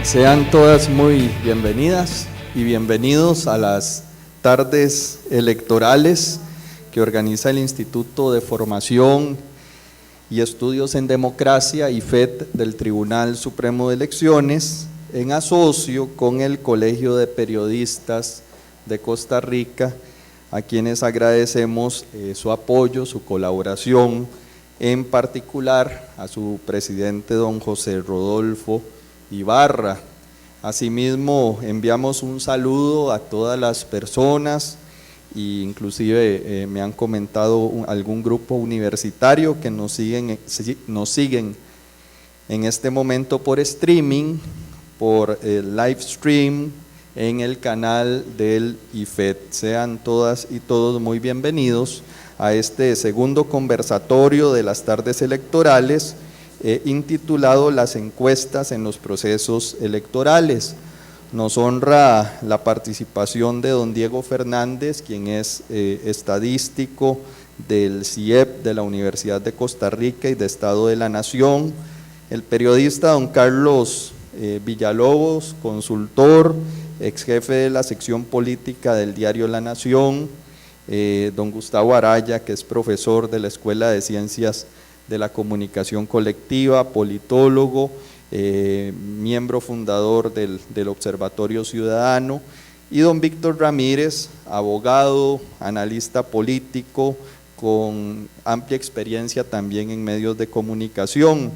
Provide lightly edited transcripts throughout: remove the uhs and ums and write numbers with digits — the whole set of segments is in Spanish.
Sean todas muy bienvenidas y bienvenidos a las tardes electorales que organiza el Instituto de Formación y Estudios en Democracia IFED del Tribunal Supremo de Elecciones, en asocio con el Colegio de Periodistas de Costa Rica, a quienes agradecemos su apoyo, su colaboración, en particular a su presidente don José Rodolfo Ibarra. Asimismo, enviamos un saludo a todas las personas, e inclusive me han comentado algún grupo universitario que nos siguen en este momento por streaming, por el live stream en el canal del IFED. Sean todas y todos muy bienvenidos a este segundo conversatorio de las tardes electorales, intitulado Las encuestas en los procesos electorales. Nos honra la participación de don Diego Fernández, quien es estadístico del CIEP de la Universidad de Costa Rica y de Estado de la Nación, el periodista don Carlos Villalobos, consultor, ex jefe de la sección política del diario La Nación, don Gustavo Araya, que es profesor de la Escuela de Ciencias de la Comunicación Colectiva, politólogo, miembro fundador del Observatorio Ciudadano, y don Víctor Ramírez, abogado, analista político, con amplia experiencia también en medios de comunicación.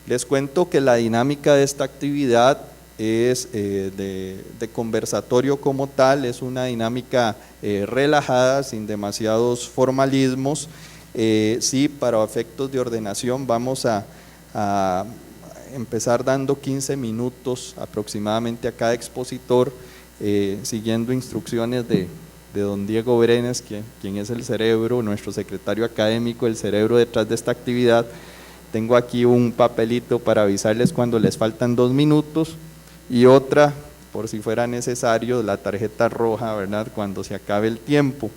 Les cuento que la dinámica de esta actividad es de conversatorio como tal, es una dinámica relajada, sin demasiados formalismos. Sí, para efectos de ordenación vamos a empezar dando 15 minutos aproximadamente a cada expositor, siguiendo instrucciones de don Diego Brenes, quien es el cerebro, nuestro secretario académico, el cerebro detrás de esta actividad. Tengo aquí un papelito para avisarles cuando les faltan 2 minutos y otra, por si fuera necesario, la tarjeta roja, ¿verdad?, cuando se acabe el tiempo.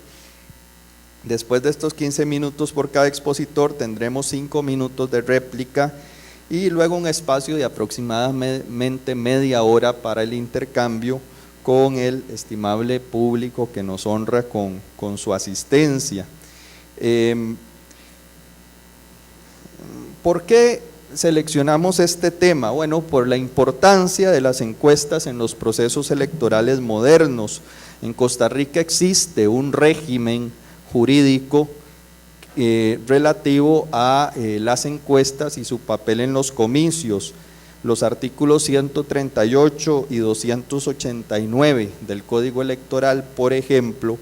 Después de estos 15 minutos por cada expositor, tendremos 5 minutos de réplica y luego un espacio de aproximadamente media hora para el intercambio con el estimable público que nos honra con su asistencia. ¿Por qué seleccionamos este tema? Bueno, por la importancia de las encuestas en los procesos electorales modernos. En Costa Rica existe un régimen jurídico relativo a las encuestas y su papel en los comicios. Los artículos 138 y 289 del Código Electoral, por ejemplo,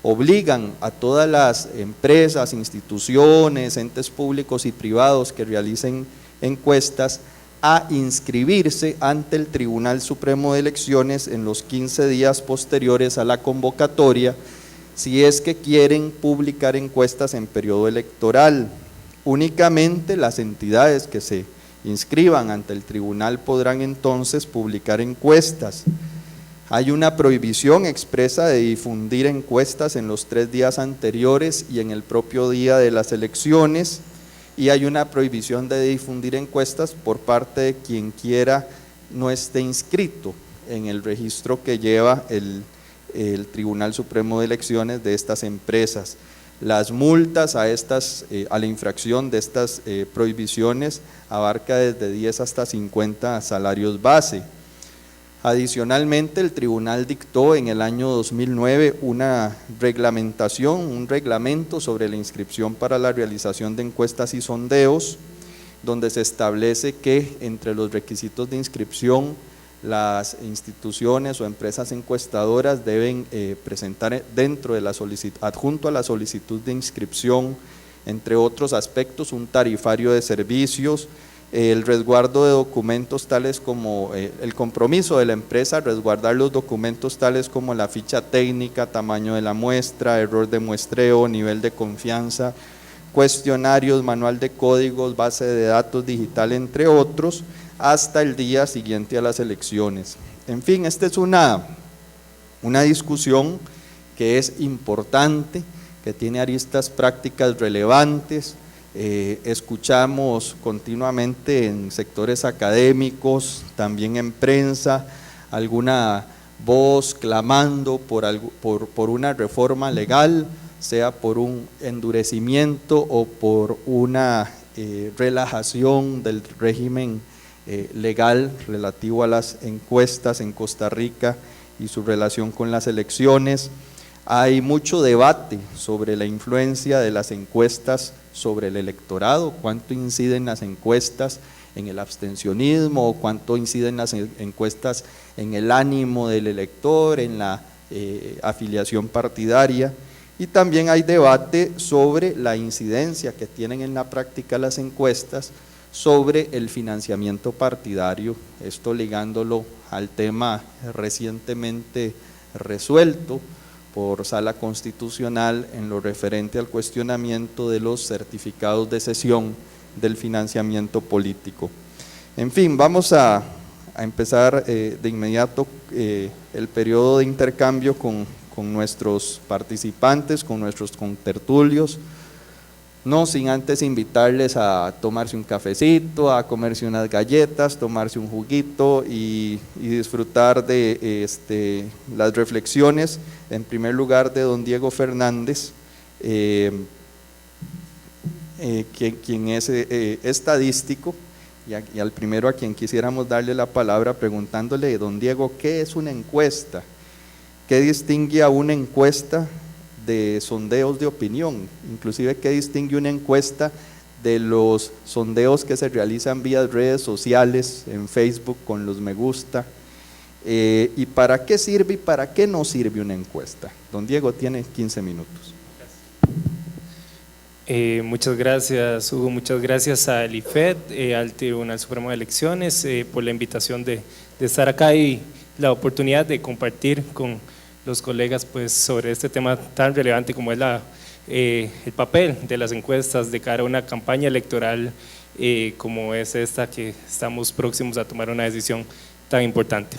obligan a todas las empresas, instituciones, entes públicos y privados que realicen encuestas a inscribirse ante el Tribunal Supremo de Elecciones en los 15 días posteriores a la convocatoria, si es que quieren publicar encuestas en periodo electoral. Únicamente las entidades que se inscriban ante el tribunal podrán entonces publicar encuestas. Hay una prohibición expresa de difundir encuestas en los 3 días anteriores y en el propio día de las elecciones, y hay una prohibición de difundir encuestas por parte de quien quiera no esté inscrito en el registro que lleva el Tribunal Supremo de Elecciones de estas empresas. Las multas a la infracción de estas prohibiciones abarca desde 10 hasta 50 salarios base. Adicionalmente, el tribunal dictó en el año 2009 una reglamentación, un reglamento sobre la inscripción para la realización de encuestas y sondeos, donde se establece que entre los requisitos de inscripción, las instituciones o empresas encuestadoras deben presentar dentro de la adjunto a la solicitud de inscripción, entre otros aspectos, un tarifario de servicios, el resguardo de documentos tales como el compromiso de la empresa a resguardar los documentos tales como la ficha técnica, tamaño de la muestra, error de muestreo, nivel de confianza, cuestionarios, manual de códigos, base de datos digital, entre otros, hasta el día siguiente a las elecciones. En fin, esta es una discusión que es importante, que tiene aristas prácticas relevantes, escuchamos continuamente en sectores académicos, también en prensa, alguna voz clamando por una reforma legal, sea por un endurecimiento o por una relajación del régimen legal relativo a las encuestas en Costa Rica y su relación con las elecciones. Hay mucho debate sobre la influencia de las encuestas sobre el electorado, cuánto inciden las encuestas en el abstencionismo, o cuánto inciden las encuestas en el ánimo del elector, en la afiliación partidaria. Y también hay debate sobre la incidencia que tienen en la práctica las encuestas sobre el financiamiento partidario, esto ligándolo al tema recientemente resuelto por Sala Constitucional en lo referente al cuestionamiento de los certificados de cesión del financiamiento político. En fin, vamos a empezar de inmediato el periodo de intercambio con nuestros participantes, con nuestros contertulios, no sin antes invitarles a tomarse un cafecito, a comerse unas galletas, tomarse un juguito y disfrutar de las reflexiones, en primer lugar de don Diego Fernández, quien es estadístico, y al primero a quien quisiéramos darle la palabra preguntándole, don Diego, ¿qué es una encuesta? ¿Qué distingue a una encuesta de sondeos de opinión? Inclusive, ¿qué distingue una encuesta de los sondeos que se realizan vía redes sociales, en Facebook, con los me gusta? ¿Y para qué sirve y para qué no sirve una encuesta? Don Diego tiene 15 minutos. Muchas gracias, Hugo. Muchas gracias al IFET, al Tribunal Supremo de Elecciones, por la invitación de estar acá y la oportunidad de compartir con los colegas pues sobre este tema tan relevante como es el papel de las encuestas de cara a una campaña electoral como es esta, que estamos próximos a tomar una decisión tan importante.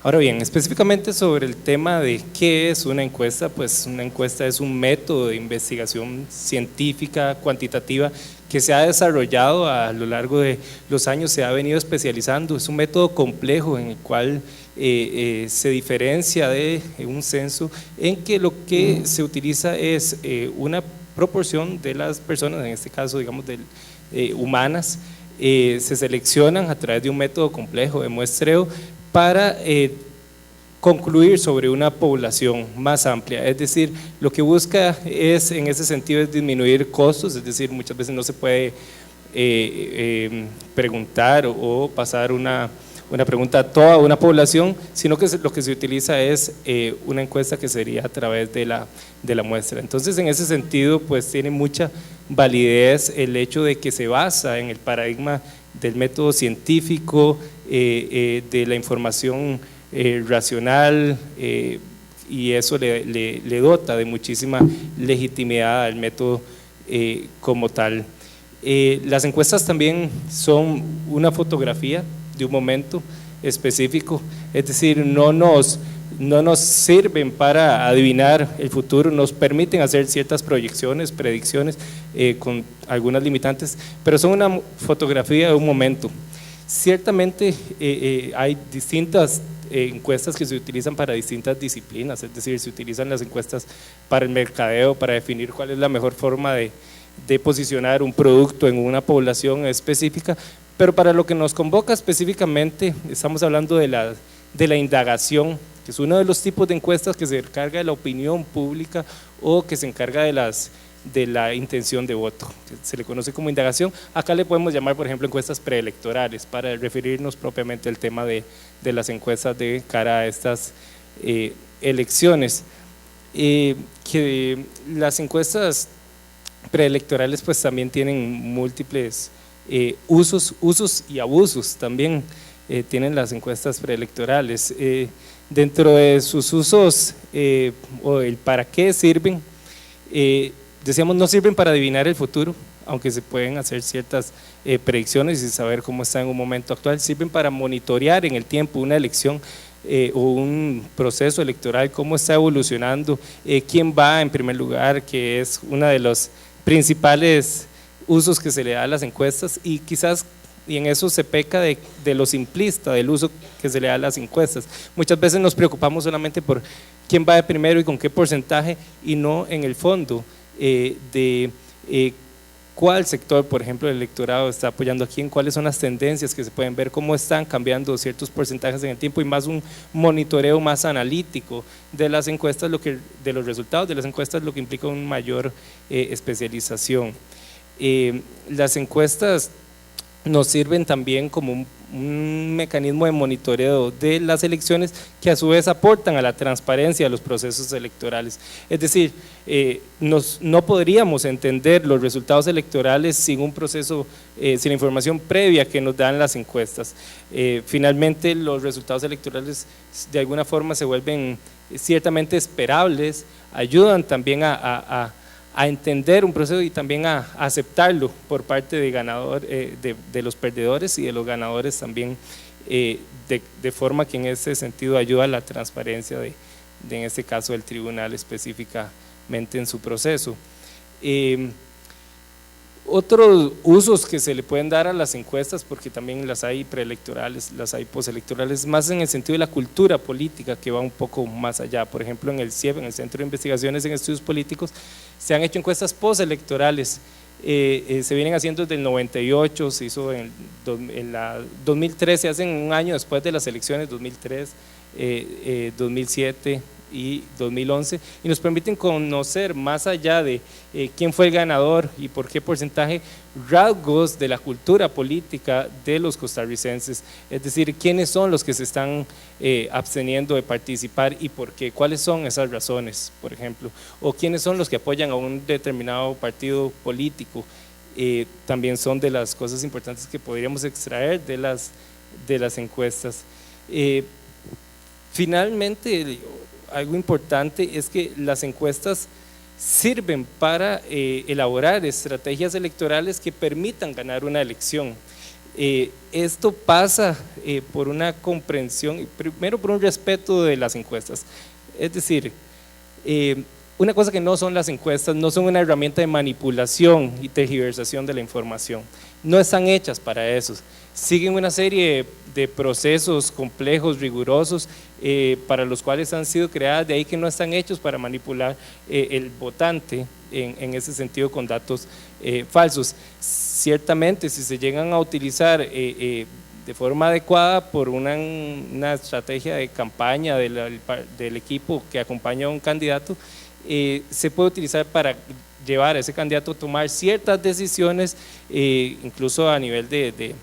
Ahora bien, específicamente sobre el tema de qué es una encuesta, pues una encuesta es un método de investigación científica, cuantitativa, que se ha desarrollado a lo largo de los años, se ha venido especializando. Es un método complejo en el cual se diferencia de un censo, en que lo que se utiliza es una proporción de las personas, en este caso digamos humanas, se seleccionan a través de un método complejo de muestreo para concluir sobre una población más amplia. Es decir, lo que busca es, en ese sentido, es disminuir costos, es decir, muchas veces no se puede preguntar o pasar una pregunta a toda una población, sino que lo que se utiliza es una encuesta que sería a través de la muestra. Entonces, en ese sentido, pues tiene mucha validez el hecho de que se basa en el paradigma del método científico, de la información racional, y eso le dota de muchísima legitimidad al método como tal. Las encuestas también son una fotografía de un momento específico, es decir, no nos sirven para adivinar el futuro, nos permiten hacer ciertas proyecciones, predicciones con algunas limitantes, pero son una fotografía de un momento. Ciertamente hay distintas encuestas que se utilizan para distintas disciplinas, es decir, se utilizan las encuestas para el mercadeo, para definir cuál es la mejor forma de posicionar un producto en una población específica, pero para lo que nos convoca específicamente estamos hablando de la indagación, que es uno de los tipos de encuestas que se encarga de la opinión pública o que se encarga de la intención de voto, que se le conoce como indagación. Acá le podemos llamar, por ejemplo, encuestas preelectorales, para referirnos propiamente al tema de las encuestas de cara a estas elecciones. Que las encuestas preelectorales pues también tienen múltiples usos y abusos también tienen las encuestas preelectorales. Dentro de sus usos o el para qué sirven, decíamos, no sirven para adivinar el futuro, aunque se pueden hacer ciertas predicciones y saber cómo está en un momento actual. Sirven para monitorear en el tiempo una elección o un proceso electoral, cómo está evolucionando, quién va en primer lugar, que es una de los principales usos que se le da a las encuestas y quizás y en eso se peca de lo simplista, del uso que se le da a las encuestas. Muchas veces nos preocupamos solamente por quién va de primero y con qué porcentaje y no en el fondo de cuál sector, por ejemplo, el electorado está apoyando a quién, cuáles son las tendencias que se pueden ver, cómo están cambiando ciertos porcentajes en el tiempo y más un monitoreo más analítico de las encuestas, de los resultados de las encuestas, lo que implica una mayor especialización. Las encuestas nos sirven también como un mecanismo de monitoreo de las elecciones que a su vez aportan a la transparencia de los procesos electorales. Es decir, no podríamos entender los resultados electorales sin un proceso, sin la información previa que nos dan las encuestas. Finalmente, los resultados electorales de alguna forma se vuelven ciertamente esperables, ayudan también a entender un proceso y también a aceptarlo por parte de los perdedores y de los ganadores también, de forma que en ese sentido ayuda a la transparencia en este caso del tribunal específicamente en su proceso. Otros usos que se le pueden dar a las encuestas, porque también las hay preelectorales, las hay postelectorales, más en el sentido de la cultura política que va un poco más allá. Por ejemplo, en el CIEP, en el Centro de Investigaciones en Estudios Políticos, se han hecho encuestas postelectorales, se vienen haciendo desde el 98, se hizo en 2003, se hacen un año después de las elecciones, 2003, 2007 y 2011, y nos permiten conocer más allá de quién fue el ganador y por qué porcentaje, rasgos de la cultura política de los costarricenses, es decir, quiénes son los que se están absteniendo de participar y por qué, cuáles son esas razones, por ejemplo, o quiénes son los que apoyan a un determinado partido político. También son de las cosas importantes que podríamos extraer de las encuestas. Finalmente, algo importante es que las encuestas sirven para elaborar estrategias electorales que permitan ganar una elección. Esto pasa por una comprensión, primero por un respeto de las encuestas, es decir, una cosa que no son las encuestas, no son una herramienta de manipulación y tergiversación de la información, no están hechas para eso, siguen una serie de procesos complejos, rigurosos, para los cuales han sido creadas, de ahí que no están hechos para manipular el votante en ese sentido con datos falsos. Ciertamente, si se llegan a utilizar de forma adecuada por una estrategia de campaña del equipo que acompaña a un candidato, se puede utilizar para llevar a ese candidato a tomar ciertas decisiones, incluso a nivel de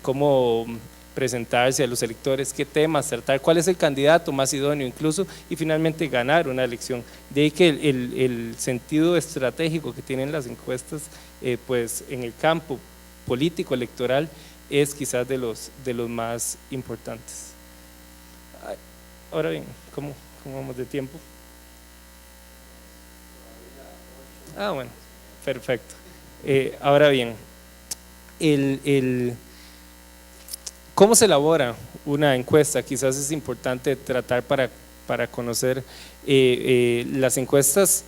cómo presentarse a los electores, qué temas tratar, cuál es el candidato más idóneo incluso, y finalmente ganar una elección. De ahí que el sentido estratégico que tienen las encuestas pues en el campo político electoral es quizás de los más importantes. Ahora bien, ¿cómo vamos de tiempo? Bueno, perfecto. Ahora bien, ¿cómo se elabora una encuesta? Quizás es importante tratar para conocer. Las encuestas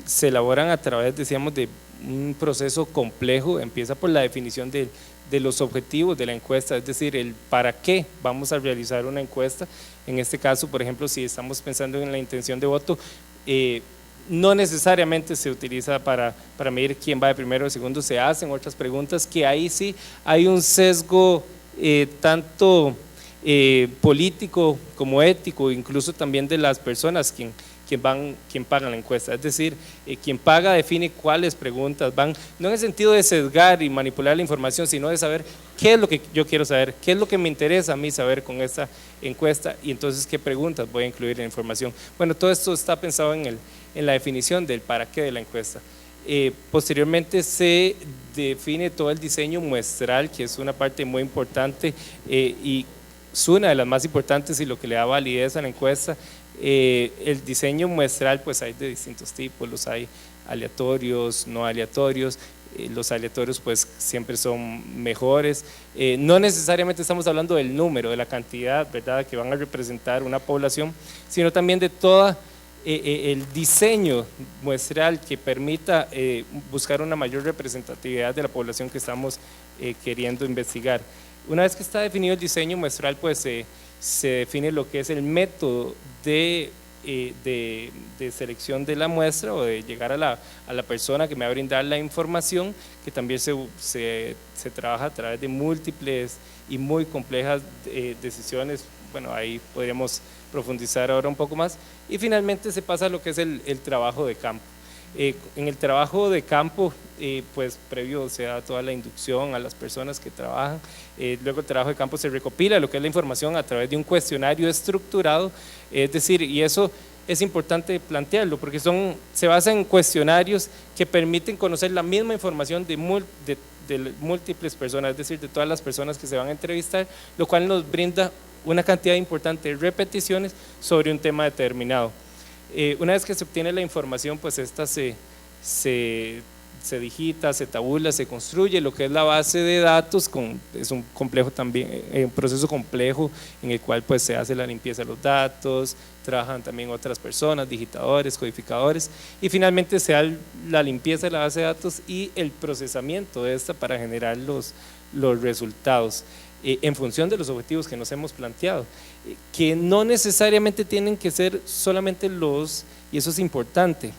se elaboran a través, decíamos, de un proceso complejo. Empieza por la definición de los objetivos de la encuesta, es decir, el para qué vamos a realizar una encuesta. En este caso, por ejemplo, si estamos pensando en la intención de voto, no necesariamente se utiliza para medir quién va de primero o de segundo, se hacen otras preguntas que ahí sí hay un sesgo tanto político como ético, incluso también de las personas quien pagan la encuesta, es decir, quien paga define cuáles preguntas van, no en el sentido de sesgar y manipular la información, sino de saber qué es lo que yo quiero saber, qué es lo que me interesa a mí saber con esta encuesta y entonces qué preguntas voy a incluir en la información. Bueno, todo esto está pensado en la definición del para qué de la encuesta. Posteriormente se define todo el diseño muestral, que es una parte muy importante y es una de las más importantes y lo que le da validez a la encuesta. El diseño muestral pues hay de distintos tipos, los hay aleatorios, no aleatorios. Los aleatorios pues siempre son mejores, no necesariamente estamos hablando del número, de la cantidad, ¿verdad?, que van a representar una población, sino también de toda el diseño muestral que permita buscar una mayor representatividad de la población que estamos queriendo investigar. Una vez que está definido el diseño muestral, pues se define lo que es el método de selección de la muestra o de llegar a la persona que me va a brindar la información, que también se trabaja a través de múltiples y muy complejas decisiones. Bueno, ahí podríamos profundizar ahora un poco más. Y finalmente se pasa a lo que es el trabajo de campo. En el trabajo de campo, pues previo se da toda la inducción a las personas que trabajan, luego el trabajo de campo se recopila lo que es la información a través de un cuestionario estructurado, es decir, y eso es importante plantearlo porque se basa en cuestionarios que permiten conocer la misma información de múltiples personas, es decir, de todas las personas que se van a entrevistar, lo cual nos brinda una cantidad importante de repeticiones sobre un tema determinado. Una vez que se obtiene la información, pues esta se digita, se tabula, se construye lo que es la base de datos, es un complejo también, un proceso complejo en el cual pues se hace la limpieza de los datos, trabajan también otras personas, digitadores, codificadores, y finalmente se da la limpieza de la base de datos y el procesamiento de esta para generar los resultados en función de los objetivos que nos hemos planteado, que no necesariamente tienen que ser solamente y eso es importante,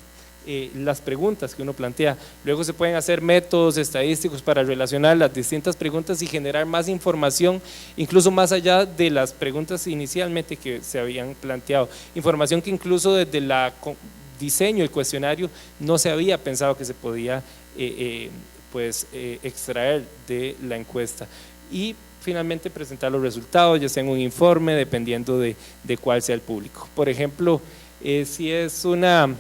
las preguntas que uno plantea. Luego se pueden hacer métodos estadísticos para relacionar las distintas preguntas y generar más información, incluso más allá de las preguntas inicialmente que se habían planteado, información que incluso desde el diseño del cuestionario no se había pensado que se podía extraer de la encuesta. Y finalmente presentar los resultados, ya sea en un informe, dependiendo de cuál sea el público. Por ejemplo, si es una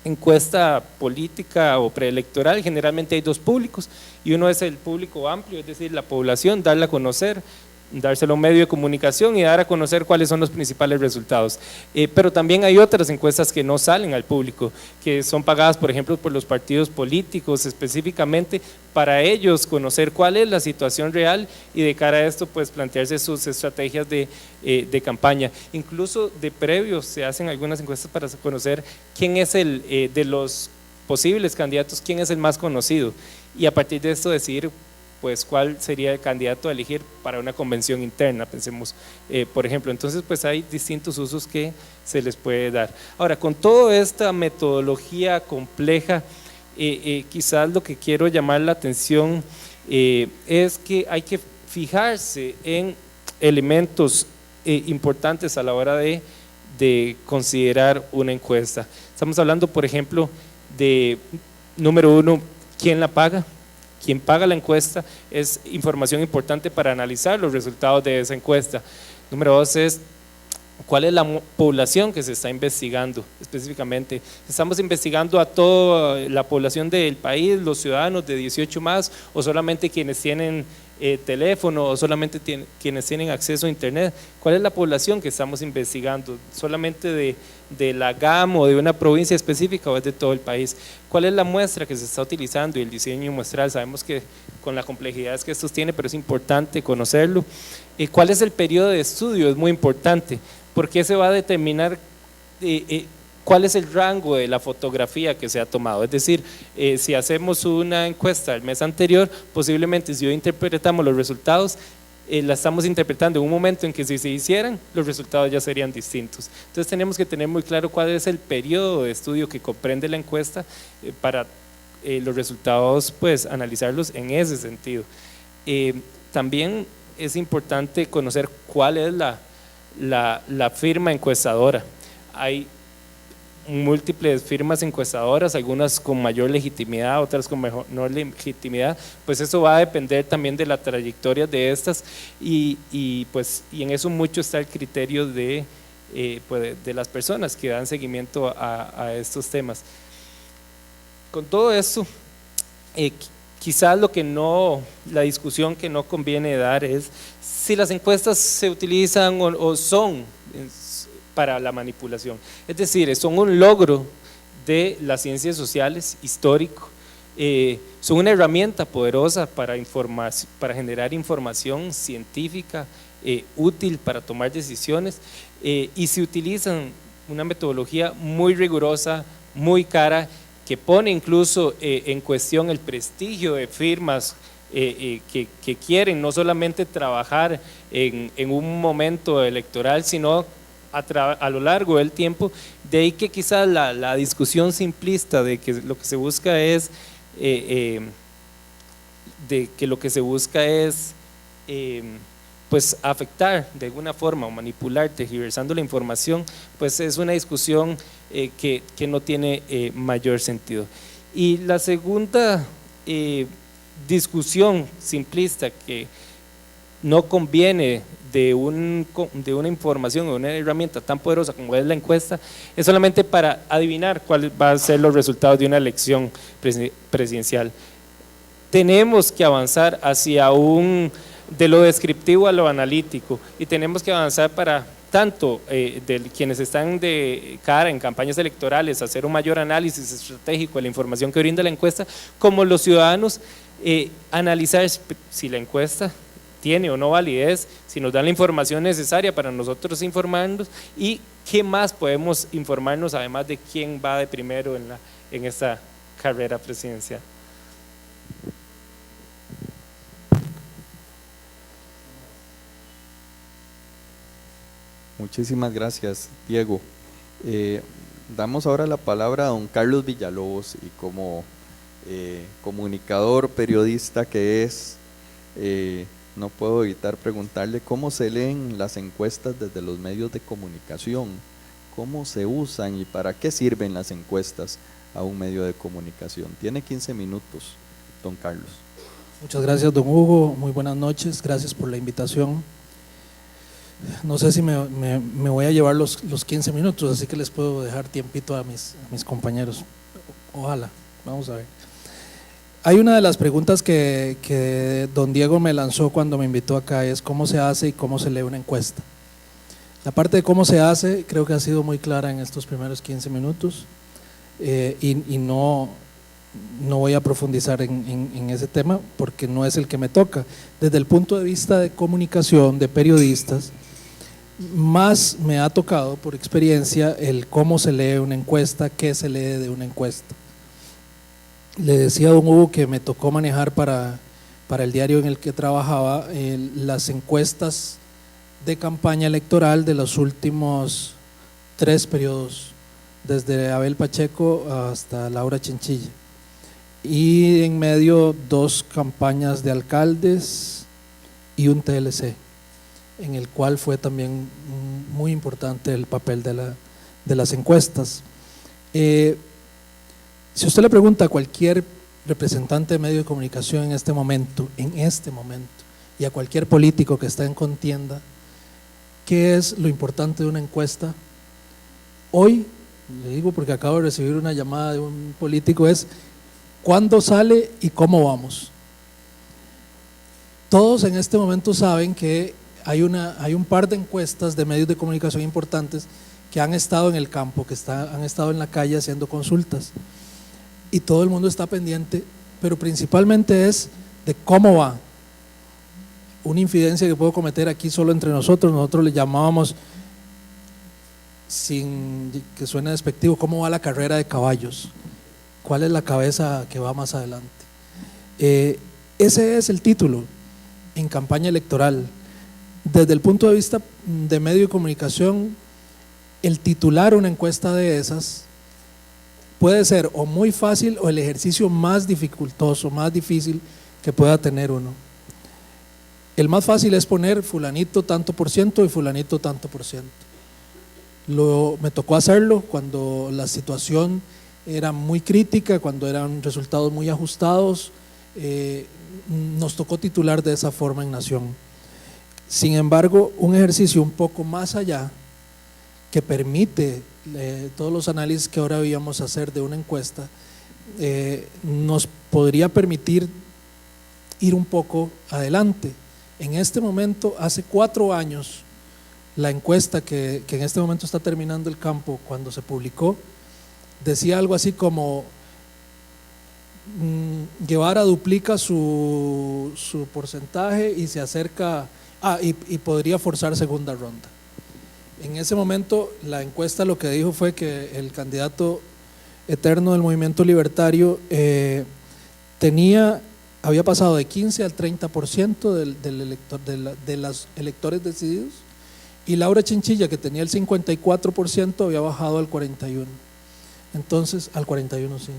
encuesta política o preelectoral, generalmente hay dos públicos, y uno es el público amplio, es decir, la población, darla a conocer, dárselo a un medio de comunicación y dar a conocer cuáles son los principales resultados. Pero también hay otras encuestas que no salen al público, que son pagadas, por ejemplo, por los partidos políticos específicamente, para ellos conocer cuál es la situación real y de cara a esto pues plantearse sus estrategias de campaña. Incluso de previo se hacen algunas encuestas para conocer quién es de los posibles candidatos, quién es el más conocido, y a partir de esto decidir pues cuál sería el candidato a elegir para una convención interna, pensemos, por ejemplo. Entonces pues hay distintos usos que se les puede dar. Ahora, con toda esta metodología compleja, quizás lo que quiero llamar la atención es que hay que fijarse en elementos importantes a la hora de considerar una encuesta. Estamos hablando, por ejemplo, de, número uno, ¿quién la paga? Quien paga la encuesta es información importante para analizar los resultados de esa encuesta. Número dos es cuál es la población que se está investigando específicamente. ¿Estamos investigando a toda la población del país, los ciudadanos de 18 más, o solamente quienes tienen teléfono, o solamente quienes tienen acceso a internet? ¿Cuál es la población que estamos investigando? ¿Solamente de la GAM o de una provincia específica o es de todo el país? ¿Cuál es la muestra que se está utilizando y el diseño muestral? Sabemos que con la complejidad que estos tiene, pero es importante conocerlo. ¿Cuál es el periodo de estudio? Es muy importante, porque se va a determinar cuál es el rango de la fotografía que se ha tomado. Es decir, si hacemos una encuesta el mes anterior, posiblemente si hoy interpretamos los resultados, la estamos interpretando en un momento en que si se hicieran, los resultados ya serían distintos. Entonces tenemos que tener muy claro cuál es el periodo de estudio que comprende la encuesta para los resultados, pues analizarlos en ese sentido. También es importante conocer cuál es la firma encuestadora. Hay múltiples firmas encuestadoras, algunas con mayor legitimidad, otras con menor legitimidad, pues eso va a depender también de la trayectoria de estas y en eso mucho está el criterio de las personas que dan seguimiento a estos temas. Con todo esto, quizás la discusión que no conviene dar es si las encuestas se utilizan o son para la manipulación, es decir, son un logro de las ciencias sociales histórico, son una herramienta poderosa para generar información científica útil para tomar decisiones y se utilizan una metodología muy rigurosa, muy cara, que pone incluso en cuestión el prestigio de firmas que quieren no solamente trabajar en un momento electoral, sino a lo largo del tiempo. De ahí que quizás la discusión simplista de que lo que se busca es pues afectar de alguna forma o manipular, tergiversando la información, pues es una discusión que no tiene mayor sentido. Y la segunda discusión simplista que no conviene de una información o una herramienta tan poderosa como es la encuesta, es solamente para adivinar cuáles van a ser los resultados de una elección presidencial. Tenemos que avanzar hacia de lo descriptivo a lo analítico, y tenemos que avanzar para tanto de quienes están de cara en campañas electorales, hacer un mayor análisis estratégico de la información que brinda la encuesta, como los ciudadanos analizar si la encuesta tiene o no validez, si nos dan la información necesaria para nosotros informarnos, y qué más podemos informarnos además de quién va de primero en esta carrera presidencial. Muchísimas gracias, Diego. Damos ahora la palabra a don Carlos Villalobos, y como comunicador, periodista que es, no puedo evitar preguntarle cómo se leen las encuestas desde los medios de comunicación, cómo se usan y para qué sirven las encuestas a un medio de comunicación. Tiene 15 minutos, don Carlos. Muchas gracias, don Hugo. Muy buenas noches, gracias por la invitación. No sé si me voy a llevar los 15 minutos, así que les puedo dejar tiempito a mis compañeros. Ojalá, vamos a ver. Hay una de las preguntas que don Diego me lanzó cuando me invitó acá, es cómo se hace y cómo se lee una encuesta. La parte de cómo se hace creo que ha sido muy clara en estos primeros 15 minutos, y no voy a profundizar en ese tema porque no es el que me toca. Desde el punto de vista de comunicación, de periodistas, más me ha tocado por experiencia el cómo se lee una encuesta, qué se lee de una encuesta. Le decía a don Hugo que me tocó manejar para el diario en el que trabajaba las encuestas de campaña electoral de los últimos 3 periodos, desde Abel Pacheco hasta Laura Chinchilla, y en medio 2 campañas de alcaldes y un TLC, en el cual fue también muy importante el papel de las encuestas. Si usted le pregunta a cualquier representante de medio de comunicación en este momento, y a cualquier político que está en contienda, ¿qué es lo importante de una encuesta? Hoy, le digo porque acabo de recibir una llamada de un político, es ¿cuándo sale y cómo vamos? Todos en este momento saben que hay un par de encuestas de medios de comunicación importantes que han estado en el campo, han estado en la calle haciendo consultas, y todo el mundo está pendiente, pero principalmente es de cómo va. Una infidencia que puedo cometer aquí solo entre nosotros le llamábamos, sin que suene despectivo, cómo va la carrera de caballos, cuál es la cabeza que va más adelante. Ese es el título en campaña electoral. Desde el punto de vista de medio de comunicación, el titular una encuesta de esas puede ser o muy fácil o el ejercicio más dificultoso, más difícil que pueda tener uno. El más fácil es poner fulanito tanto por ciento y fulanito tanto por ciento. Me tocó hacerlo cuando la situación era muy crítica, cuando eran resultados muy ajustados, nos tocó titular de esa forma en Nación. Sin embargo, un ejercicio un poco más allá, que permite todos los análisis que ahora íbamos a hacer de una encuesta, nos podría permitir ir un poco adelante. En este momento, hace 4 años, la encuesta que en este momento está terminando el campo, cuando se publicó, decía algo así como Guevara duplica su porcentaje y se acerca, y podría forzar segunda ronda. En ese momento la encuesta lo que dijo fue que el candidato eterno del movimiento libertario había pasado de 15 al 30% de los electores decididos, y Laura Chinchilla, que tenía el 54%, había bajado al 41%. Entonces, al 41%, sí.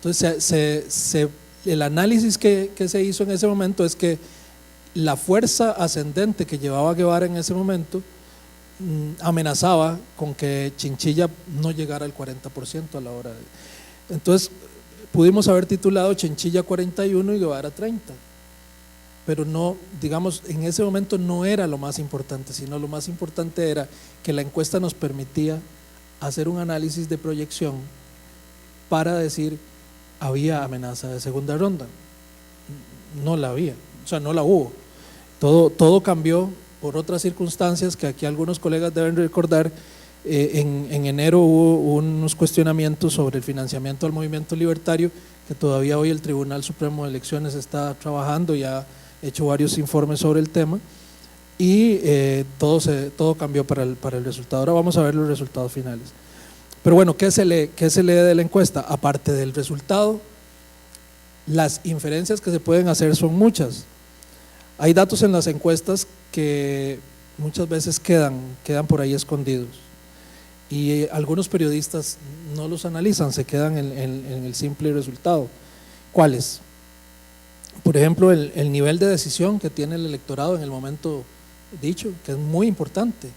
Entonces, el análisis que se hizo en ese momento es que la fuerza ascendente que llevaba Guevara en ese momento amenazaba con que Chinchilla no llegara al 40% a la hora de… Entonces, pudimos haber titulado Chinchilla 41 y Guevara 30, pero no, digamos, en ese momento no era lo más importante, sino lo más importante era que la encuesta nos permitía hacer un análisis de proyección para decir, ¿había amenaza de segunda ronda? No la había, o sea, no la hubo. Todo cambió por otras circunstancias que aquí algunos colegas deben recordar. En enero hubo unos cuestionamientos sobre el financiamiento del movimiento libertario, que todavía hoy el Tribunal Supremo de Elecciones está trabajando y ha hecho varios informes sobre el tema, y todo cambió para el resultado. Ahora vamos a ver los resultados finales. Pero bueno, ¿qué se lee de la encuesta? Aparte del resultado, las inferencias que se pueden hacer son muchas. Hay datos en las encuestas que muchas veces quedan por ahí escondidos, y algunos periodistas no los analizan, se quedan en el simple resultado. ¿Cuáles? Por ejemplo, el nivel de decisión que tiene el electorado en el momento dicho, que es muy importante.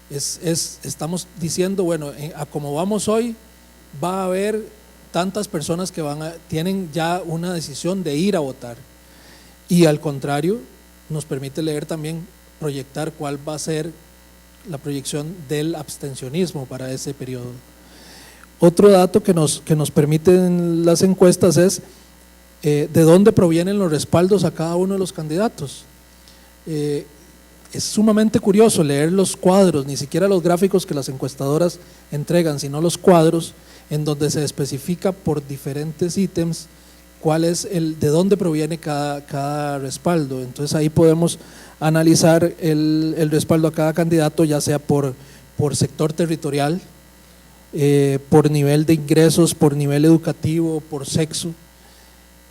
Estamos diciendo, bueno, a como vamos hoy, va a haber tantas personas que tienen ya una decisión de ir a votar, y al contrario, nos permite leer también, proyectar cuál va a ser la proyección del abstencionismo para ese periodo. Otro dato que nos permiten las encuestas es de dónde provienen los respaldos a cada uno de los candidatos. Es sumamente curioso leer los cuadros, ni siquiera los gráficos que las encuestadoras entregan, sino los cuadros en donde se especifica por diferentes ítems cuál es de dónde proviene cada respaldo. Entonces ahí podemos analizar el respaldo a cada candidato, ya sea por sector territorial, por nivel de ingresos, por nivel educativo, por sexo,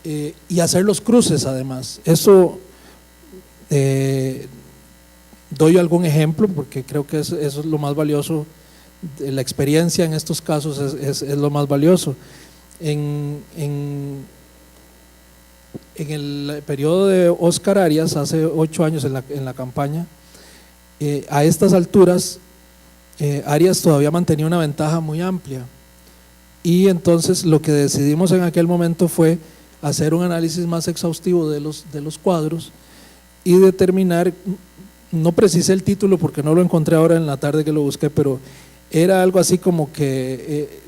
y hacer los cruces además. Eso doy algún ejemplo porque creo que eso es lo más valioso. La experiencia en estos casos es lo más valioso. En el periodo de Óscar Arias, hace 8 años en la campaña, a estas alturas Arias todavía mantenía una ventaja muy amplia, y entonces lo que decidimos en aquel momento fue hacer un análisis más exhaustivo de los cuadros y determinar, no precisé el título porque no lo encontré ahora en la tarde que lo busqué, pero era algo así como que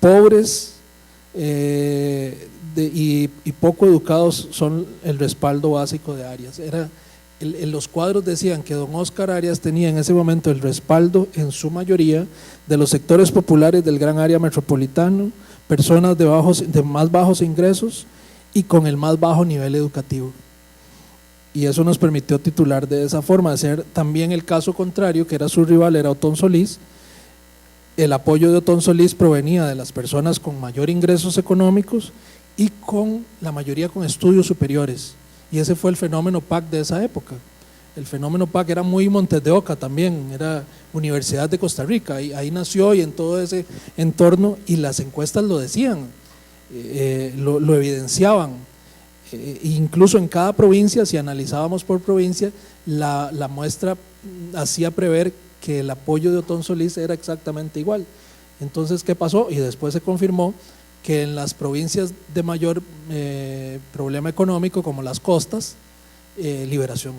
pobres y poco educados son el respaldo básico de Arias. Los cuadros decían que don Óscar Arias tenía en ese momento el respaldo en su mayoría de los sectores populares del gran área metropolitano, personas de más bajos ingresos y con el más bajo nivel educativo. Y eso nos permitió titular de esa forma, hacer también el caso contrario, que era su rival, era Otón Solís. El apoyo de Otón Solís provenía de las personas con mayor ingresos económicos y con la mayoría con estudios superiores, y ese fue el fenómeno PAC de esa época. El fenómeno PAC era muy Montes de Oca también, era Universidad de Costa Rica, ahí nació, y en todo ese entorno, y las encuestas lo decían, lo evidenciaban. Incluso en cada provincia, si analizábamos por provincia, la muestra hacía prever que el apoyo de Otón Solís era exactamente igual. Entonces, ¿qué pasó? Y después se confirmó que en las provincias de mayor problema económico, como las costas, Liberación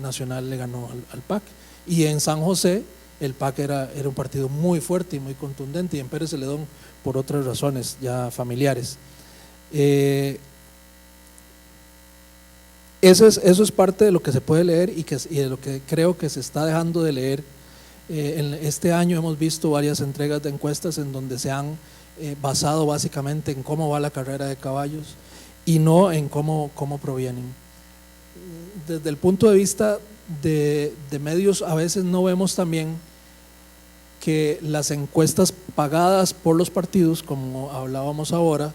Nacional le ganó al PAC, y en San José el PAC era un partido muy fuerte y muy contundente, y en Pérez Celedón por otras razones ya familiares. Eso es parte de lo que se puede leer y de lo que creo que se está dejando de leer. En este año hemos visto varias entregas de encuestas en donde se han basado básicamente en cómo va la carrera de caballos y no en cómo provienen. Desde el punto de vista de medios, a veces no vemos también que las encuestas pagadas por los partidos, como hablábamos ahora,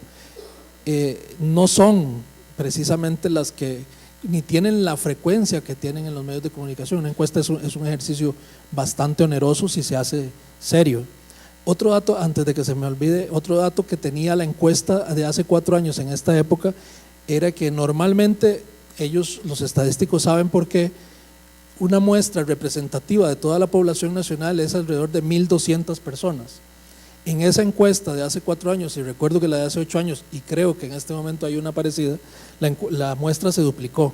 no son precisamente las que, ni tienen la frecuencia que tienen en los medios de comunicación. Una encuesta es un ejercicio bastante oneroso si se hace serio. Otro dato, antes de que se me olvide, otro dato que tenía la encuesta de hace 4 años en esta época, era que normalmente ellos, los estadísticos, saben por qué una muestra representativa de toda la población nacional es alrededor de 1.200 personas. En esa encuesta de hace 4 años, y recuerdo que la de hace 8 años, y creo que en este momento hay una parecida, la muestra se duplicó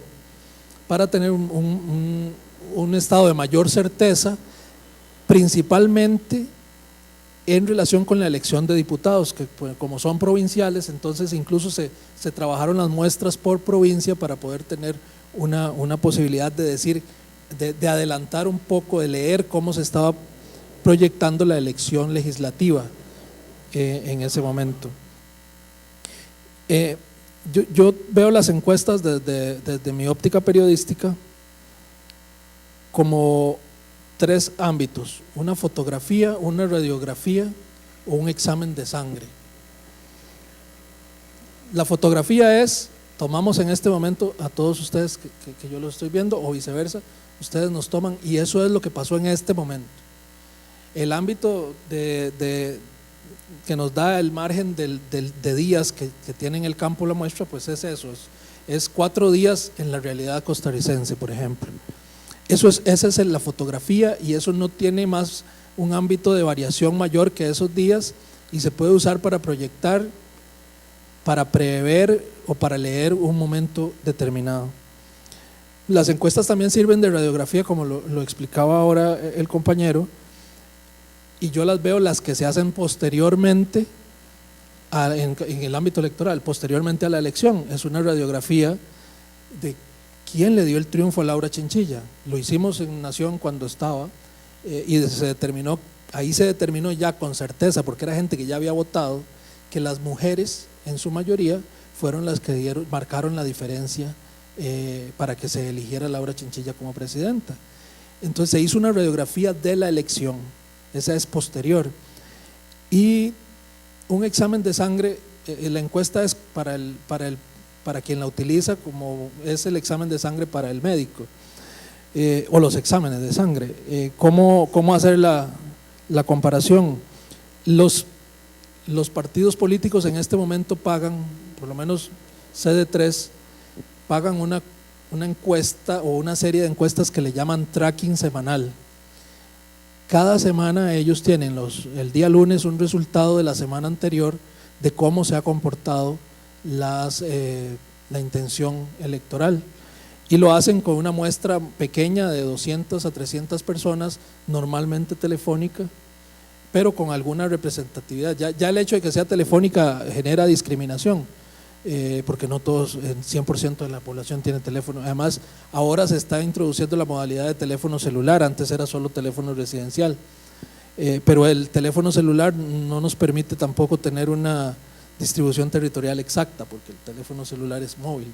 para tener un estado de mayor certeza, principalmente en relación con la elección de diputados, que pues, como son provinciales, entonces incluso se trabajaron las muestras por provincia para poder tener una posibilidad de decir, de adelantar un poco, de leer cómo se estaba proyectando la elección legislativa en ese momento. Yo veo las encuestas desde mi óptica periodística como 3 ámbitos: una fotografía, una radiografía o un examen de sangre. La fotografía es, tomamos en este momento a todos ustedes que yo lo estoy viendo, o viceversa, ustedes nos toman, y eso es lo que pasó en este momento. El ámbito que nos da el margen de días que tiene en el campo la muestra, pues es eso, es 4 días en la realidad costarricense, por ejemplo. Esa es la fotografía, y eso no tiene más un ámbito de variación mayor que esos días, y se puede usar para proyectar, para prever o para leer un momento determinado. Las encuestas también sirven de radiografía, como lo explicaba ahora el compañero, y yo las veo las que se hacen posteriormente en el ámbito electoral, posteriormente a la elección. Es una radiografía de quién le dio el triunfo a Laura Chinchilla. Lo hicimos en Nación cuando estaba, y ahí se determinó ya con certeza, porque era gente que ya había votado, que las mujeres en su mayoría fueron las que marcaron la diferencia para que se eligiera a Laura Chinchilla como presidenta. Entonces se hizo una radiografía de la elección, esa es posterior. Y un examen de sangre, la encuesta es para quien la utiliza, como es el examen de sangre para el médico, o los exámenes de sangre. ¿Cómo hacer la comparación? Los partidos políticos en este momento pagan, por lo menos CD3, pagan una encuesta o una serie de encuestas que le llaman tracking semanal. Cada semana ellos tienen el día lunes un resultado de la semana anterior de cómo se ha comportado la intención electoral, y lo hacen con una muestra pequeña de 200 a 300 personas, normalmente telefónica, pero con alguna representatividad. Ya el hecho de que sea telefónica genera discriminación, porque no todos, el 100% de la población tiene teléfono. Además, ahora se está introduciendo la modalidad de teléfono celular, antes era solo teléfono residencial, pero el teléfono celular no nos permite tampoco tener una distribución territorial exacta, porque el teléfono celular es móvil.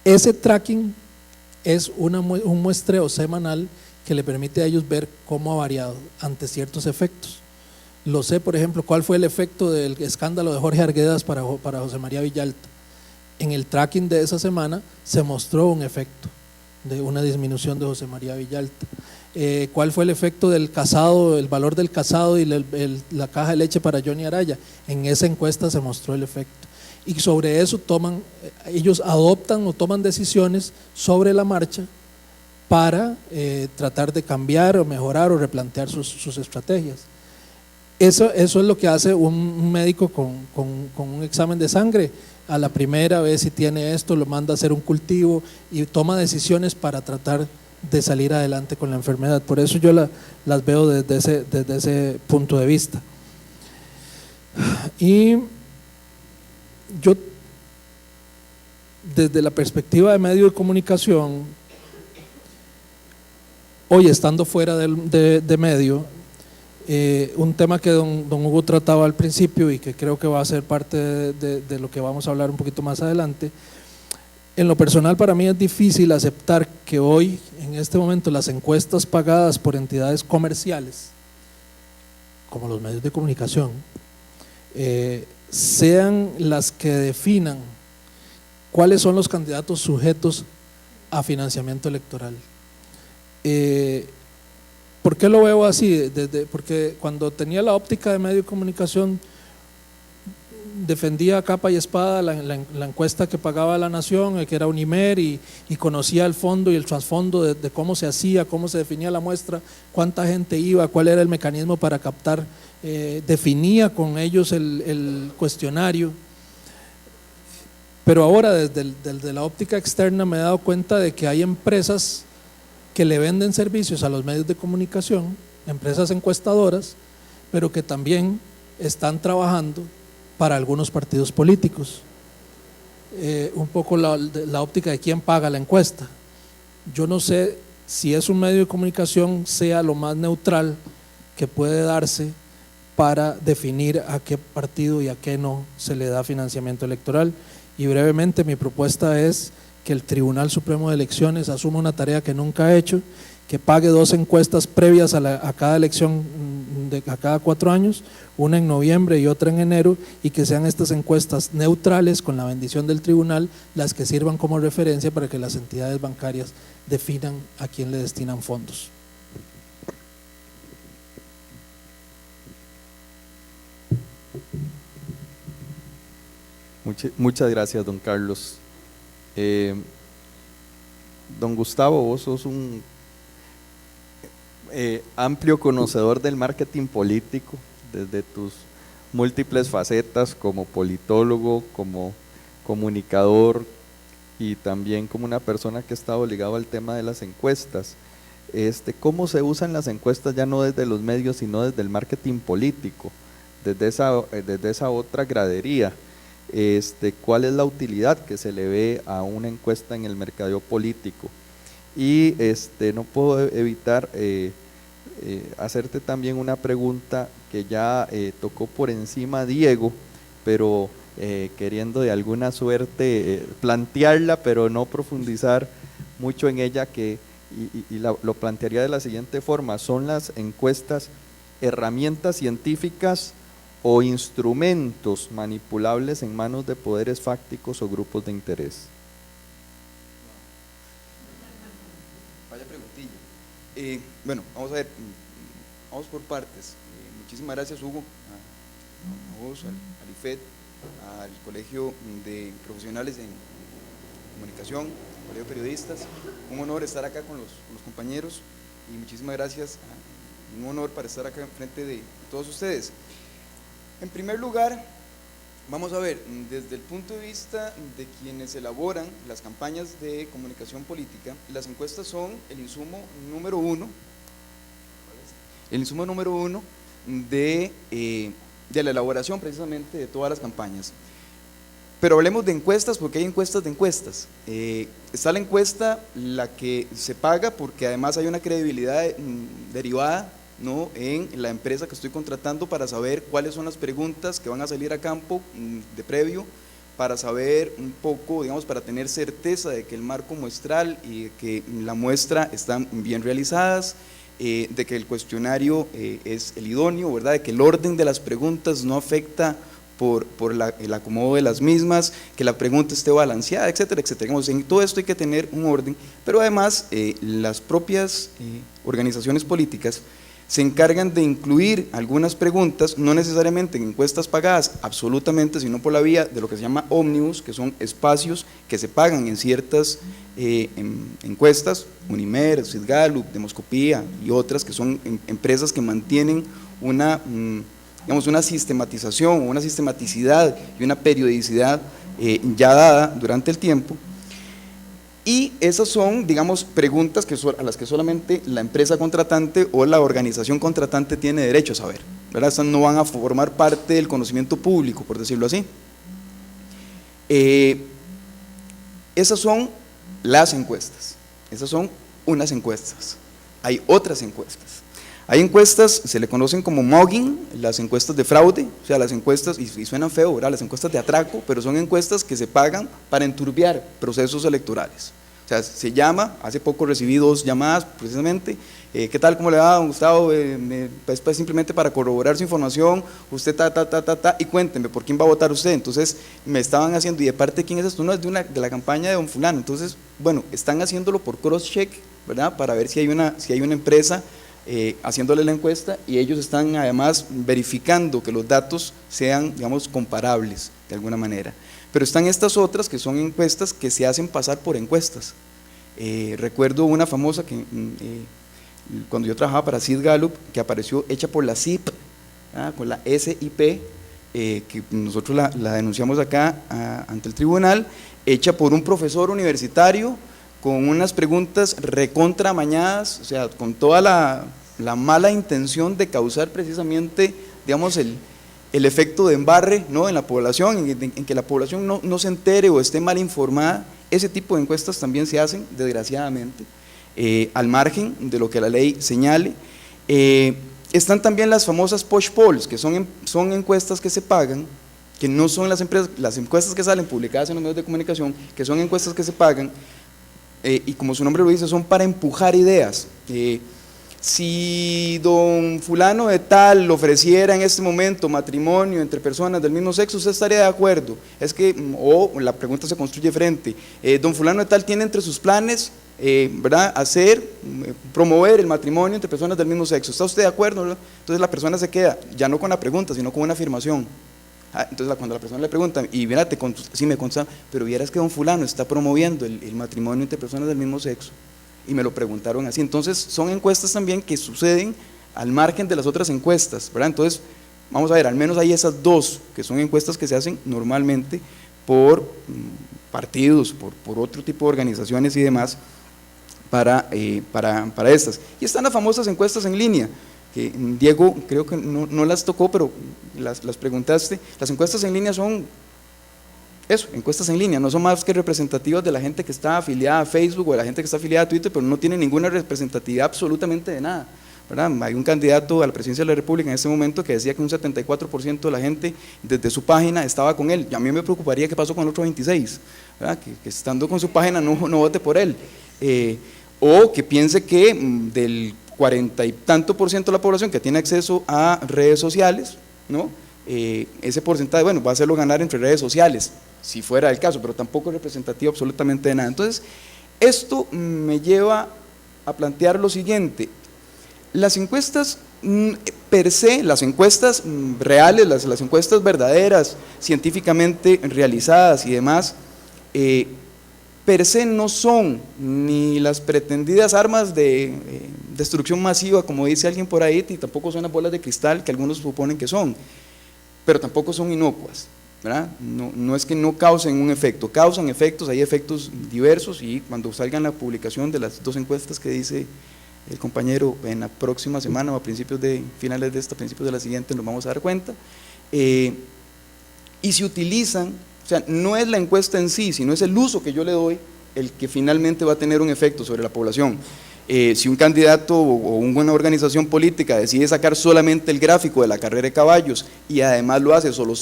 Ese tracking es un muestreo semanal que le permite a ellos ver cómo ha variado ante ciertos efectos. Lo sé, por ejemplo, cuál fue el efecto del escándalo de Jorge Arguedas para José María Villalta. En el tracking de esa semana se mostró un efecto de una disminución de José María Villalta. ¿Cuál fue el efecto del casado, el valor del casado y la caja de leche para Johnny Araya? En esa encuesta se mostró el efecto. Y sobre eso ellos adoptan o toman decisiones sobre la marcha para tratar de cambiar o mejorar o replantear sus estrategias. Eso es lo que hace un médico con un examen de sangre. A la primera vez, si tiene esto, lo manda a hacer un cultivo y toma decisiones para tratar de salir adelante con la enfermedad. Por eso yo las veo desde ese punto de vista. Y yo, desde la perspectiva de medio de comunicación, hoy estando fuera de medio, un tema que don Hugo trataba al principio y que creo que va a ser parte de lo que vamos a hablar un poquito más adelante, En lo personal, para mí es difícil aceptar que hoy, en este momento, las encuestas pagadas por entidades comerciales, como los medios de comunicación, sean las que definan cuáles son los candidatos sujetos a financiamiento electoral. ¿Por qué lo veo así? Porque cuando tenía la óptica de medio de comunicación, defendía a capa y espada la encuesta que pagaba la Nación, que era Unimer, y conocía el fondo y el trasfondo de cómo se hacía, cómo se definía la muestra, cuánta gente iba, cuál era el mecanismo para captar, definía con ellos el cuestionario. Pero ahora desde la óptica externa me he dado cuenta de que hay empresas que le venden servicios a los medios de comunicación, empresas encuestadoras, pero que también están trabajando para algunos partidos políticos. Un poco la óptica de quién paga la encuesta. Yo no sé si es un medio de comunicación sea lo más neutral que puede darse para definir a qué partido y a qué no se le da financiamiento electoral. Y brevemente, mi propuesta es que el Tribunal Supremo de Elecciones asuma una tarea que nunca ha hecho, que pague 2 encuestas previas a cada elección a cada 4 años, una en noviembre y otra en enero, y que sean estas encuestas neutrales con la bendición del tribunal las que sirvan como referencia para que las entidades bancarias definan a quién le destinan fondos. Muchas gracias, don Carlos. Don Gustavo, vos sos un amplio conocedor del marketing político, desde tus múltiples facetas como politólogo, como comunicador y también como una persona que ha estado ligado al tema de las encuestas. ¿Cómo se usan las encuestas ya no desde los medios, sino desde el marketing político, desde esa otra gradería? ¿Cuál es la utilidad que se le ve a una encuesta en el mercadeo político? Y no puedo evitar hacerte también una pregunta que ya tocó por encima Diego, pero queriendo de alguna suerte plantearla, pero no profundizar mucho en ella, lo plantearía de la siguiente forma: ¿son las encuestas herramientas científicas o instrumentos manipulables en manos de poderes fácticos o grupos de interés? Vaya preguntilla. Bueno, vamos a ver, vamos por partes. Muchísimas gracias, Hugo, a vos, al IFED, al Colegio de Profesionales en Comunicación, al Colegio de Periodistas. Un honor estar acá con los compañeros y muchísimas gracias. Un honor para estar acá enfrente de todos ustedes. En primer lugar, vamos a ver, desde el punto de vista de quienes elaboran las campañas de comunicación política, las encuestas son el insumo número uno de la elaboración precisamente de todas las campañas. Pero hablemos de encuestas, porque hay encuestas de encuestas. Está la encuesta, la que se paga porque además hay una credibilidad derivada, ¿no?, en la empresa que estoy contratando para saber cuáles son las preguntas que van a salir a campo de previo, para saber un poco, digamos, para tener certeza de que el marco muestral y de que la muestra están bien realizadas, de que el cuestionario es el idóneo, ¿verdad?, de que el orden de las preguntas no afecta por el acomodo de las mismas, que la pregunta esté balanceada, etcétera, etcétera. Digamos, en todo esto hay que tener un orden, pero además las propias organizaciones políticas se encargan de incluir algunas preguntas, no necesariamente en encuestas pagadas, absolutamente, sino por la vía de lo que se llama ómnibus, que son espacios que se pagan en ciertas encuestas, Unimer, Gallup, Demoscopía y otras, que son empresas que mantienen una sistematización, una sistematicidad y una periodicidad ya dada durante el tiempo. Y esas son, digamos, preguntas a las que solamente la empresa contratante o la organización contratante tiene derecho a saber, ¿verdad? Estas no van a formar parte del conocimiento público, por decirlo así. Esas son las encuestas, esas son unas encuestas. Hay otras encuestas. Hay encuestas, se le conocen como mugging, las encuestas de fraude, o sea, las encuestas, y suenan feo, ¿verdad? Las encuestas de atraco, pero son encuestas que se pagan para enturbiar procesos electorales. O sea, se llama, hace poco recibí 2 llamadas precisamente, ¿qué tal, cómo le va, don Gustavo? Pues simplemente para corroborar su información, usted y cuénteme, ¿por quién va a votar usted? Entonces me estaban haciendo, y de parte de quién es esto, no, es de la campaña de don fulano. Entonces, bueno, están haciéndolo por cross-check, ¿verdad? Para ver si hay una empresa haciéndole la encuesta, y ellos están además verificando que los datos sean, digamos, comparables de alguna manera. Pero están estas otras que son encuestas que se hacen pasar por encuestas. Recuerdo una famosa que cuando yo trabajaba para Sid Gallup, que apareció hecha por la SIP, con la SIP, que nosotros la denunciamos acá ante el tribunal, hecha por un profesor universitario, con unas preguntas recontra amañadas, o sea, con toda la mala intención de causar precisamente, digamos, el efecto de embarre, ¿no?, en la población, en que la población no se entere o esté mal informada. Ese tipo de encuestas también se hacen, desgraciadamente, al margen de lo que la ley señale. Están también las famosas push polls, que son encuestas que se pagan, que no son las encuestas que salen publicadas en los medios de comunicación, que son encuestas que se pagan, y como su nombre lo dice, son para empujar ideas. Si don fulano de tal le ofreciera en este momento matrimonio entre personas del mismo sexo, ¿usted estaría de acuerdo? O la pregunta se construye frente, don fulano de tal tiene entre sus planes, ¿verdad?, promover el matrimonio entre personas del mismo sexo, ¿está usted de acuerdo? Entonces la persona se queda, ya no con la pregunta, sino con una afirmación. Entonces cuando la persona le pregunta, y mira, sí me consta, pero vieras que don fulano está promoviendo el matrimonio entre personas del mismo sexo, y me lo preguntaron así. Entonces son encuestas también que suceden al margen de las otras encuestas, ¿verdad? Entonces vamos a ver, al menos hay esas 2 que son encuestas que se hacen normalmente por partidos, por otro tipo de organizaciones y demás, para estas. Y están las famosas encuestas en línea, que Diego creo que no las tocó, pero las preguntaste. Las encuestas en línea son eso, encuestas en línea, no son más que representativas de la gente que está afiliada a Facebook o de la gente que está afiliada a Twitter, pero no tienen ninguna representatividad absolutamente de nada, ¿verdad? Hay un candidato a la presidencia de la República en este momento que decía que un 74% de la gente desde su página estaba con él, y a mí me preocuparía qué pasó con el otro 26%, ¿verdad? Que estando con su página no vote por él, o que piense que del 40 y tanto % de la población que tiene acceso a redes sociales, ¿no?, ese porcentaje, bueno, va a hacerlo ganar entre redes sociales, si fuera el caso, pero tampoco es representativo absolutamente de nada. Entonces, esto me lleva a plantear lo siguiente: las encuestas per se, las encuestas reales, las encuestas verdaderas, científicamente realizadas y demás, per se no son ni las pretendidas armas de destrucción masiva, como dice alguien por ahí, y tampoco son las bolas de cristal que algunos suponen que son, pero tampoco son inocuas, ¿verdad? No es que no causen un efecto, causan efectos, hay efectos diversos, y cuando salgan la publicación de las 2 encuestas que dice el compañero en la próxima semana o a finales de esta, principios de la siguiente, nos vamos a dar cuenta, y se utilizan, o sea, no es la encuesta en sí, sino es el uso que yo le doy el que finalmente va a tener un efecto sobre la población. Si un candidato o una organización política decide sacar solamente el gráfico de la carrera de caballos y además lo hace solo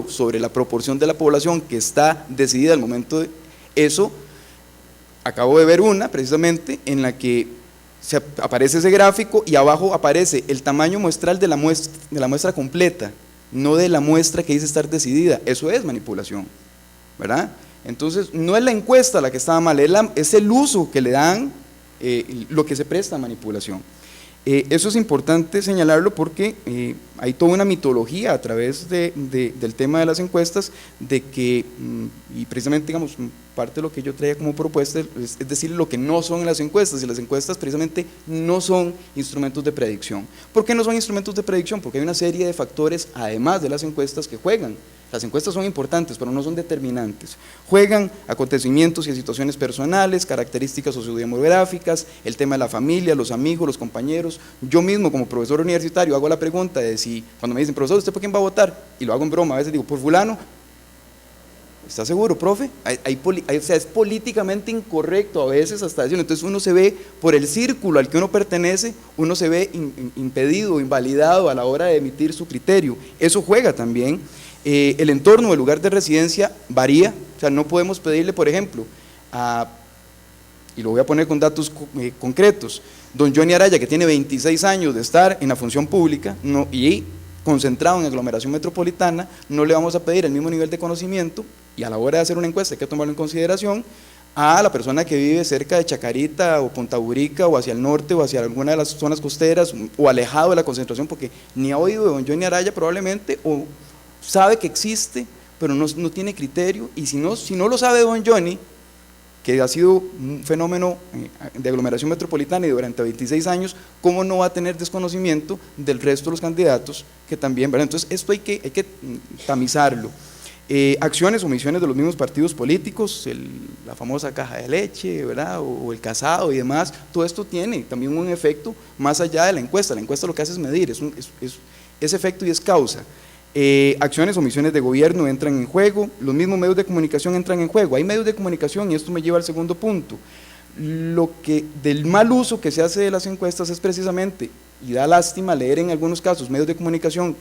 sobre la proporción de la población que está decidida al momento de eso, acabo de ver una precisamente en la que aparece ese gráfico y abajo aparece el tamaño muestral de la muestra completa, no de la muestra que dice estar decidida. Eso es manipulación, ¿verdad? Entonces no es la encuesta la que estaba mal, es el uso que le dan, lo que se presta a manipulación. Eso es importante señalarlo porque hay toda una mitología a través del tema de las encuestas, de que, y precisamente digamos, parte de lo que yo traía como propuesta es decir lo que no son las encuestas, y las encuestas precisamente no son instrumentos de predicción. ¿Por qué no son instrumentos de predicción? Porque hay una serie de factores, además de las encuestas, que juegan. Las encuestas son importantes, pero no son determinantes. Juegan acontecimientos y situaciones personales, características sociodemográficas, el tema de la familia, los amigos, los compañeros. Yo mismo, como profesor universitario, hago la pregunta de si, cuando me dicen, profesor, ¿usted por quién va a votar? Y lo hago en broma, a veces digo, por fulano. ¿Está seguro, profe? O sea, es políticamente incorrecto a veces hasta decirlo. Entonces uno se ve, por el círculo al que uno pertenece, uno se ve impedido, invalidado a la hora de emitir su criterio. Eso juega también. El entorno, el lugar de residencia varía. O sea, no podemos pedirle, por ejemplo, y lo voy a poner con datos concretos, don Johnny Araya, que tiene 26 años de estar en la función pública y concentrado en aglomeración metropolitana, no le vamos a pedir el mismo nivel de conocimiento, y a la hora de hacer una encuesta hay que tomarlo en consideración, a la persona que vive cerca de Chacarita o Punta Burica o hacia el norte o hacia alguna de las zonas costeras o alejado de la concentración, porque ni ha oído de don Johnny Araya probablemente, o sabe que existe, pero no tiene criterio, y si no lo sabe don Johnny, que ha sido un fenómeno de aglomeración metropolitana y durante 26 años, ¿cómo no va a tener desconocimiento del resto de los candidatos que también, ¿verdad? Entonces esto hay que tamizarlo. Acciones o omisiones de los mismos partidos políticos, la famosa caja de leche, ¿verdad? O el casado y demás, todo esto tiene también un efecto más allá de la encuesta lo que hace es medir, es efecto y es causa. Acciones o omisiones de gobierno entran en juego, los mismos medios de comunicación entran en juego. Hay medios de comunicación, y esto me lleva al segundo punto, del mal uso que se hace de las encuestas es precisamente, y da lástima leer en algunos casos medios de comunicación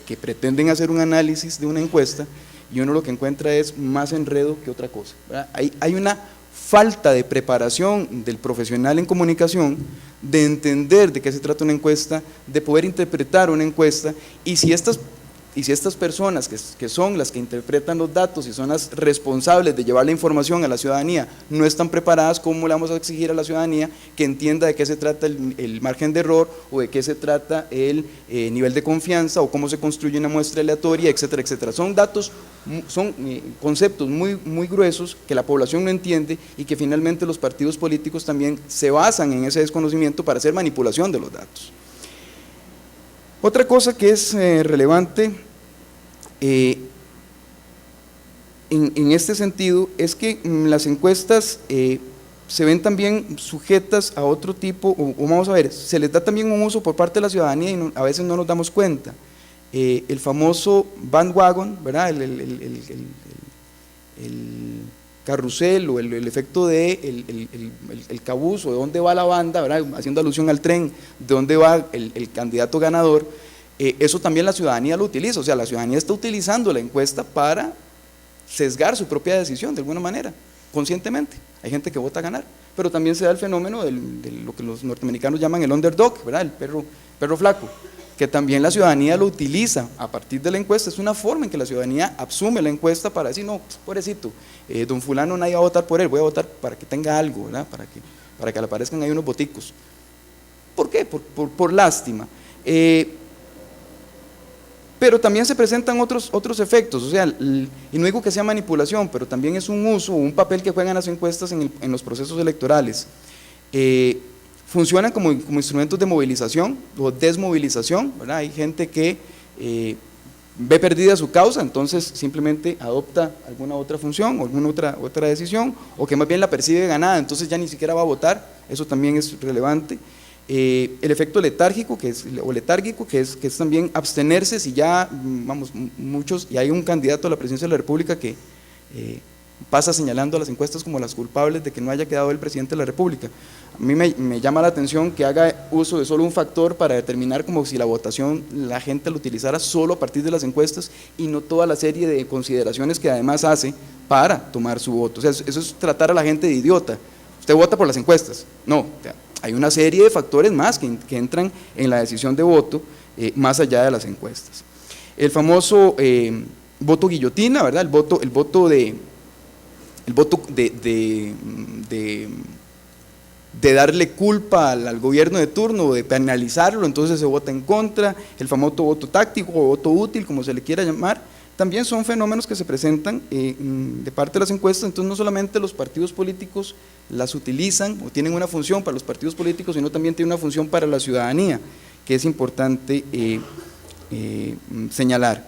que pretenden hacer un análisis de una encuesta, y uno lo que encuentra es más enredo que otra cosa, ¿verdad? Hay una falta de preparación del profesional en comunicación, de entender de qué se trata una encuesta, de poder interpretar una encuesta, y si estas personas que son las que interpretan los datos y son las responsables de llevar la información a la ciudadanía no están preparadas, ¿cómo le vamos a exigir a la ciudadanía que entienda de qué se trata el margen de error, o de qué se trata el nivel de confianza, o cómo se construye una muestra aleatoria, etcétera, etcétera? Son datos, son conceptos muy gruesos que la población no entiende, y que finalmente los partidos políticos también se basan en ese desconocimiento para hacer manipulación de los datos. Otra cosa que es relevante en este sentido es que las encuestas se ven también sujetas a otro tipo, o vamos a ver, se les da también un uso por parte de la ciudadanía y a veces no nos damos cuenta. El famoso bandwagon, ¿verdad? El carrusel, o el efecto de el cabuz, o de dónde va la banda, ¿verdad? Haciendo alusión al tren, de dónde va el candidato ganador. Eso también la ciudadanía lo utiliza, o sea, la ciudadanía está utilizando la encuesta para sesgar su propia decisión de alguna manera, conscientemente. Hay gente que vota a ganar, pero también se da el fenómeno de lo que los norteamericanos llaman el underdog, ¿verdad? El perro flaco, que también la ciudadanía lo utiliza a partir de la encuesta. Es una forma en que la ciudadanía asume la encuesta para decir, no, pobrecito, don fulano nadie va a votar por él, voy a votar para que tenga algo, ¿verdad? Para que le aparezcan ahí unos boticos. ¿Por qué? Por lástima. Pero también se presentan otros efectos, o sea, y no digo que sea manipulación, pero también es un uso, un papel que juegan las encuestas en los procesos electorales. Funcionan como instrumentos de movilización o desmovilización, ¿verdad? Hay gente que ve perdida su causa, entonces simplemente adopta alguna otra función o alguna otra decisión, o que más bien la percibe ganada, entonces ya ni siquiera va a votar. Eso también es relevante. El efecto letárgico, que es también abstenerse si ya, vamos, muchos, y hay un candidato a la presidencia de la República que pasa señalando a las encuestas como las culpables de que no haya quedado el presidente de la República. A mí me llama la atención que haga uso de solo un factor para determinar, como si la votación la gente lo utilizara solo a partir de las encuestas y no toda la serie de consideraciones que además hace para tomar su voto. O sea, eso es tratar a la gente de idiota. Usted vota por las encuestas. No, hay una serie de factores más que entran en la decisión de voto, más allá de las encuestas. El famoso voto guillotina, ¿verdad? El voto de darle culpa al gobierno de turno, de penalizarlo, entonces se vota en contra. El famoso voto táctico o voto útil, como se le quiera llamar, también son fenómenos que se presentan de parte de las encuestas. Entonces no solamente los partidos políticos las utilizan o tienen una función para los partidos políticos, sino también tiene una función para la ciudadanía, que es importante señalar.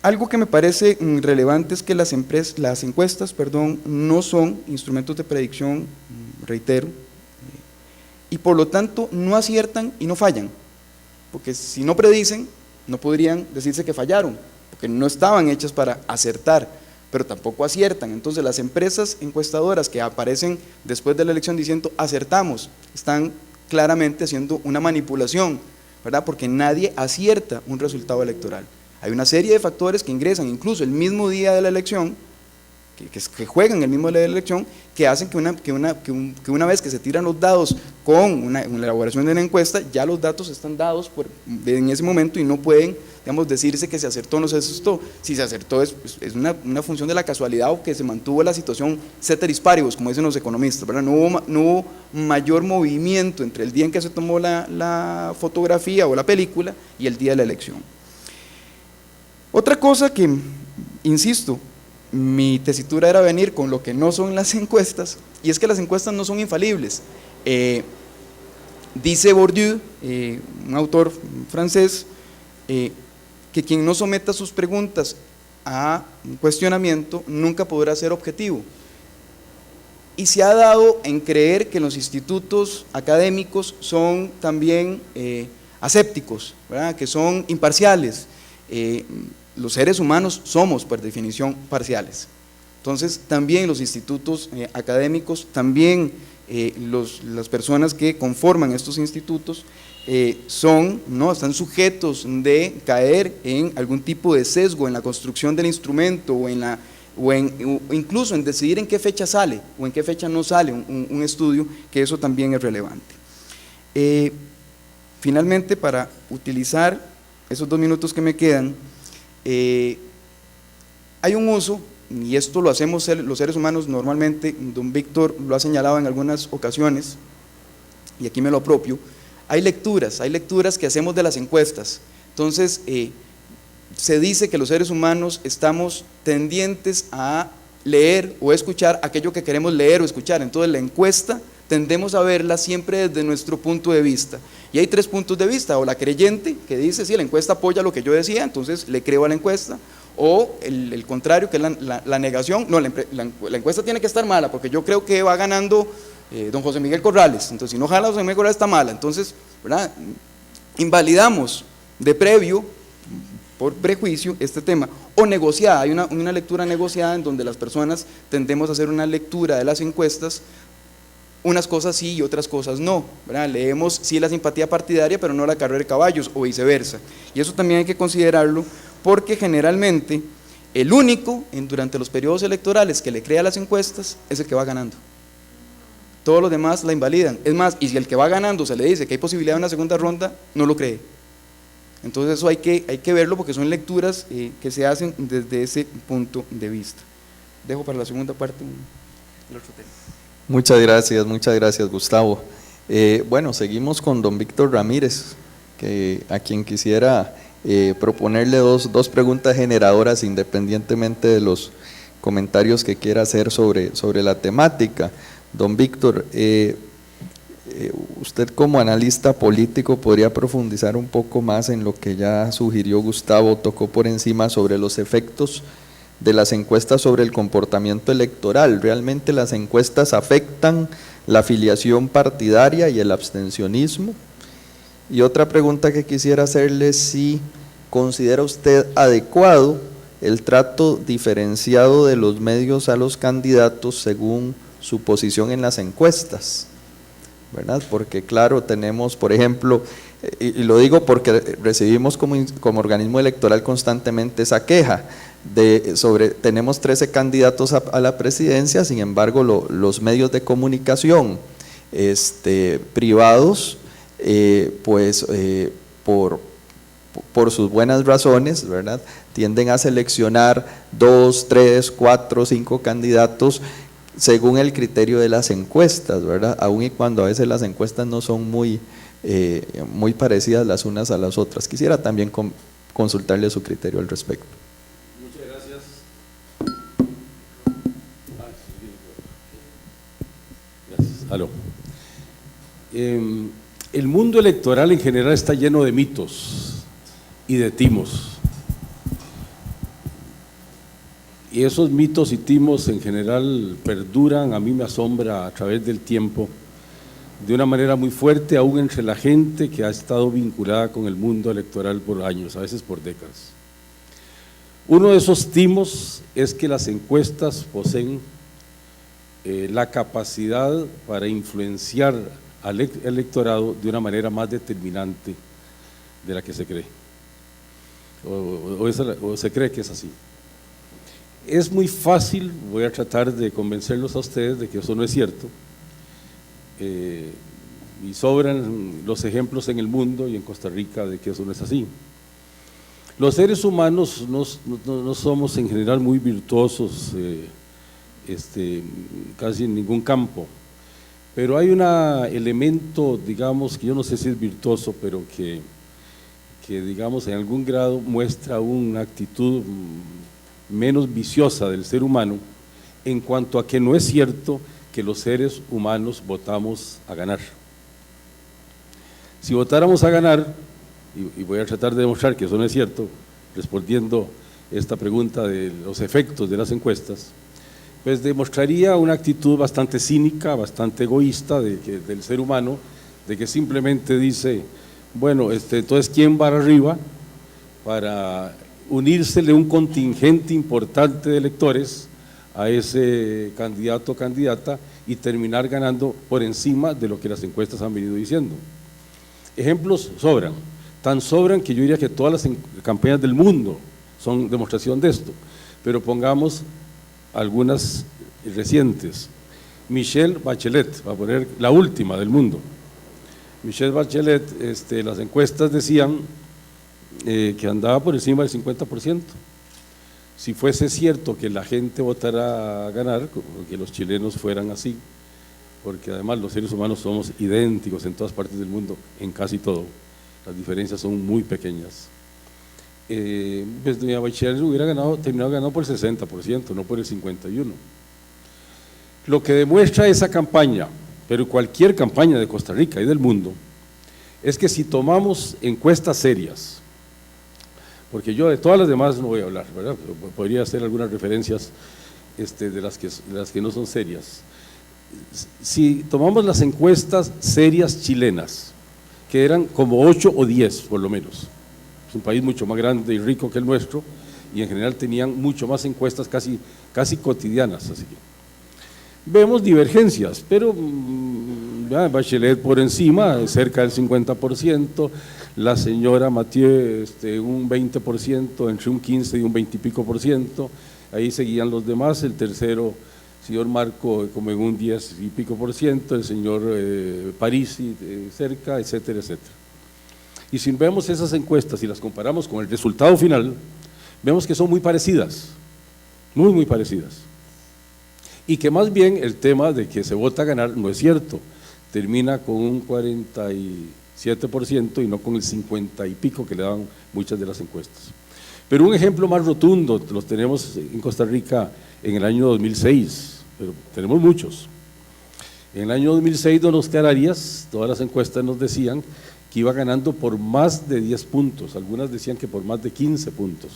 Algo que me parece relevante es que las encuestas no son instrumentos de predicción, reitero, y por lo tanto no aciertan y no fallan, porque si no predicen, no podrían decirse que fallaron, porque no estaban hechas para acertar, pero tampoco aciertan. Entonces las empresas encuestadoras que aparecen después de la elección diciendo acertamos, están claramente haciendo una manipulación, ¿verdad? Porque nadie acierta un resultado electoral. Hay una serie de factores que ingresan incluso el mismo día de la elección, que juegan el mismo día de la elección, que hacen que una vez que se tiran los dados con una elaboración de una encuesta, ya los datos están dados en ese momento y no pueden, digamos, decirse que se acertó o no se acertó. Si se acertó es una función de la casualidad o que se mantuvo la situación ceteris paribus, como dicen los economistas, ¿verdad? No hubo mayor movimiento entre el día en que se tomó la fotografía o la película y el día de la elección. Otra cosa que, insisto, mi tesitura era venir con lo que no son las encuestas, y es que las encuestas no son infalibles. Dice Bourdieu, un autor francés, que quien no someta sus preguntas a un cuestionamiento nunca podrá ser objetivo. Y se ha dado en creer que los institutos académicos son también asépticos, ¿verdad? Que son imparciales. Los seres humanos somos, por definición, parciales. Entonces, también los institutos académicos, también las personas que conforman estos institutos están sujetos de caer en algún tipo de sesgo en la construcción del instrumento o incluso en decidir en qué fecha sale o en qué fecha no sale un estudio, que eso también es relevante. Finalmente, para utilizar esos 2 minutos que me quedan, hay un uso, y esto lo hacemos los seres humanos normalmente, don Víctor lo ha señalado en algunas ocasiones, y aquí me lo apropio. Hay lecturas que hacemos de las encuestas. Entonces, se dice que los seres humanos estamos tendientes a leer o escuchar aquello que queremos leer o escuchar. Entonces, la encuesta tendemos a verla siempre desde nuestro punto de vista. Y hay 3 puntos de vista: o la creyente, que dice, sí, la encuesta apoya lo que yo decía, entonces le creo a la encuesta; o el contrario, que es la negación, no, la encuesta tiene que estar mala, porque yo creo que va ganando don José Miguel Corrales, entonces si no jala José Miguel Corrales está mala. Entonces, ¿verdad?, invalidamos de previo, por prejuicio, este tema. O negociada, hay una lectura negociada en donde las personas tendemos a hacer una lectura de las encuestas, unas cosas sí y otras cosas no, ¿verdad? Leemos sí la simpatía partidaria, pero no la carrera de caballos, o viceversa. Y eso también hay que considerarlo, porque generalmente el único durante los periodos electorales que le cree a las encuestas es el que va ganando. Todos los demás la invalidan. Es más, y si el que va ganando se le dice que hay posibilidad de una segunda ronda, no lo cree. Entonces eso hay que verlo, porque son lecturas que se hacen desde ese punto de vista. Dejo para la segunda parte el otro tema. Muchas gracias Gustavo. Bueno, seguimos con don Víctor Ramírez, a quien quisiera proponerle dos preguntas generadoras, independientemente de los comentarios que quiera hacer sobre la temática. Don Víctor, usted como analista político podría profundizar un poco más en lo que ya sugirió Gustavo, tocó por encima sobre los efectos de las encuestas sobre el comportamiento electoral. ¿Realmente las encuestas afectan la afiliación partidaria y el abstencionismo? Y otra pregunta que quisiera hacerle: si considera usted adecuado el trato diferenciado de los medios a los candidatos según su posición en las encuestas, ¿verdad? Porque claro, tenemos, por ejemplo, y lo digo porque recibimos como organismo electoral constantemente esa queja tenemos 13 candidatos a la presidencia, sin embargo los medios de comunicación privados, por sus buenas razones, ¿verdad?, tienden a seleccionar 2, 3, 4, 5 candidatos según el criterio de las encuestas, ¿verdad?, aun y cuando a veces las encuestas no son muy parecidas las unas a las otras. Quisiera también consultarle su criterio al respecto. Muchas gracias. Gracias. Aló. El mundo electoral en general está lleno de mitos y de timos. Y esos mitos y timos en general perduran, a mí me asombra a través del tiempo, de una manera muy fuerte, aún entre la gente que ha estado vinculada con el mundo electoral por años, a veces por décadas. Uno de esos timos es que las encuestas poseen la capacidad para influenciar al electorado de una manera más determinante de la que se cree, o se cree que es así. Es muy fácil, voy a tratar de convencerlos a ustedes de que eso no es cierto, y sobran los ejemplos en el mundo y en Costa Rica de que eso no es así. Los seres humanos no somos en general muy virtuosos casi en ningún campo, pero hay un elemento, digamos, que yo no sé si es virtuoso, pero que digamos en algún grado muestra una actitud menos viciosa del ser humano, en cuanto a que no es cierto que los seres humanos votamos a ganar. Si votáramos a ganar, y voy a tratar de demostrar que eso no es cierto, respondiendo esta pregunta de los efectos de las encuestas, pues demostraría una actitud bastante cínica, bastante egoísta del ser humano, de que simplemente dice, bueno, entonces ¿quién va arriba para unírsele un contingente importante de electores a ese candidato o candidata y terminar ganando por encima de lo que las encuestas han venido diciendo? Ejemplos sobran, tan sobran que yo diría que todas las campañas del mundo son demostración de esto, pero pongamos algunas recientes. Michelle Bachelet, va a poner la última del mundo. Michelle Bachelet, las encuestas decían que andaba por encima del 50%. Si fuese cierto que la gente votara a ganar, que los chilenos fueran así, porque además los seres humanos somos idénticos en todas partes del mundo, en casi todo, las diferencias son muy pequeñas. Pues doña Bachelet hubiera terminado ganando por el 60%, no por el 51%. Lo que demuestra esa campaña, pero cualquier campaña de Costa Rica y del mundo, es que si tomamos encuestas serias, porque yo de todas las demás no voy a hablar, ¿verdad? Podría hacer algunas referencias de las que no son serias. Si tomamos las encuestas serias chilenas, que eran como 8 o 10 por lo menos, es un país mucho más grande y rico que el nuestro, y en general tenían mucho más encuestas casi cotidianas, así que vemos divergencias, pero Bachelet por encima, cerca del 50%, la señora Mathieu un 20%, entre un 15 y un 20 y pico por ciento, ahí seguían los demás, el tercero, señor Marco, como en un 10 y pico por ciento, el señor Parisi cerca, etcétera, etcétera. Y si vemos esas encuestas y las comparamos con el resultado final, vemos que son muy parecidas, muy parecidas. Y que más bien el tema de que se vota a ganar no es cierto, termina con un 47% y no con el 50 y pico que le dan muchas de las encuestas. Pero un ejemplo más rotundo los tenemos en Costa Rica en el año 2006, pero tenemos muchos. En el año 2006, don Oscar Arias, todas las encuestas nos decían que iba ganando por más de 10 puntos, algunas decían que por más de 15 puntos.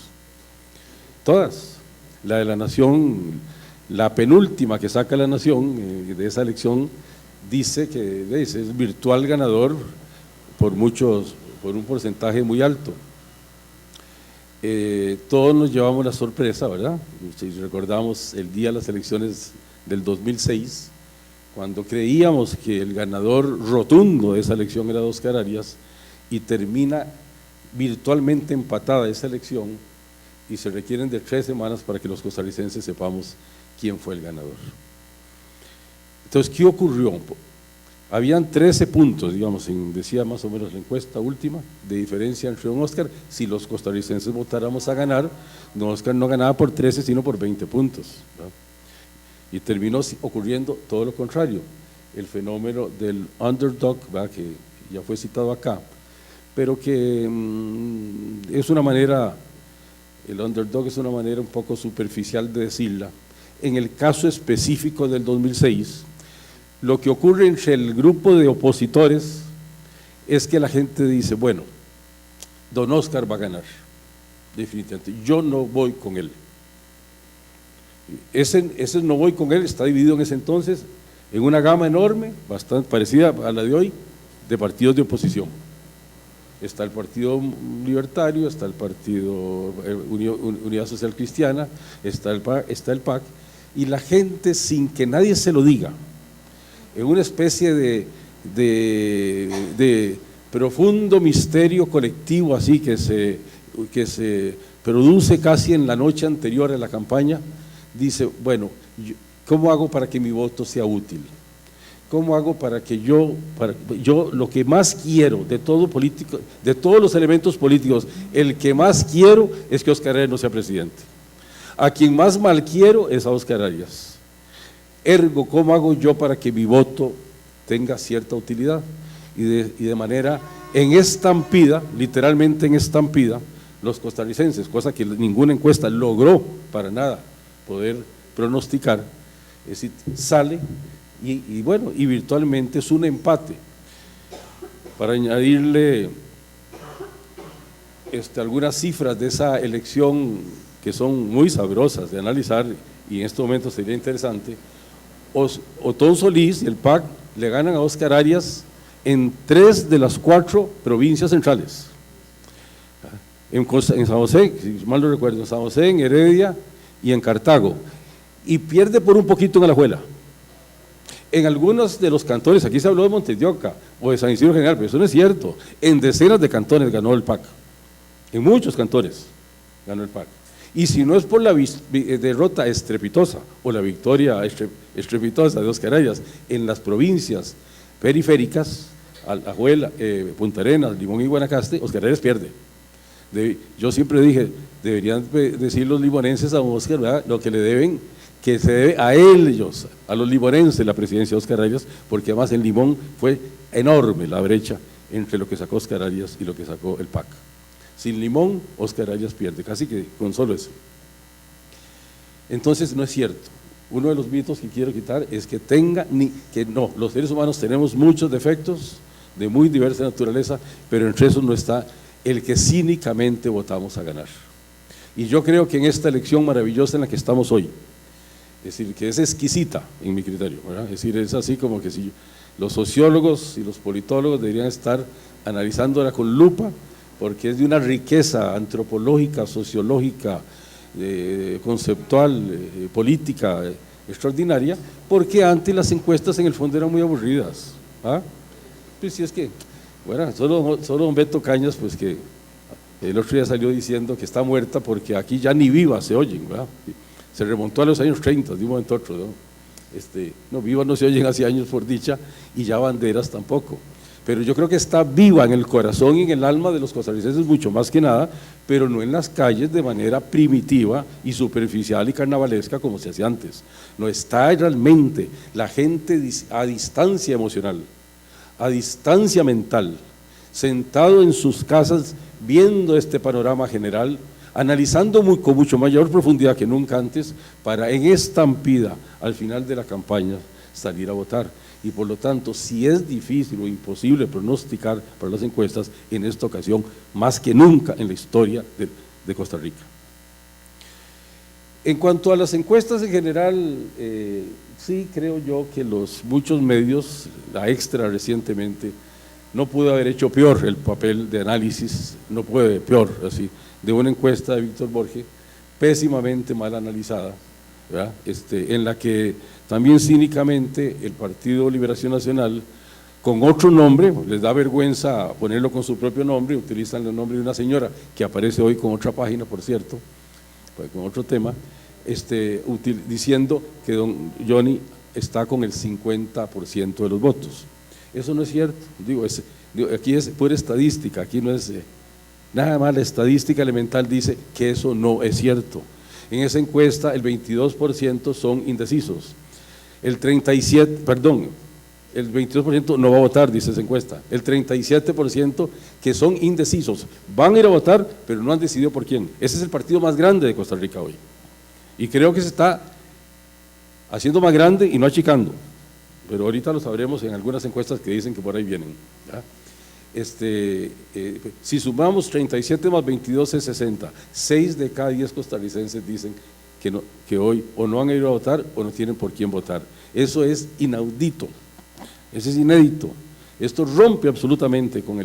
Todas. La de La Nación, la penúltima que saca La Nación de esa elección, dice que es virtual ganador por un porcentaje muy alto. Todos nos llevamos la sorpresa, ¿verdad? Si recordamos el día de las elecciones del 2006, cuando creíamos que el ganador rotundo de esa elección era Oscar Arias, y termina virtualmente empatada esa elección, y se requieren de 3 semanas para que los costarricenses sepamos quién fue el ganador. Entonces, ¿qué ocurrió? Habían 13 puntos, digamos, decía más o menos la encuesta última, de diferencia entre don Oscar. Si los costarricenses votáramos a ganar, don Oscar no ganaba por 13, sino por 20 puntos, ¿verdad? Y terminó ocurriendo todo lo contrario, el fenómeno del underdog, ¿verdad?, que ya fue citado acá, pero que es una manera, el underdog es una manera un poco superficial de decirla. En el caso específico del 2006, lo que ocurre entre el grupo de opositores es que la gente dice, bueno, don Oscar va a ganar, definitivamente, yo no voy con él. Ese no voy con él está dividido en ese entonces en una gama enorme, bastante parecida a la de hoy, de partidos de oposición. está el Partido Libertario, está el Partido Unidad Social Cristiana, está el PAC, y la gente, sin que nadie se lo diga, en una especie de profundo misterio colectivo así que se produce casi en la noche anterior a la campaña, dice, bueno, ¿cómo hago para que mi voto sea útil? ¿Cómo hago para que yo lo que más quiero de todo político, de todos los elementos políticos, el que más quiero es que Óscar Arias no sea presidente? A quien más mal quiero es a Óscar Arias. Ergo, ¿cómo hago yo para que mi voto tenga cierta utilidad? Y de manera, en estampida, literalmente en estampida, los costarricenses, cosa que ninguna encuesta logró para nada poder pronosticar, es decir, sale y bueno, y virtualmente es un empate. Para añadirle algunas cifras de esa elección que son muy sabrosas de analizar, y en este momento sería interesante, Otón Solís y el PAC le ganan a Óscar Arias en 3 de las 4 provincias centrales. En San José, si mal no recuerdo, en San José, en Heredia y en Cartago, y pierde por un poquito en Alajuela. En algunos de los cantones, aquí se habló de Montes de Oca o de San Isidro General, pero eso no es cierto, en decenas de cantones ganó el PAC, en muchos cantones ganó el PAC. Y si no es por la derrota estrepitosa o la victoria estrepitosa de Óscar Arias en las provincias periféricas, Alajuela, Punta Arenas, Limón y Guanacaste, Óscar Arias pierde. Yo siempre dije, deberían decir los limonenses a Óscar, ¿verdad?, lo que le deben, que se debe a ellos, a los limonenses, la presidencia de Óscar Arias, porque además en Limón fue enorme la brecha entre lo que sacó Óscar Arias y lo que sacó el PAC. Sin Limón, Óscar Arias pierde, casi que con solo eso. Entonces no es cierto. Uno de los mitos que quiero quitar es que los seres humanos tenemos muchos defectos de muy diversa naturaleza, pero entre esos no está el que cínicamente votamos a ganar. Y yo creo que en esta elección maravillosa en la que estamos hoy, es decir, que es exquisita en mi criterio, ¿verdad? Es decir, es así como que si los sociólogos y los politólogos deberían estar analizándola con lupa, porque es de una riqueza antropológica, sociológica, conceptual, política extraordinaria, porque antes las encuestas en el fondo eran muy aburridas. ¿Ah? Pues si es que, bueno, solo don Beto Cañas, pues que el otro día salió diciendo que está muerta porque aquí ya ni vivas se oyen, ¿verdad? Se remontó a los años 30, de un momento a otro, ¿no? No, vivas no se oyen hace años por dicha, y ya banderas tampoco. Pero yo creo que está viva en el corazón y en el alma de los costarricenses mucho más que nada, pero no en las calles de manera primitiva y superficial y carnavalesca como se hacía antes. No, está realmente la gente a distancia emocional, a distancia mental, sentado en sus casas viendo este panorama general, analizando con mucho mayor profundidad que nunca antes, para en estampida al final de la campaña salir a votar. Y por lo tanto, si es difícil o imposible pronosticar para las encuestas, en esta ocasión, más que nunca en la historia de Costa Rica. En cuanto a las encuestas en general, sí creo yo que muchos medios, la Extra recientemente, no pudo haber hecho peor el papel de análisis, no puede peor, así, de una encuesta de Víctor Borge, pésimamente mal analizada, ¿verdad? En la que también cínicamente el Partido Liberación Nacional, con otro nombre, les da vergüenza ponerlo con su propio nombre, utilizan el nombre de una señora que aparece hoy con otra página, por cierto, con otro tema, diciendo que don Johnny está con el 50% de los votos. Eso no es cierto, aquí es pura estadística, aquí no es nada más. La estadística elemental dice que eso no es cierto. En esa encuesta el 22% son indecisos, el 22% no va a votar, dice esa encuesta, el 37% que son indecisos, van a ir a votar, pero no han decidido por quién. Ese es el partido más grande de Costa Rica hoy, y creo que se está haciendo más grande y no achicando, pero ahorita lo sabremos en algunas encuestas que dicen que por ahí vienen, ¿ya? Si sumamos 37 más 22 es 60, 6 de cada 10 costarricenses dicen que hoy o no han ido a votar o no tienen por quién votar. Eso es inaudito, eso es inédito. Esto rompe absolutamente con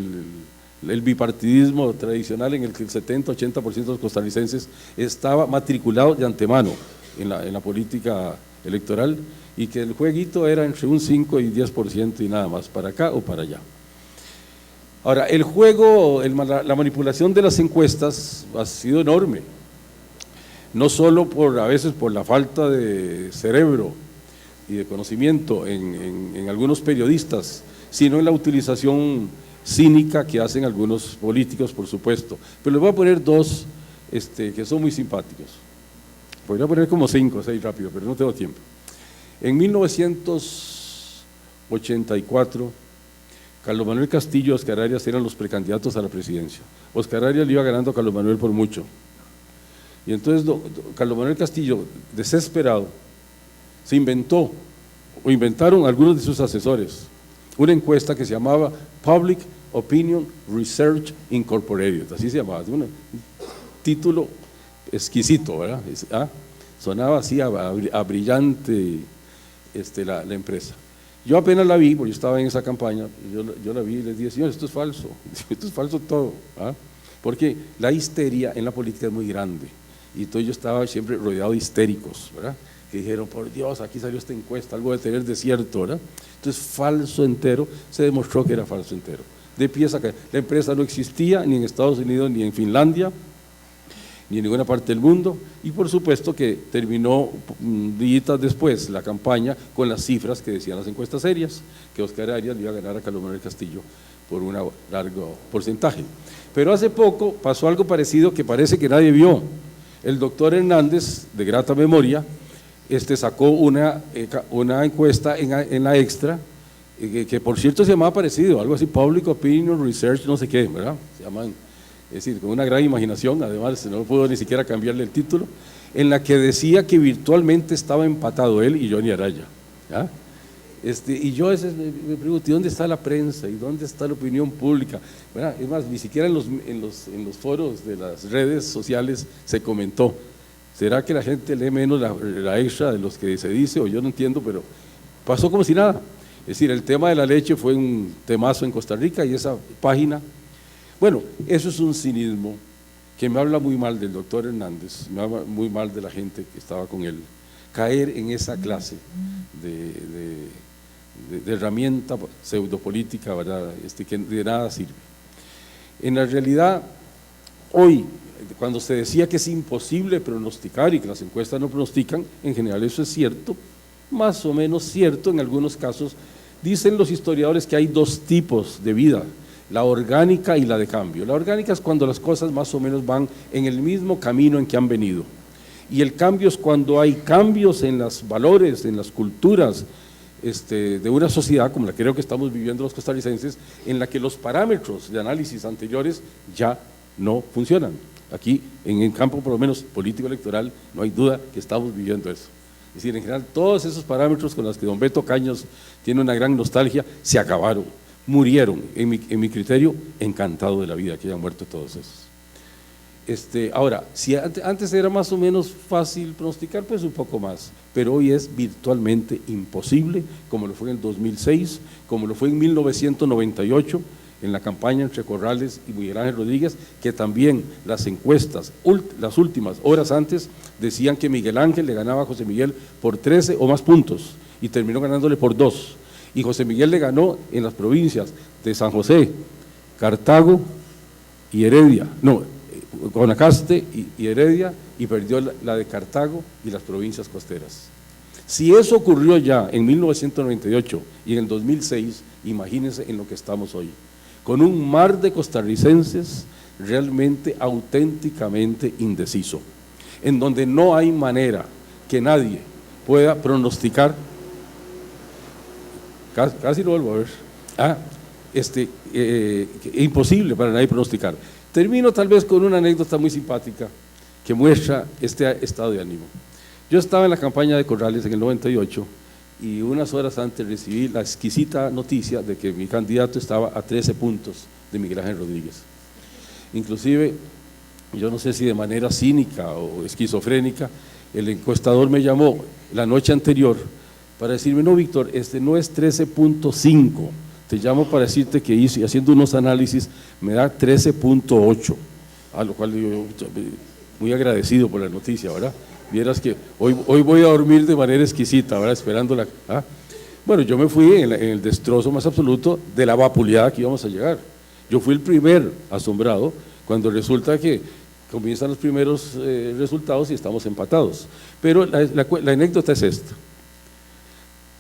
el bipartidismo tradicional en el que el 70-80% de los costarricenses estaba matriculado de antemano en la política electoral, y que el jueguito era entre un 5 y 10% y nada más, para acá o para allá. Ahora, el juego, la manipulación de las encuestas ha sido enorme, no solo a veces por la falta de cerebro y de conocimiento en algunos periodistas, sino en la utilización cínica que hacen algunos políticos, por supuesto. Pero les voy a poner dos que son muy simpáticos. Podría poner como 5 o 6 rápido, pero no tengo tiempo. En 1984, Carlos Manuel Castillo y Oscar Arias eran los precandidatos a la presidencia. Oscar Arias le iba ganando a Carlos Manuel por mucho. Y entonces Carlos Manuel Castillo, desesperado, inventaron algunos de sus asesores una encuesta que se llamaba Public Opinion Research Incorporated, así se llamaba, un título exquisito, ¿verdad? Sonaba así a brillante la empresa. Yo apenas la vi, porque yo estaba en esa campaña, yo la vi y les dije, señor, esto es falso todo, porque la histeria en la política es muy grande, y entonces yo estaba siempre rodeado de histéricos, ¿verdad?, que dijeron, por Dios, aquí salió esta encuesta, algo de tener desierto, ¿verdad? Entonces, falso entero, se demostró que era falso entero. De pies a cabeza, la empresa no existía ni en Estados Unidos, ni en Finlandia, ni en ninguna parte del mundo, y por supuesto que terminó días después la campaña con las cifras que decían las encuestas serias, que Oscar Arias le iba a ganar a Carlos Manuel Castillo por un largo porcentaje. Pero hace poco pasó algo parecido que parece que nadie vio. El doctor Hernández, de grata memoria, sacó una encuesta en la Extra, que por cierto se llamaba parecido, algo así, Public Opinion Research, no sé qué, ¿verdad? Se llaman, es decir, con una gran imaginación, además no pudo ni siquiera cambiarle el título, en la que decía que virtualmente estaba empatado él y Johnny Araya, ¿ya? Y yo a veces me pregunto, ¿y dónde está la prensa? ¿Y dónde está la opinión pública? Bueno, es más, ni siquiera en los foros de las redes sociales se comentó. ¿Será que la gente lee menos la Extra de los que se dice? O yo no entiendo, pero pasó como si nada. Es decir, el tema de la leche fue un temazo en Costa Rica, y esa página, bueno, eso es un cinismo que me habla muy mal del doctor Hernández, me habla muy mal de la gente que estaba con él. Caer en esa clase de herramienta pseudopolítica, ¿verdad?, que de nada sirve. En la realidad, hoy, cuando se decía que es imposible pronosticar y que las encuestas no pronostican, en general eso es cierto, más o menos cierto en algunos casos. Dicen los historiadores que hay dos tipos de vida, la orgánica y la de cambio. La orgánica es cuando las cosas más o menos van en el mismo camino en que han venido, y el cambio es cuando hay cambios en los valores, en las culturas de una sociedad como la que creo que estamos viviendo los costarricenses, en la que los parámetros de análisis anteriores ya no funcionan. Aquí, en el campo por lo menos político-electoral, no hay duda que estamos viviendo eso. Es decir, en general, todos esos parámetros con los que don Beto Caños tiene una gran nostalgia, se acabaron, murieron. En mi criterio, encantado de la vida que hayan muerto todos esos. Ahora, si antes era más o menos fácil pronosticar, pues un poco más, pero hoy es virtualmente imposible, como lo fue en el 2006, como lo fue en 1998, en la campaña entre Corrales y Miguel Ángel Rodríguez, que también las encuestas, las últimas horas antes, decían que Miguel Ángel le ganaba a José Miguel por 13 o más puntos, y terminó ganándole por 2, y José Miguel le ganó en las provincias de San José, Cartago y Heredia, Guanacaste y Heredia, y perdió la de Cartago y las provincias costeras. Si eso ocurrió ya en 1998 y en el 2006, imagínense en lo que estamos hoy, con un mar de costarricenses realmente auténticamente indeciso, en donde no hay manera que nadie pueda pronosticar, casi lo vuelvo a ver, imposible para nadie pronosticar. Termino tal vez con una anécdota muy simpática que muestra este estado de ánimo. Yo estaba en la campaña de Corrales en el 98 y unas horas antes recibí la exquisita noticia de que mi candidato estaba a 13 puntos de Miguel Ángel Rodríguez. Inclusive, yo no sé si de manera cínica o esquizofrénica, el encuestador me llamó la noche anterior para decirme, no, Víctor, no es 13.5, te llamo para decirte que hice, haciendo unos análisis, me da 13.8, a lo cual yo muy agradecido por la noticia, ¿verdad? Vieras que hoy voy a dormir de manera exquisita, ¿verdad? Esperando la... ¿ah? Bueno, yo me fui en el destrozo más absoluto de la vapuleada que íbamos a llegar. Yo fui el primer asombrado cuando resulta que comienzan los primeros resultados y estamos empatados. Pero la anécdota es esta.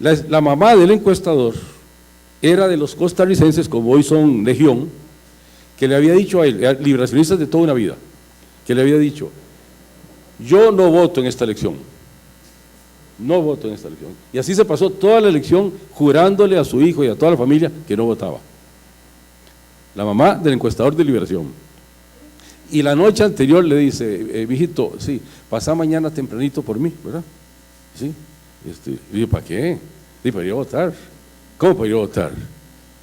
La mamá del encuestador era de los costarricenses, como hoy son legión, que le había dicho a él, liberacionistas de toda una vida, que le había dicho: yo no voto en esta elección, no voto en esta elección. Y así se pasó toda la elección jurándole a su hijo y a toda la familia que no votaba. La mamá del encuestador de Liberación. Y la noche anterior le dice: mijito, sí, pasa mañana tempranito por mí, ¿verdad? Sí. Y digo: ¿para qué? Digo: para ir a votar. ¿Cómo para ir a votar?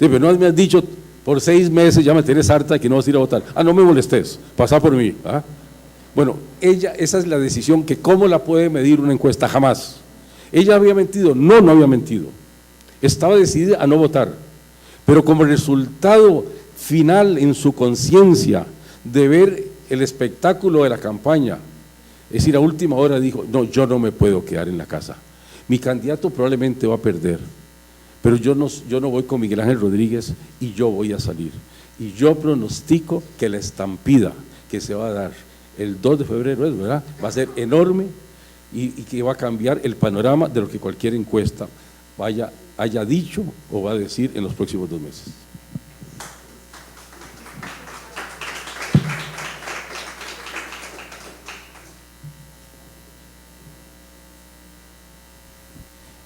Digo: pero no me has dicho por 6 meses, ya me tienes harta de que no vas a ir a votar. Ah, no me molestes, pasa por mí. ¿Ah? Bueno, esa es la decisión, que ¿cómo la puede medir una encuesta? Jamás. ¿Ella había mentido? No, no había mentido. Estaba decidida a no votar. Pero como resultado final en su conciencia de ver el espectáculo de la campaña, es decir, a última hora dijo: no, yo no me puedo quedar en la casa. Mi candidato probablemente va a perder, pero yo no voy con Miguel Ángel Rodríguez y yo voy a salir. Y yo pronostico que la estampida que se va a dar el 2 de febrero, ¿verdad?, va a ser enorme y que va a cambiar el panorama de lo que cualquier encuesta haya dicho o va a decir en los próximos 2 meses.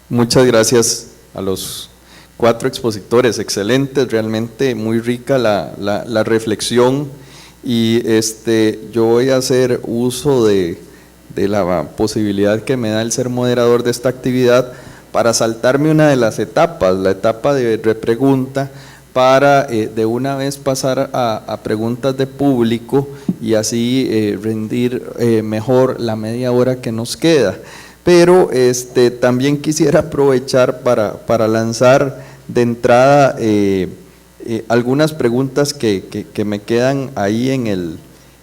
Muchas gracias a los 4 expositores, excelentes, realmente muy rica la reflexión, y yo voy a hacer uso de la posibilidad que me da el ser moderador de esta actividad para saltarme una de las etapas, la etapa de repregunta, para de una vez pasar a preguntas de público y así rendir mejor la media hora que nos queda. Pero también quisiera aprovechar para lanzar de entrada algunas preguntas que me quedan ahí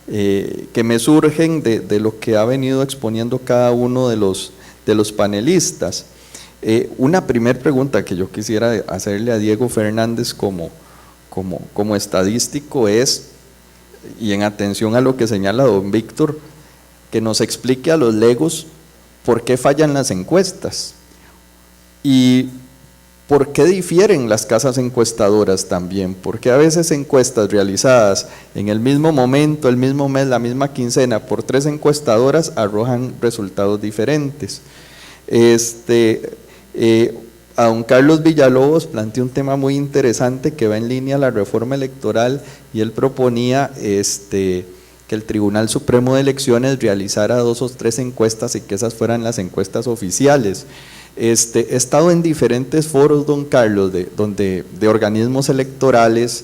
que me surgen de lo que ha venido exponiendo cada uno de los panelistas. Una primera pregunta que yo quisiera hacerle a Diego Fernández como estadístico es, y en atención a lo que señala don Víctor, que nos explique a los legos por qué fallan las encuestas y por qué difieren las casas encuestadoras también, porque a veces encuestas realizadas en el mismo momento, el mismo mes, la misma quincena, por 3 encuestadoras arrojan resultados diferentes. A don Carlos Villalobos planteó un tema muy interesante que va en línea a la reforma electoral, y él proponía que el Tribunal Supremo de Elecciones realizara 2 o 3 encuestas y que esas fueran las encuestas oficiales. He estado en diferentes foros, don Carlos, de organismos electorales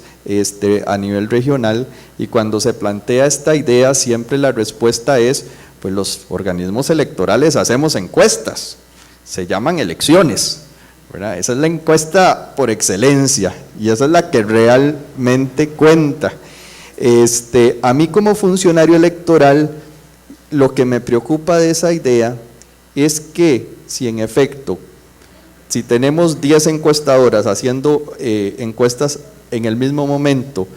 a nivel regional, y cuando se plantea esta idea siempre la respuesta es: pues los organismos electorales hacemos encuestas, se llaman elecciones, ¿verdad? Esa es la encuesta por excelencia y esa es la que realmente cuenta. A mí como funcionario electoral, lo que me preocupa de esa idea es que si en efecto, si tenemos 10 encuestadoras haciendo encuestas en el mismo momento,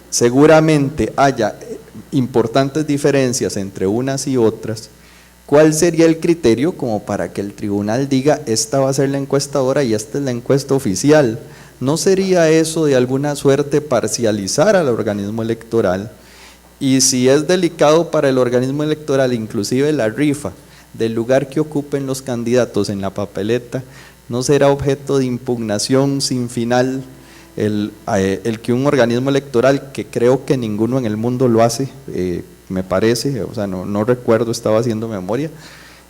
seguramente haya importantes diferencias entre unas y otras. ¿Cuál sería el criterio como para que el tribunal diga: esta va a ser la encuestadora y esta es la encuesta oficial? ¿No sería eso de alguna suerte parcializar al organismo electoral? Y si es delicado para el organismo electoral, inclusive la rifa del lugar que ocupen los candidatos en la papeleta, ¿no será objeto de impugnación sin final el que un organismo electoral, que creo que ninguno en el mundo lo hace, me parece, o sea, no recuerdo, estaba haciendo memoria,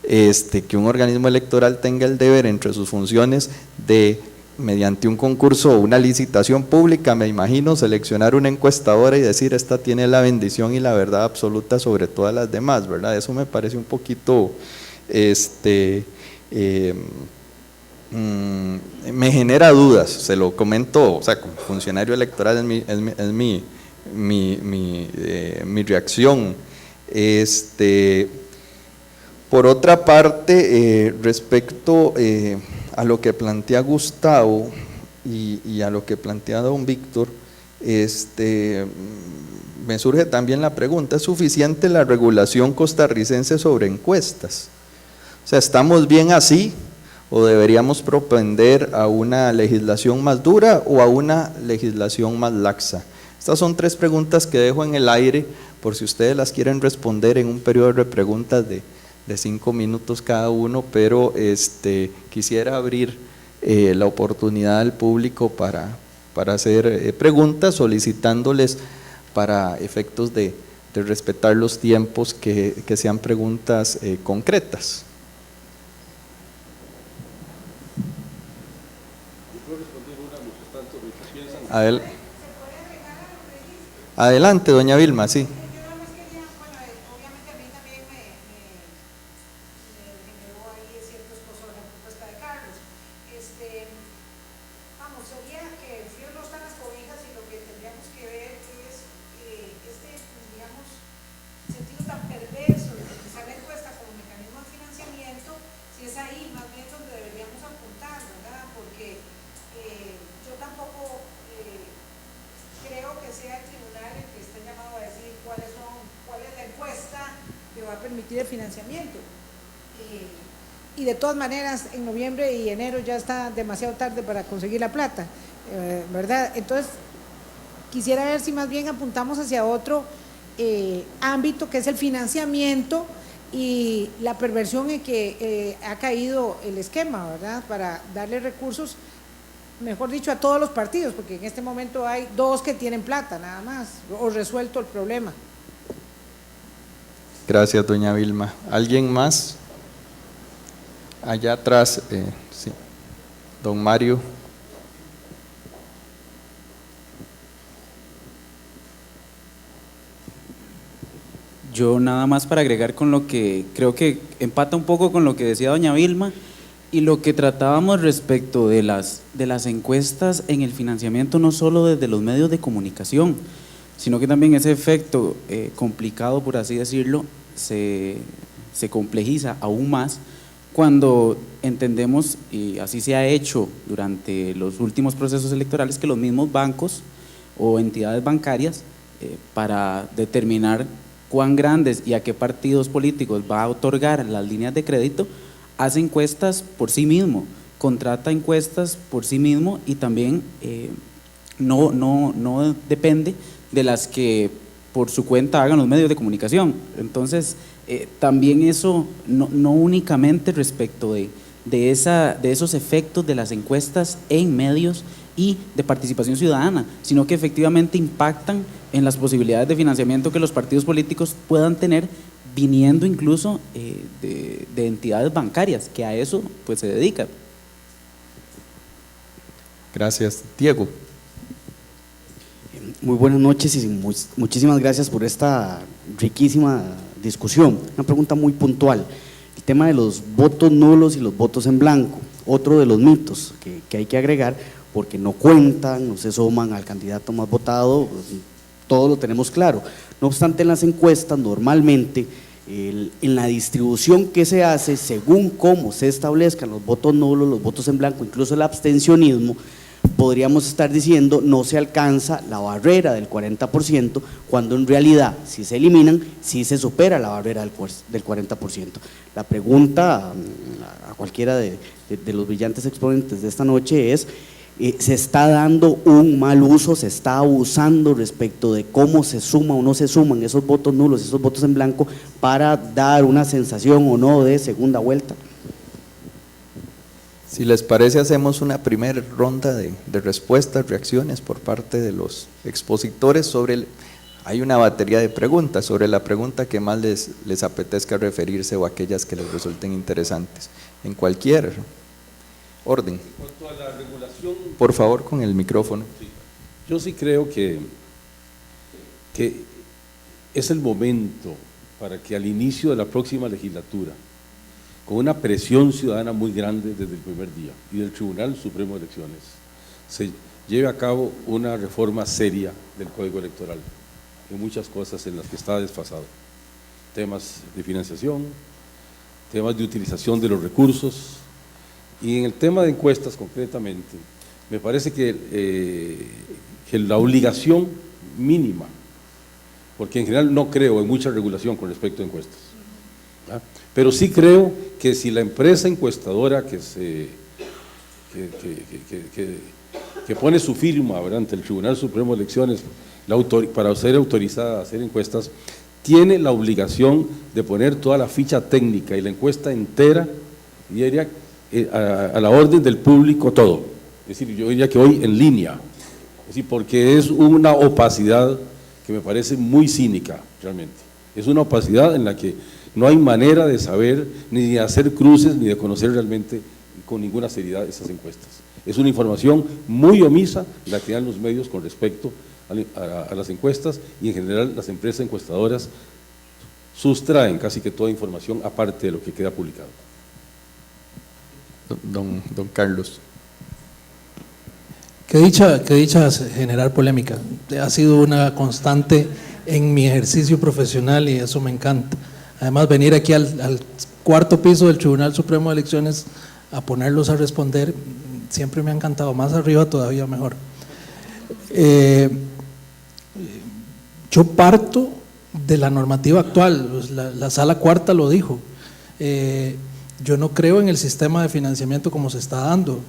que un organismo electoral tenga el deber entre sus funciones de, mediante un concurso o una licitación pública, me imagino, seleccionar una encuestadora y decir: esta tiene la bendición y la verdad absoluta sobre todas las demás, ¿verdad? Eso me parece un poquito me genera dudas, se lo comento, o sea, como funcionario electoral es mi reacción. Por otra parte, respecto a lo que plantea Gustavo y a lo que plantea don Víctor, me surge también la pregunta, ¿es suficiente la regulación costarricense sobre encuestas? O sea, ¿estamos bien así o deberíamos propender a una legislación más dura o a una legislación más laxa? Estas son 3 preguntas que dejo en el aire por si ustedes las quieren responder en un periodo de preguntas de 5 minutos cada uno, pero quisiera abrir la oportunidad al público para hacer preguntas, solicitándoles para efectos de respetar los tiempos que sean preguntas concretas. Adelante, doña Vilma, sí. de financiamiento. Y de todas maneras, en noviembre y enero ya está demasiado tarde para conseguir la plata, ¿verdad? Entonces, quisiera ver si más bien apuntamos hacia otro ámbito, que es el financiamiento y la perversión en que ha caído el esquema, ¿verdad? Para darle recursos, mejor dicho, a todos los partidos, porque en este momento hay 2 que tienen plata, nada más, o resuelto el problema. Gracias, doña Vilma. ¿Alguien más? Allá atrás, sí. Don Mario. Yo nada más para agregar con lo que creo que empata un poco con lo que decía doña Vilma y lo que tratábamos respecto de las encuestas en el financiamiento, no solo desde los medios de comunicación, sino que también ese efecto complicado, por así decirlo, se complejiza aún más cuando entendemos, y así se ha hecho durante los últimos procesos electorales, que los mismos bancos o entidades bancarias, para determinar cuán grandes y a qué partidos políticos va a otorgar las líneas de crédito, hace encuestas por sí mismo, contrata encuestas por sí mismo y también no depende de las que por su cuenta hagan los medios de comunicación. Entonces, también eso, no únicamente respecto de esos efectos de las encuestas en medios y de participación ciudadana, sino que efectivamente impactan en las posibilidades de financiamiento que los partidos políticos puedan tener, viniendo incluso de entidades bancarias, que a eso pues se dedican. Gracias. Diego. Muy buenas noches y muchísimas gracias por esta riquísima discusión. Una pregunta muy puntual, el tema de los votos nulos y los votos en blanco, otro de los mitos que hay que agregar, porque no cuentan, no se suman al candidato más votado, todo lo tenemos claro. No obstante, en las encuestas normalmente en la distribución que se hace, según cómo se establezcan los votos nulos, los votos en blanco, incluso el abstencionismo, podríamos estar diciendo no se alcanza la barrera del 40%, cuando en realidad si se eliminan, sí se supera la barrera del 40%. La pregunta a cualquiera de los brillantes exponentes de esta noche es, ¿se está dando un mal uso, se está abusando respecto de cómo se suma o no se suman esos votos nulos, esos votos en blanco, para dar una sensación o no de segunda vuelta? Si les parece, hacemos una primera ronda de respuestas, reacciones por parte de los expositores sobre hay una batería de preguntas, sobre la pregunta que más les apetezca referirse o aquellas que les resulten interesantes, en cualquier orden. En cuanto a la regulación, por favor, con el micrófono. Sí. Yo sí creo que es el momento para que al inicio de la próxima legislatura con una presión ciudadana muy grande desde el primer día, y del Tribunal Supremo de Elecciones, se lleve a cabo una reforma seria del Código Electoral, en muchas cosas en las que está desfasado, temas de financiación, temas de utilización de los recursos, y en el tema de encuestas concretamente, me parece que la obligación mínima, porque en general no creo en mucha regulación con respecto a encuestas, ¿verdad? Pero sí creo que si la empresa encuestadora que pone su firma, ¿verdad?, ante el Tribunal Supremo de Elecciones para ser autorizada a hacer encuestas, tiene la obligación de poner toda la ficha técnica y la encuesta entera, y diría, a la orden del público todo. Es decir, yo diría que hoy en línea, es decir, porque es una opacidad que me parece muy cínica realmente. Es una opacidad en la que no hay manera de saber, ni de hacer cruces, ni de conocer realmente con ninguna seriedad esas encuestas. Es una información muy omisa la que dan los medios con respecto a las encuestas, y en general las empresas encuestadoras sustraen casi que toda información aparte de lo que queda publicado. Don Carlos. Qué dicha generar polémica. Ha sido una constante en mi ejercicio profesional y eso me encanta. Además, venir aquí al cuarto piso del Tribunal Supremo de Elecciones a ponerlos a responder, siempre me ha encantado. Más arriba todavía mejor. Yo parto de la normativa actual, la Sala Cuarta lo dijo. Yo no creo en el sistema de financiamiento como se está dando.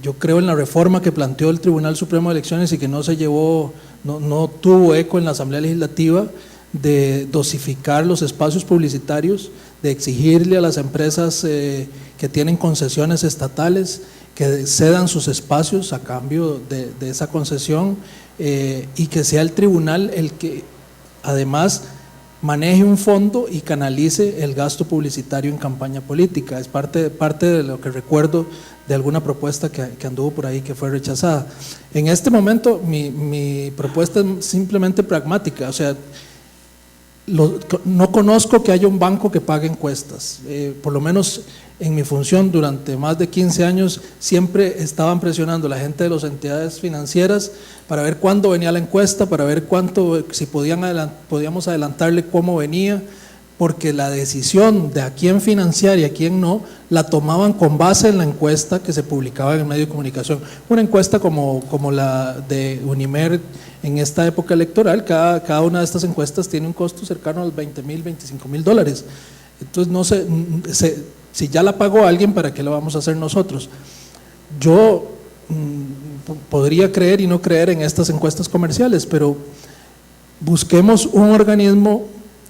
Yo creo en la reforma que planteó el Tribunal Supremo de Elecciones y que no tuvo eco en la Asamblea Legislativa, de dosificar los espacios publicitarios, de exigirle a las empresas que tienen concesiones estatales que cedan sus espacios a cambio de esa concesión, y que sea el tribunal el que además maneje un fondo y canalice el gasto publicitario en campaña política. Es parte de lo que recuerdo de alguna propuesta que anduvo por ahí que fue rechazada. En este momento mi propuesta es simplemente pragmática, o sea, no conozco que haya un banco que pague encuestas, por lo menos en mi función durante más de 15 años siempre estaban presionando a la gente de las entidades financieras para ver cuándo venía la encuesta, para ver si podíamos adelantarle cómo venía, porque la decisión de a quién financiar y a quién no, la tomaban con base en la encuesta que se publicaba en el medio de comunicación. Una encuesta como la de Unimer en esta época electoral, cada una de estas encuestas tiene un costo cercano a los $20,000, $25,000. Entonces, no sé, si ya la pagó alguien, ¿para qué lo vamos a hacer nosotros? Yo podría creer y no creer en estas encuestas comerciales, pero busquemos un organismo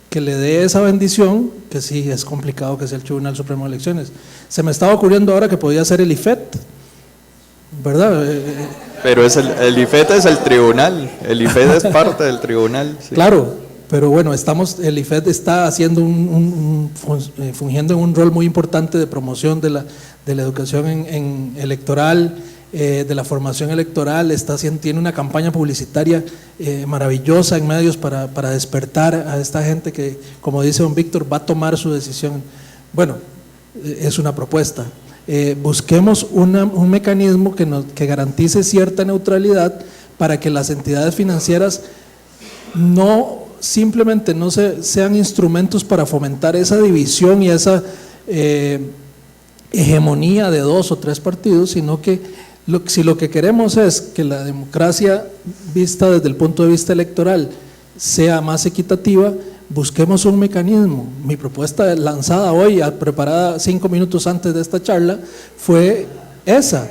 que le dé esa bendición, que sí es complicado que sea el Tribunal Supremo de Elecciones. Se me estaba ocurriendo ahora que podía ser el IFET, ¿verdad? Pero el IFET es el tribunal, el IFET es parte del tribunal. Sí. Claro, pero bueno, el IFET está haciendo fungiendo en un rol muy importante de promoción de la educación electoral, de la formación electoral, tiene una campaña publicitaria maravillosa en medios para despertar a esta gente que, como dice don Víctor, va a tomar su decisión. Bueno, es una propuesta. Busquemos un mecanismo que garantice cierta neutralidad para que las entidades financieras simplemente no sean instrumentos para fomentar esa división y esa hegemonía de 2 o 3 partidos, sino que si lo que queremos es que la democracia vista desde el punto de vista electoral sea más equitativa, busquemos un mecanismo. Mi propuesta lanzada hoy, preparada 5 minutos antes de esta charla, fue esa.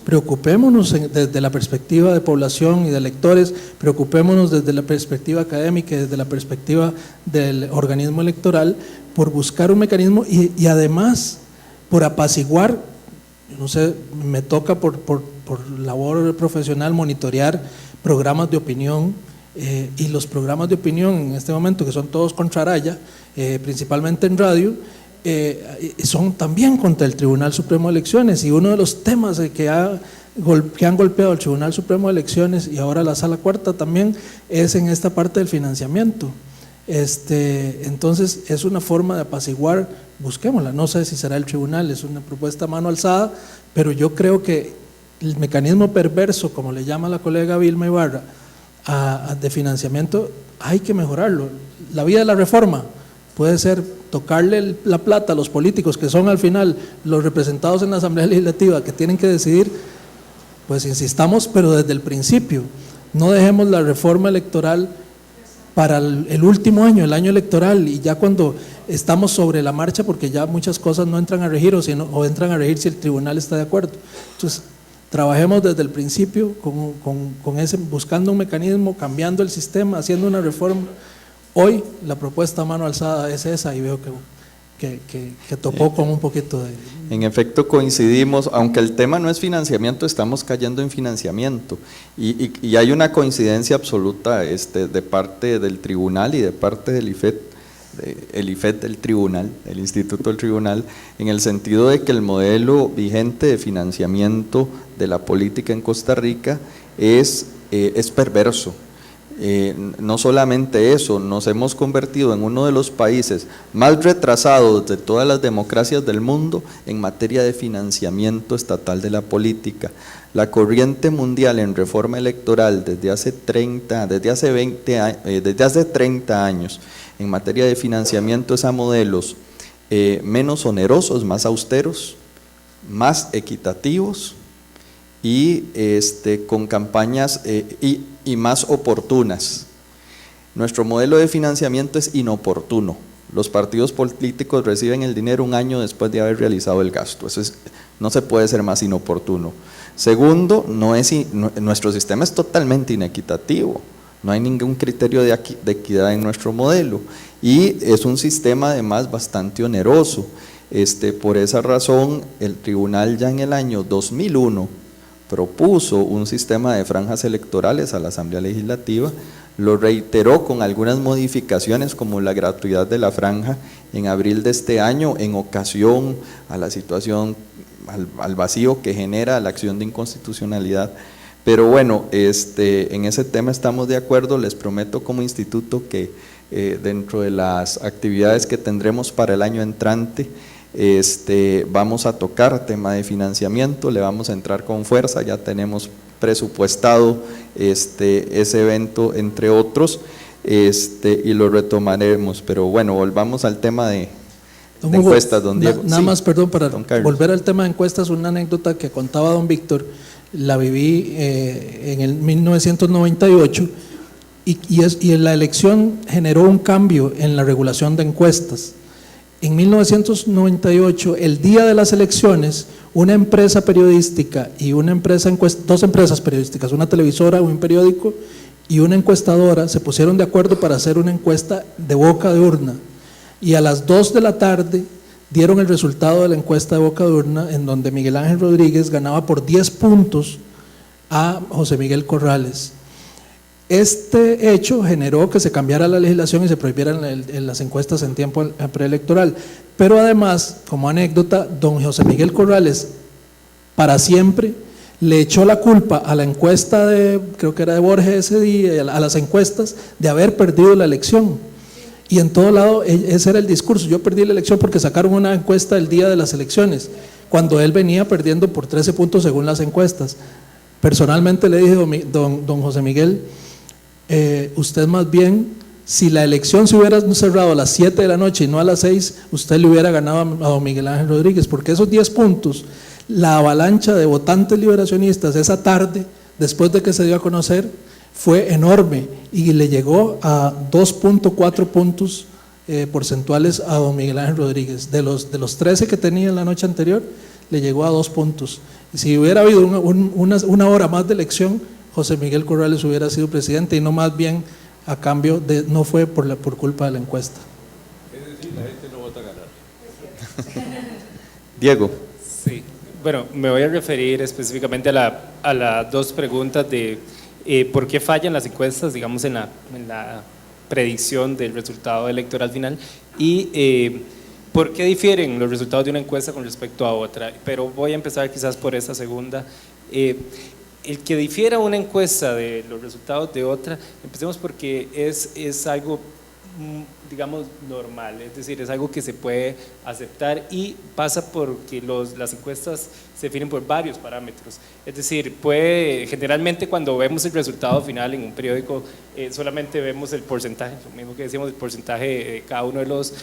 Preocupémonos desde la perspectiva de población y de electores, preocupémonos desde la perspectiva académica y desde la perspectiva del organismo electoral por buscar un mecanismo y además por apaciguar. No sé, me toca por labor profesional monitorear programas de opinión, y los programas de opinión en este momento, que son todos contra Araya, principalmente en radio, son también contra el Tribunal Supremo de Elecciones, y uno de los temas que han golpeado al Tribunal Supremo de Elecciones y ahora la Sala Cuarta también es en esta parte del financiamiento. Entonces es una forma de apaciguar, busquémosla, no sé si será el tribunal, es una propuesta a mano alzada, pero yo creo que el mecanismo perverso, como le llama la colega Vilma Ibarra, de financiamiento, hay que mejorarlo. La vía de la reforma puede ser tocarle la plata a los políticos, que son al final los representados en la Asamblea Legislativa, que tienen que decidir, pues insistamos, pero desde el principio, no dejemos la reforma electoral para el último año, el año electoral, y ya cuando estamos sobre la marcha, porque ya muchas cosas no entran a regir o entran a regir si el tribunal está de acuerdo. Entonces, trabajemos desde el principio buscando un mecanismo, cambiando el sistema, haciendo una reforma. Hoy la propuesta a mano alzada es esa y veo que topó con un poquito de… En efecto coincidimos, aunque el tema no es financiamiento, estamos cayendo en financiamiento y hay una coincidencia absoluta de parte del tribunal y de parte del IFET, del tribunal, el Instituto del Tribunal, en el sentido de que el modelo vigente de financiamiento de la política en Costa Rica es perverso. No solamente eso, nos hemos convertido en uno de los países más retrasados de todas las democracias del mundo en materia de financiamiento estatal de la política. La corriente mundial en reforma electoral desde hace 30 años en materia de financiamiento es a modelos menos onerosos, más austeros, más equitativos y con campañas y más oportunas. Nuestro modelo de financiamiento es inoportuno. Los partidos políticos reciben el dinero un año después de haber realizado el gasto. No se puede ser más inoportuno. Segundo, nuestro sistema es totalmente inequitativo. No hay ningún criterio de equidad en nuestro modelo y es un sistema además bastante oneroso. Por esa razón, el tribunal ya en el año 2001 propuso un sistema de franjas electorales a la Asamblea Legislativa, lo reiteró con algunas modificaciones como la gratuidad de la franja en abril de este año en ocasión a la situación, al vacío que genera la acción de inconstitucionalidad. Pero bueno, en ese tema estamos de acuerdo. Les prometo como instituto que dentro de las actividades que tendremos para el año entrante, vamos a tocar tema de financiamiento, le vamos a entrar con fuerza, ya tenemos presupuestado ese evento entre otros, y lo retomaremos. Pero bueno, volvamos al tema de encuestas, don Diego. Nada más, perdón, para volver al tema de encuestas, una anécdota que contaba don Víctor, la viví en el 1998 y la elección generó un cambio en la regulación de encuestas. En 1998, el día de las elecciones, una empresa periodística y dos empresas periodísticas, una televisora, un periódico y una encuestadora, se pusieron de acuerdo para hacer una encuesta de boca de urna. Y a las 2 de la tarde dieron el resultado de la encuesta de boca de urna, en donde Miguel Ángel Rodríguez ganaba por 10 puntos a José Miguel Corrales. Este hecho generó que se cambiara la legislación y se prohibieran las encuestas en tiempo preelectoral. Pero además, como anécdota, don José Miguel Corrales, para siempre, le echó la culpa a la encuesta creo que era de Borges ese día, a las encuestas, de haber perdido la elección. Y en todo lado, ese era el discurso: yo perdí la elección porque sacaron una encuesta el día de las elecciones, cuando él venía perdiendo por 13 puntos según las encuestas. Personalmente le dije, don José Miguel, usted más bien, si la elección se hubiera cerrado a las 7 de la noche y no a las 6, usted le hubiera ganado a don Miguel Ángel Rodríguez, porque esos 10 puntos, la avalancha de votantes liberacionistas esa tarde, después de que se dio a conocer, fue enorme y le llegó a 2.4 puntos porcentuales a don Miguel Ángel Rodríguez. De los 13 que tenía en la noche anterior, le llegó a 2 puntos. Si hubiera habido una hora más de elección, José Miguel Corrales hubiera sido presidente, y no más bien a cambio no fue por culpa de la encuesta. Es decir, la gente no vota a ganar. Diego. Sí, bueno, me voy a referir específicamente a las dos preguntas de por qué fallan las encuestas, digamos, en la predicción del resultado electoral final, y por qué difieren los resultados de una encuesta con respecto a otra. Pero voy a empezar quizás por esa segunda. El que difiera una encuesta de los resultados de otra, empecemos porque es algo digamos, normal, es decir, es algo que se puede aceptar y pasa porque las encuestas se definen por varios parámetros, es decir, generalmente cuando vemos el resultado final en un periódico solamente vemos el porcentaje, lo mismo que decíamos, el porcentaje de cada uno de los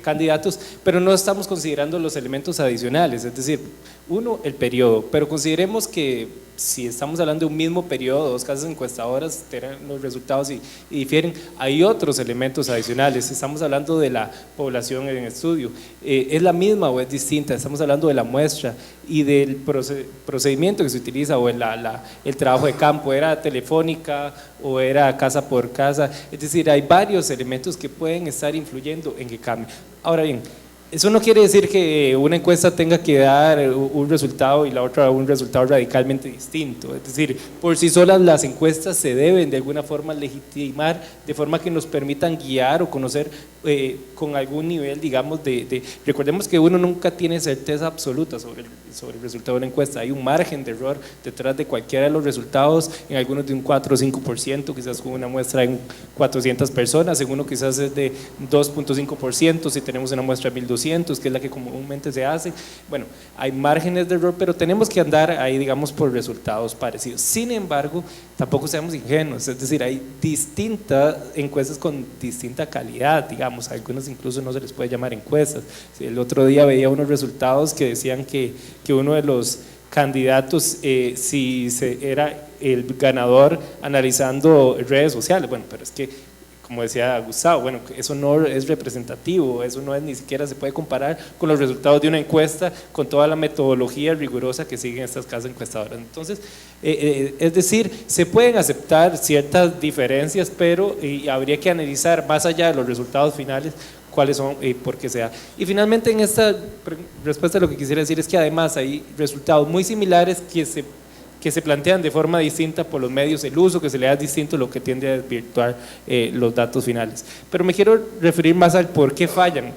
candidatos, pero no estamos considerando los elementos adicionales, es decir, uno, el periodo, pero consideremos que si estamos hablando de un mismo periodo, dos casas encuestadoras tienen los resultados y difieren, hay otros elementos adicionales, estamos hablando de la población en estudio, ¿es la misma o es distinta? Estamos hablando de la muestra y del procedimiento que se utiliza o el trabajo de campo, ¿era telefónica o era casa por casa? Es decir, hay varios elementos que pueden estar influyendo en que cambie. Ahora bien, eso no quiere decir que una encuesta tenga que dar un resultado y la otra un resultado radicalmente distinto, es decir, por sí solas las encuestas se deben de alguna forma legitimar de forma que nos permitan guiar o conocer con algún nivel, digamos, recordemos que uno nunca tiene certeza absoluta sobre el resultado de una encuesta, hay un margen de error detrás de cualquiera de los resultados, en algunos de un 4 o 5%, quizás con una muestra de 400 personas, en uno quizás es de 2.5%, si tenemos una muestra de 1200, que es la que comúnmente se hace, bueno, hay márgenes de error, pero tenemos que andar ahí, digamos, por resultados parecidos. Sin embargo, tampoco seamos ingenuos, es decir, hay distintas encuestas con distinta calidad, digamos, algunas incluso no se les puede llamar encuestas. El otro día veía unos resultados que decían que uno de los candidatos, si era el ganador analizando redes sociales, bueno, pero es que como decía Gustavo, bueno, eso no es representativo, eso no es, ni siquiera se puede comparar con los resultados de una encuesta, con toda la metodología rigurosa que siguen estas casas encuestadoras. Entonces, es decir, se pueden aceptar ciertas diferencias, pero habría que analizar más allá de los resultados finales cuáles son y por qué sea. Y finalmente en esta respuesta lo que quisiera decir es que además hay resultados muy similares que se plantean de forma distinta por los medios, el uso que se le da es distinto, lo que tiende a desvirtuar los datos finales. Pero me quiero referir más al por qué fallan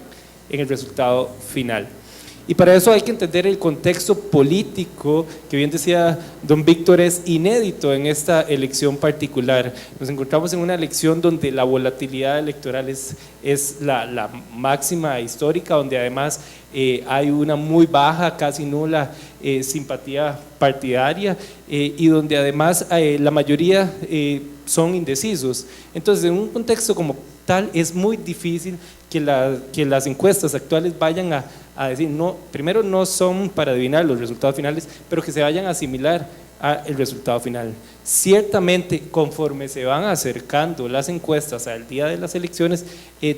en el resultado final. Y para eso hay que entender el contexto político, que bien decía don Víctor, es inédito en esta elección particular. Nos encontramos en una elección donde la volatilidad electoral es la máxima histórica, donde además hay una muy baja, casi nula simpatía partidaria y donde además la mayoría son indecisos. Entonces, en un contexto como tal, es muy difícil que las encuestas actuales vayan a decir, no, primero no son para adivinar los resultados finales, pero que se vayan a asimilar al resultado final. Ciertamente, conforme se van acercando las encuestas al día de las elecciones,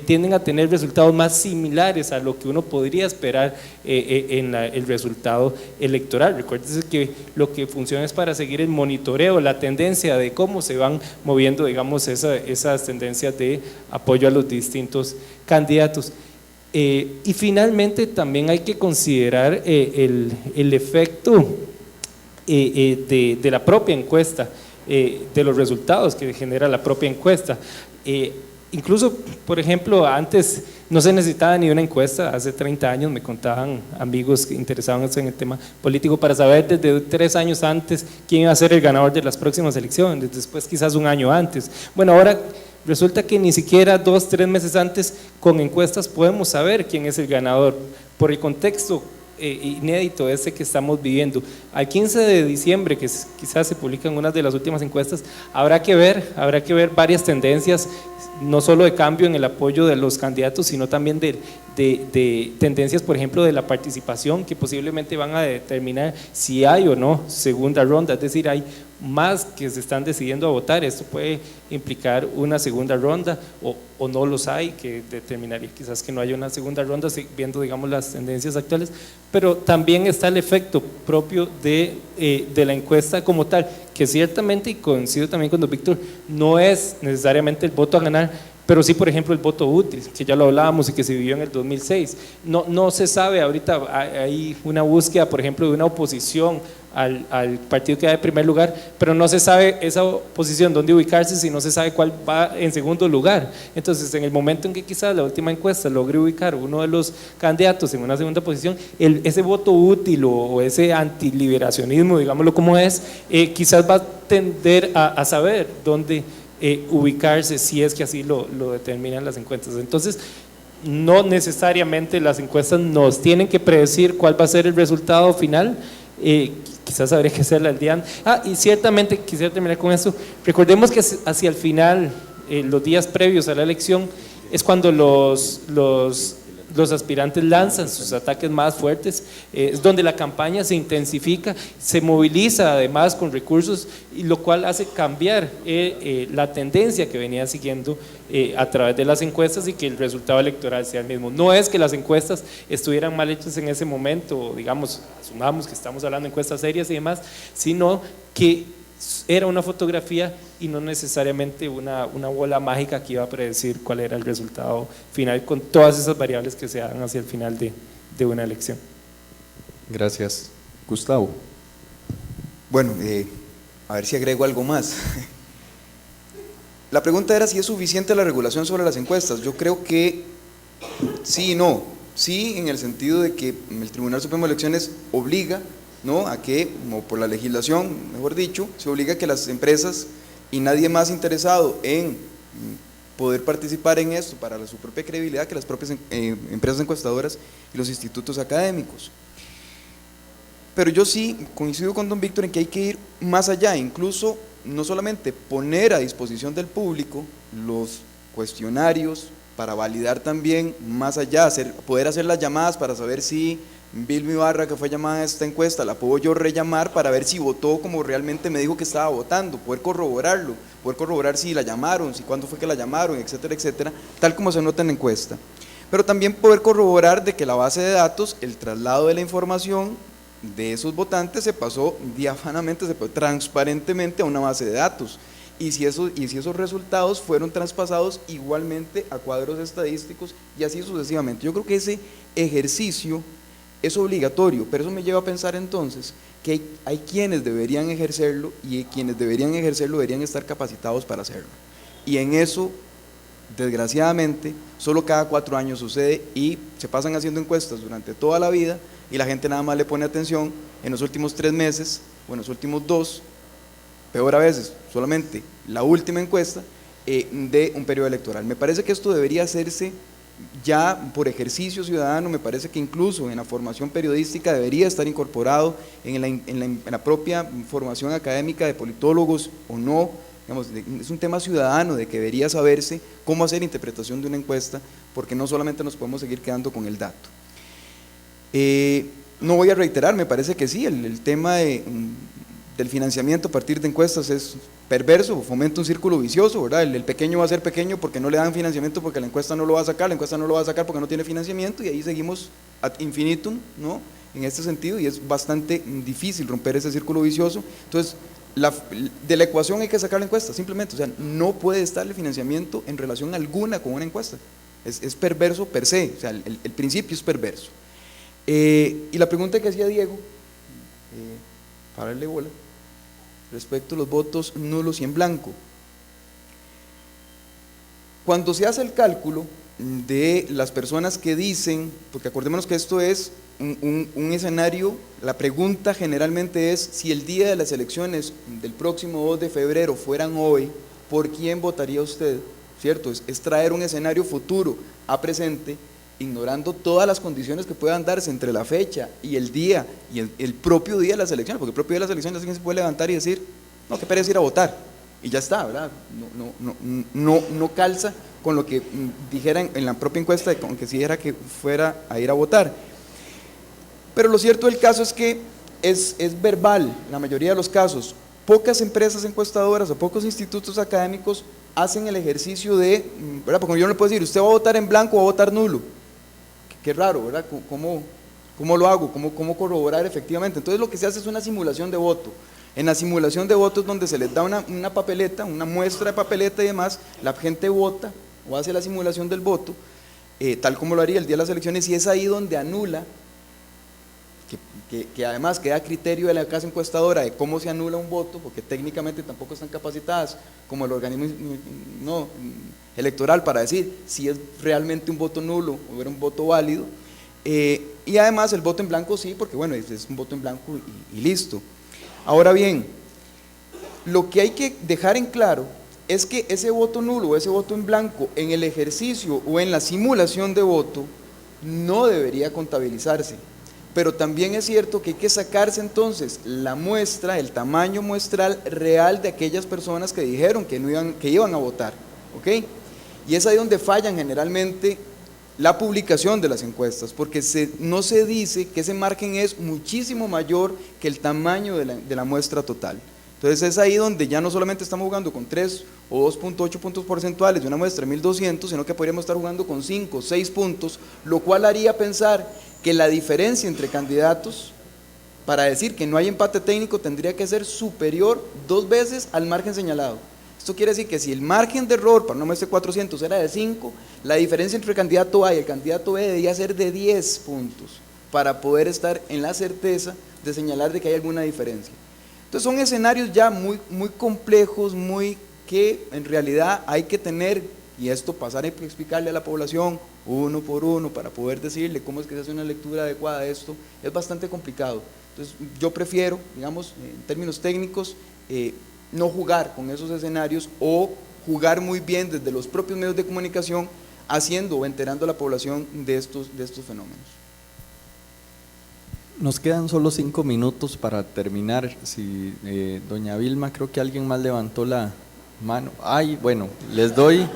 tienden a tener resultados más similares a lo que uno podría esperar en el resultado electoral. Recuérdense que lo que funciona es para seguir el monitoreo, la tendencia de cómo se van moviendo, digamos, esas tendencias de apoyo a los distintos candidatos. Y finalmente también hay que considerar el efecto de la propia encuesta, de los resultados que genera la propia encuesta. Incluso, por ejemplo, antes no se necesitaba ni una encuesta, hace 30 años me contaban amigos interesados en el tema político para saber desde 3 años antes quién iba a ser el ganador de las próximas elecciones, después quizás un año antes. Bueno, ahora resulta que ni siquiera 2 o 3 meses antes con encuestas podemos saber quién es el ganador, por el contexto inédito que estamos viviendo. Al 15 de diciembre, que quizás se publican unas de las últimas encuestas, habrá que ver varias tendencias, no solo de cambio en el apoyo de los candidatos, sino también de tendencias, por ejemplo, de la participación, que posiblemente van a determinar si hay o no segunda ronda, es decir, hay más que se están decidiendo a votar. Esto puede implicar una segunda ronda o no los hay, que determinaría quizás que no haya una segunda ronda viendo, digamos, las tendencias actuales, pero también está el efecto propio de la encuesta como tal, que ciertamente, y coincido también con don Víctor, no es necesariamente el voto a ganar, pero sí, por ejemplo, el voto útil, que ya lo hablábamos y que se vivió en el 2006. No se sabe, ahorita hay una búsqueda, por ejemplo, de una oposición al partido que va de primer lugar, pero no se sabe esa oposición dónde ubicarse, si no se sabe cuál va en segundo lugar. Entonces, en el momento en que quizás la última encuesta logre ubicar uno de los candidatos en una segunda posición, ese voto útil o ese antiliberacionismo, digámoslo como es, quizás va a tender a saber dónde ubicarse si es que así lo determinan las encuestas. Entonces, no necesariamente las encuestas nos tienen que predecir cuál va a ser el resultado final, quizás habría que hacerla el día antes. Y ciertamente quisiera terminar con esto. Recordemos que hacia el final, los días previos a la elección, es cuando los aspirantes lanzan sus ataques más fuertes, es donde la campaña se intensifica, se moviliza además con recursos, y lo cual hace cambiar la tendencia que venía siguiendo a través de las encuestas, y que el resultado electoral sea el mismo. No es que las encuestas estuvieran mal hechas en ese momento, digamos, asumamos que estamos hablando de encuestas serias y demás, sino que era una fotografía y no necesariamente una bola mágica que iba a predecir cuál era el resultado final, con todas esas variables que se dan hacia el final de una elección. Gracias. Gustavo. Bueno, a ver si agrego algo más. La pregunta era si es suficiente la regulación sobre las encuestas. Yo creo que sí y no. Sí, en el sentido de que el Tribunal Supremo de Elecciones obliga, ¿no?, a que, como por la legislación, mejor dicho, se obliga a que las empresas y nadie más interesado en poder participar en esto para su propia credibilidad que las propias empresas encuestadoras y los institutos académicos. Pero yo sí coincido con don Víctor en que hay que ir más allá, incluso no solamente poner a disposición del público los cuestionarios para validar también más allá, poder hacer las llamadas para saber si Vilma Ibarra, que fue llamada a esta encuesta, la puedo yo rellamar para ver si votó como realmente me dijo que estaba votando, poder corroborarlo, poder corroborar si la llamaron, si cuándo fue que la llamaron, etcétera, etcétera, tal como se nota en la encuesta. Pero también poder corroborar de que la base de datos, el traslado de la información de esos votantes se pasó diafanamente, transparentemente a una base de datos. Y si esos resultados fueron traspasados igualmente a cuadros estadísticos y así sucesivamente. Yo creo que ese ejercicio es obligatorio, pero eso me lleva a pensar entonces que hay quienes deberían ejercerlo y quienes deberían ejercerlo deberían estar capacitados para hacerlo. Y en eso, desgraciadamente, solo cada 4 años sucede y se pasan haciendo encuestas durante toda la vida y la gente nada más le pone atención en los últimos 3 meses o en los últimos 2, peor a veces, solamente la última encuesta de un periodo electoral. Me parece que esto debería hacerse ya por ejercicio ciudadano, me parece que incluso en la formación periodística debería estar incorporado en la propia formación académica de politólogos o no, digamos, es un tema ciudadano de que debería saberse cómo hacer interpretación de una encuesta, porque no solamente nos podemos seguir quedando con el dato. No voy a reiterar, me parece que sí, el tema del financiamiento a partir de encuestas es perverso, fomenta un círculo vicioso, ¿verdad? El pequeño va a ser pequeño porque no le dan financiamiento, porque la encuesta no lo va a sacar, la encuesta no lo va a sacar porque no tiene financiamiento, y ahí seguimos ad infinitum, ¿no?, en este sentido, y es bastante difícil romper ese círculo vicioso. Entonces, de la ecuación hay que sacar la encuesta, simplemente, o sea, no puede estarle financiamiento en relación alguna con una encuesta, es perverso per se, o sea, el principio es perverso. Y la pregunta que hacía Diego, para darle bola, respecto a los votos nulos y en blanco. Cuando se hace el cálculo de las personas que dicen, porque acordémonos que esto es un escenario, la pregunta generalmente es, si el día de las elecciones del próximo 2 de febrero fueran hoy, ¿por quién votaría usted? ¿Cierto? Es traer un escenario futuro a presente, ignorando todas las condiciones que puedan darse entre la fecha y el día, y el propio día de las elecciones, porque el propio día de las elecciones alguien se puede levantar y decir, no, qué pereza ir a votar, y ya está, ¿verdad? No calza con lo que dijeran en la propia encuesta, aunque si dijera que fuera a ir a votar. Pero lo cierto del caso es que es verbal, la mayoría de los casos. Pocas empresas encuestadoras o pocos institutos académicos hacen el ejercicio de, ¿verdad? Porque yo no le puedo decir, usted va a votar en blanco o va a votar nulo. Qué raro, ¿verdad? ¿Cómo lo hago? ¿Cómo corroborar efectivamente? Entonces lo que se hace es una simulación de voto. En la simulación de votos, donde se les da una papeleta, una muestra de papeleta y demás, la gente vota o hace la simulación del voto, tal como lo haría el día de las elecciones, y es ahí donde anula, que además queda a criterio de la casa encuestadora de cómo se anula un voto, porque técnicamente tampoco están capacitadas como el organismo electoral para decir si es realmente un voto nulo o era un voto válido, y además el voto en blanco sí, porque bueno, es un voto en blanco y listo. Ahora bien, lo que hay que dejar en claro es que ese voto nulo o ese voto en blanco en el ejercicio o en la simulación de voto no debería contabilizarse. Pero también es cierto que hay que sacarse entonces la muestra, el tamaño muestral real de aquellas personas que dijeron que iban a votar, ¿ok? Y es ahí donde fallan generalmente la publicación de las encuestas, porque no se dice que ese margen es muchísimo mayor que el tamaño de la muestra total. Entonces es ahí donde ya no solamente estamos jugando con 3 o 2.8 puntos porcentuales de una muestra de 1200, sino que podríamos estar jugando con 5 o 6 puntos, lo cual haría pensar que la diferencia entre candidatos, para decir que no hay empate técnico, tendría que ser superior 2 veces al margen señalado. Esto quiere decir que si el margen de error para una muestra de 400 era de 5, la diferencia entre el candidato A y el candidato B debería ser de 10 puntos, para poder estar en la certeza de señalar de que hay alguna diferencia. Entonces son escenarios ya muy complejos, que en realidad hay que tener, y esto pasar a explicarle a la población uno por uno para poder decirle cómo es que se hace una lectura adecuada de esto, es bastante complicado. Entonces yo prefiero, digamos, en términos técnicos, no jugar con esos escenarios o jugar muy bien desde los propios medios de comunicación, haciendo o enterando a la población de estos fenómenos. Nos quedan solo 5 minutos para terminar. Si doña Vilma, creo que alguien más levantó la mano. Ay, bueno, les doy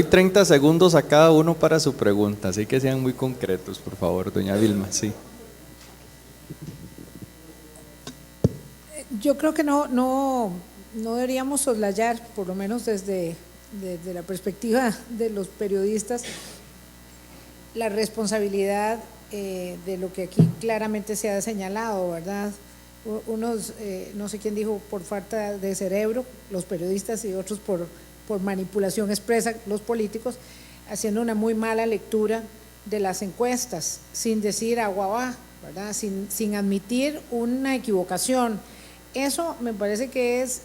30 segundos a cada uno para su pregunta, así que sean muy concretos, por favor, doña Vilma, sí. Yo creo que no deberíamos soslayar, por lo menos desde la perspectiva de los periodistas, la responsabilidad de lo que aquí claramente se ha señalado, ¿verdad? Unos, no sé quién dijo, por falta de cerebro, los periodistas, y otros por manipulación expresa, los políticos, haciendo una muy mala lectura de las encuestas, sin decir aguabá, ¿verdad? Sin admitir una equivocación. Eso me parece que es,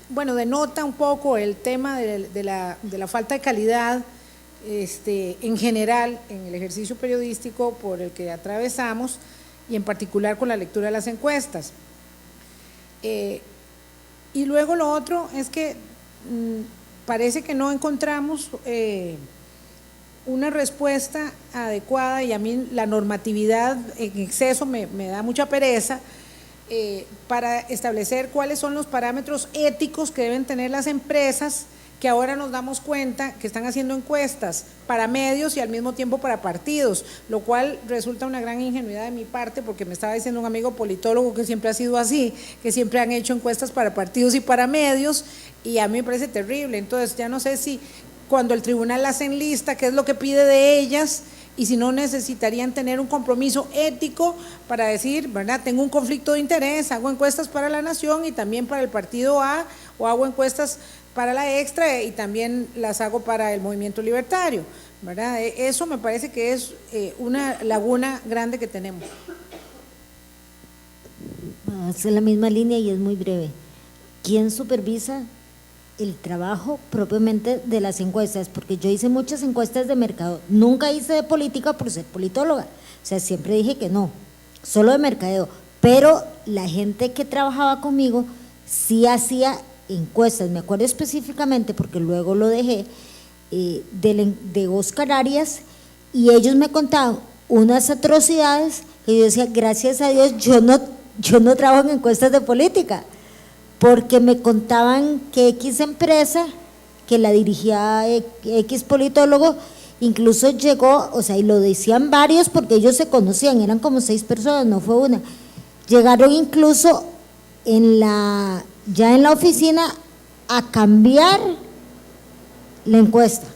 denota un poco el tema de la falta de calidad en general en el ejercicio periodístico por el que atravesamos, y en particular con la lectura de las encuestas. Y luego lo otro es que parece que no encontramos una respuesta adecuada, y a mí la normatividad en exceso me da mucha pereza, para establecer cuáles son los parámetros éticos que deben tener las empresas, que ahora nos damos cuenta que están haciendo encuestas para medios y al mismo tiempo para partidos, lo cual resulta una gran ingenuidad de mi parte, porque me estaba diciendo un amigo politólogo que siempre ha sido así, que siempre han hecho encuestas para partidos y para medios, y a mí me parece terrible. Entonces ya no sé si cuando el tribunal las enlista, qué es lo que pide de ellas, y si no necesitarían tener un compromiso ético para decir, ¿verdad?, tengo un conflicto de interés, hago encuestas para La Nación y también para el partido A, o hago encuestas para la Extra y también las hago para el Movimiento Libertario, ¿verdad? Eso me parece que es una laguna grande que tenemos. Es la misma línea y es muy breve. ¿Quién supervisa el trabajo propiamente de las encuestas? Porque yo hice muchas encuestas de mercado, nunca hice de política por ser politóloga, o sea, siempre dije que no, solo de mercadeo, pero la gente que trabajaba conmigo sí hacía encuestas. Me acuerdo específicamente, porque luego lo dejé, de Oscar Arias, y ellos me contaban unas atrocidades que yo decía, gracias a Dios yo no trabajo en encuestas de política, porque me contaban que X empresa, que la dirigía X politólogo, incluso llegó, o sea, y lo decían varios porque ellos se conocían, eran como 6 personas, no fue una, llegaron incluso ya en la oficina a cambiar la encuesta,